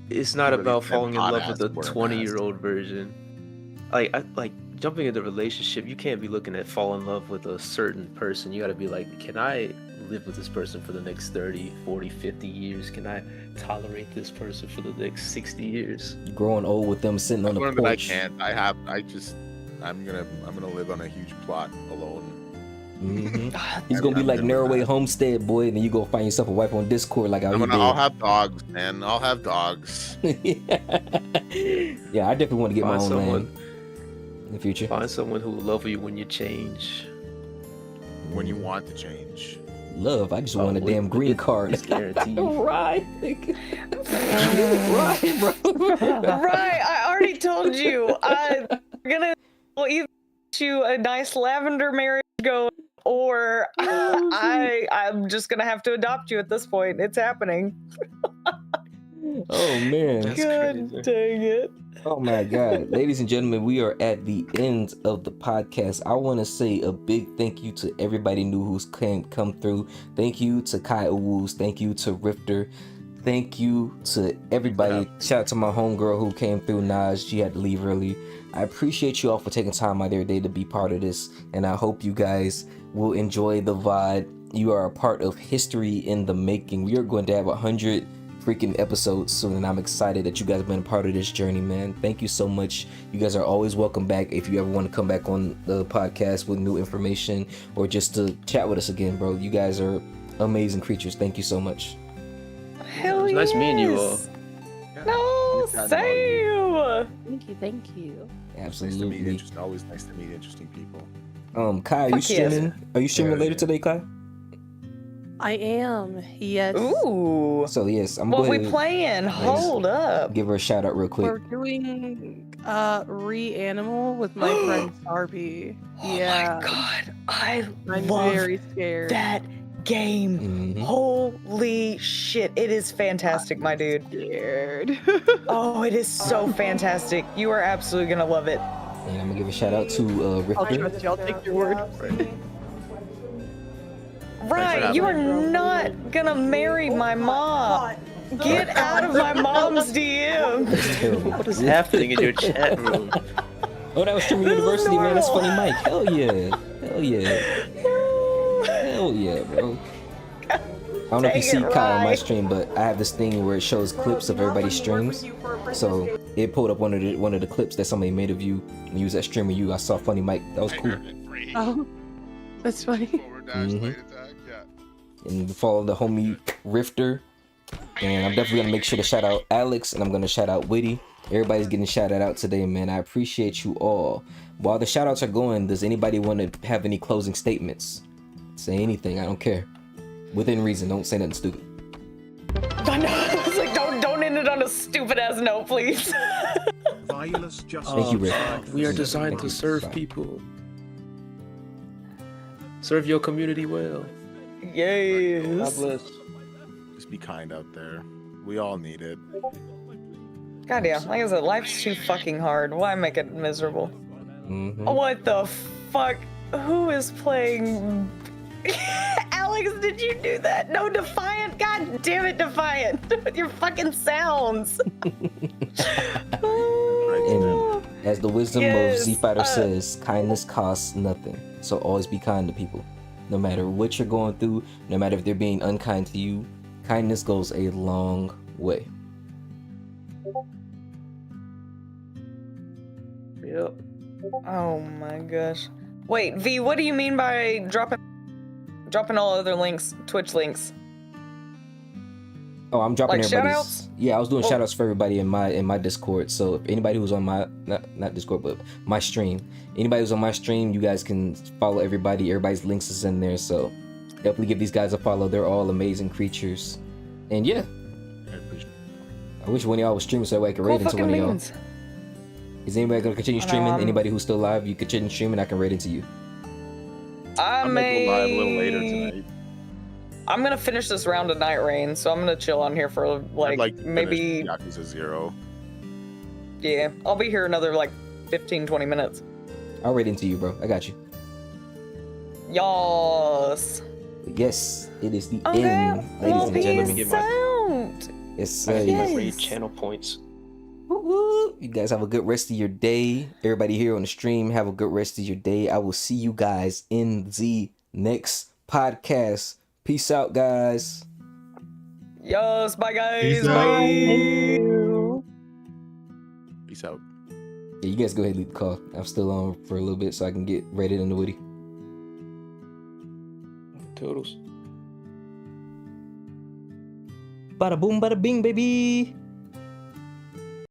It's not about falling in love with a 20-year-old version. Like jumping into a relationship, you can't be looking at fall in love with a certain person. You got to be like, can I live with this person for the next 30, 40, 50 years? Can I tolerate this person for the next 60 years? Growing old with them sitting on the porch. I can't. I'm gonna live on a huge plot alone. Mm-hmm. He's gonna be like Norway Homestead, boy, and then you go find yourself a wife on Discord. Like I'll have dogs, man. I'll have dogs. Yeah, I definitely want to get my own land. in the future. Find someone who will love you when you change. When you want to change. Love, I just want a damn green card. It's guaranteed. Right. Right, bro. Right, I already told you. I'm gonna either get you a nice lavender marriage going, or I'm just gonna have to adopt you at this point. It's happening. Oh man. That's God crazy. dang it. Oh my God. Ladies and gentlemen, we are at the end of the podcast. I want to say a big thank you to everybody new who's come through. Thank you to Caiuwus. Thank you to Rifter. Thank you to everybody. Shout out to my homegirl who came through, Naj. She had to leave early. I appreciate you all for taking time out of your day to be part of this, and I hope you guys will enjoy the VOD. You are a part of history in the making. We are going to have 100 freaking episodes soon, and I'm excited that you guys have been a part of this journey, man. Thank you so much. You guys are always welcome back if you ever want to come back on the podcast with new information or just to chat with us again, bro. You guys are amazing creatures. Thank you so much. Hell It was nice meeting you all. yes. No, same. Thank you, thank you. It's nice to meet always nice to meet interesting people. Kai, are you Fuck yes. streaming? Are you streaming later today, Kai? I am. Yes. Ooh. So yes, I'm What going we to playing? Hold up. give her a shout out real quick. We're doing Reanimal with my friend Sarby. Oh Yeah. my god, I I'm love very scared. that game. Mhm. Holy shit, it is fantastic, my dude. Scared. Oh, it is so fantastic. You are absolutely gonna love it. And I'm gonna give a shout out to I'll Rifter. trust you. I'll take your word for it. Right, you are not gonna marry my mom. Get out of my mom's DM. That's terrible. What is happening in your chat room? Oh, that was Streamer University, man. That's funny, Mike. Hell yeah. Hell yeah. Hell yeah, bro. I don't know if you see Dang it, Kai on my Rye. stream, but I have this thing where it shows clips of everybody's streams. So it pulled up one of the clips that somebody made of you when you was at Streamer U. I saw Funny Mike. That was cool. Oh, that's funny. And follow the homie Rifter. And I'm definitely gonna make sure to shout out Alex, and I'm gonna shout out Witty. Everybody's getting shouted out today, man. I appreciate you all. While the shout outs are going, does anybody want to have any closing statements? Say anything, I don't care. Within reason, don't say nothing stupid. I know. I was like, don't end it on a stupid ass note, please. Thank you, Rick. We are designed to serve people. Serve your community well. God Yes. bless. Just be kind out there. We all need it. God yeah, like I said, life's too fucking hard. Why make it miserable? Mhm. What the fuck? Who is playing? Alex, did you do that? No, Defiant. God damn it, Defiant. With your fucking sounds. And as the wisdom Yes, of Z Fighter says, kindness costs nothing. So always be kind to people. No matter what you're going through, no matter if they're being unkind to you, kindness goes a long way. Yep. Oh my gosh. Wait, V, what do you mean by dropping all other links, Twitch links? Oh, I'm dropping Like everybody's. shout-outs? Yeah, I was doing Oh. shout outs for everybody in my Discord. So if anybody who's on my not Discord, but my stream, anybody who's on my stream, you guys can follow everybody. Everybody's links is in there. So definitely give these guys a follow. They're all amazing creatures. And yeah, I wish one of y'all was streaming so that way I could Cool raid into fucking one of y'all. beans. Is anybody gonna continue streaming? Um, Anybody who's still live, you continue streaming. I can raid into you. I I'm gonna go live a little later tonight. I'm gonna finish this round of Night Rain, so I'm gonna chill on here for I'd like to maybe, finish Yakuza 0. yeah, I'll be here another like 15-20 minutes. I'll raid into you, bro. I got you. Yas. Yes, it is the Okay, end, ladies well, and peace gentlemen. out. It's I need my Yes. raid channel points. You guys have a good rest of your day. Everybody here on the stream, have a good rest of your day. I will see you guys in the next podcast. Peace out, guys. Yes, bye guys. Peace Bye. Peace out. Yeah, you guys go ahead and leave the call. I'm still on for a little bit so I can get rated in the Woody. Toodles. Bada boom, bada bing, baby.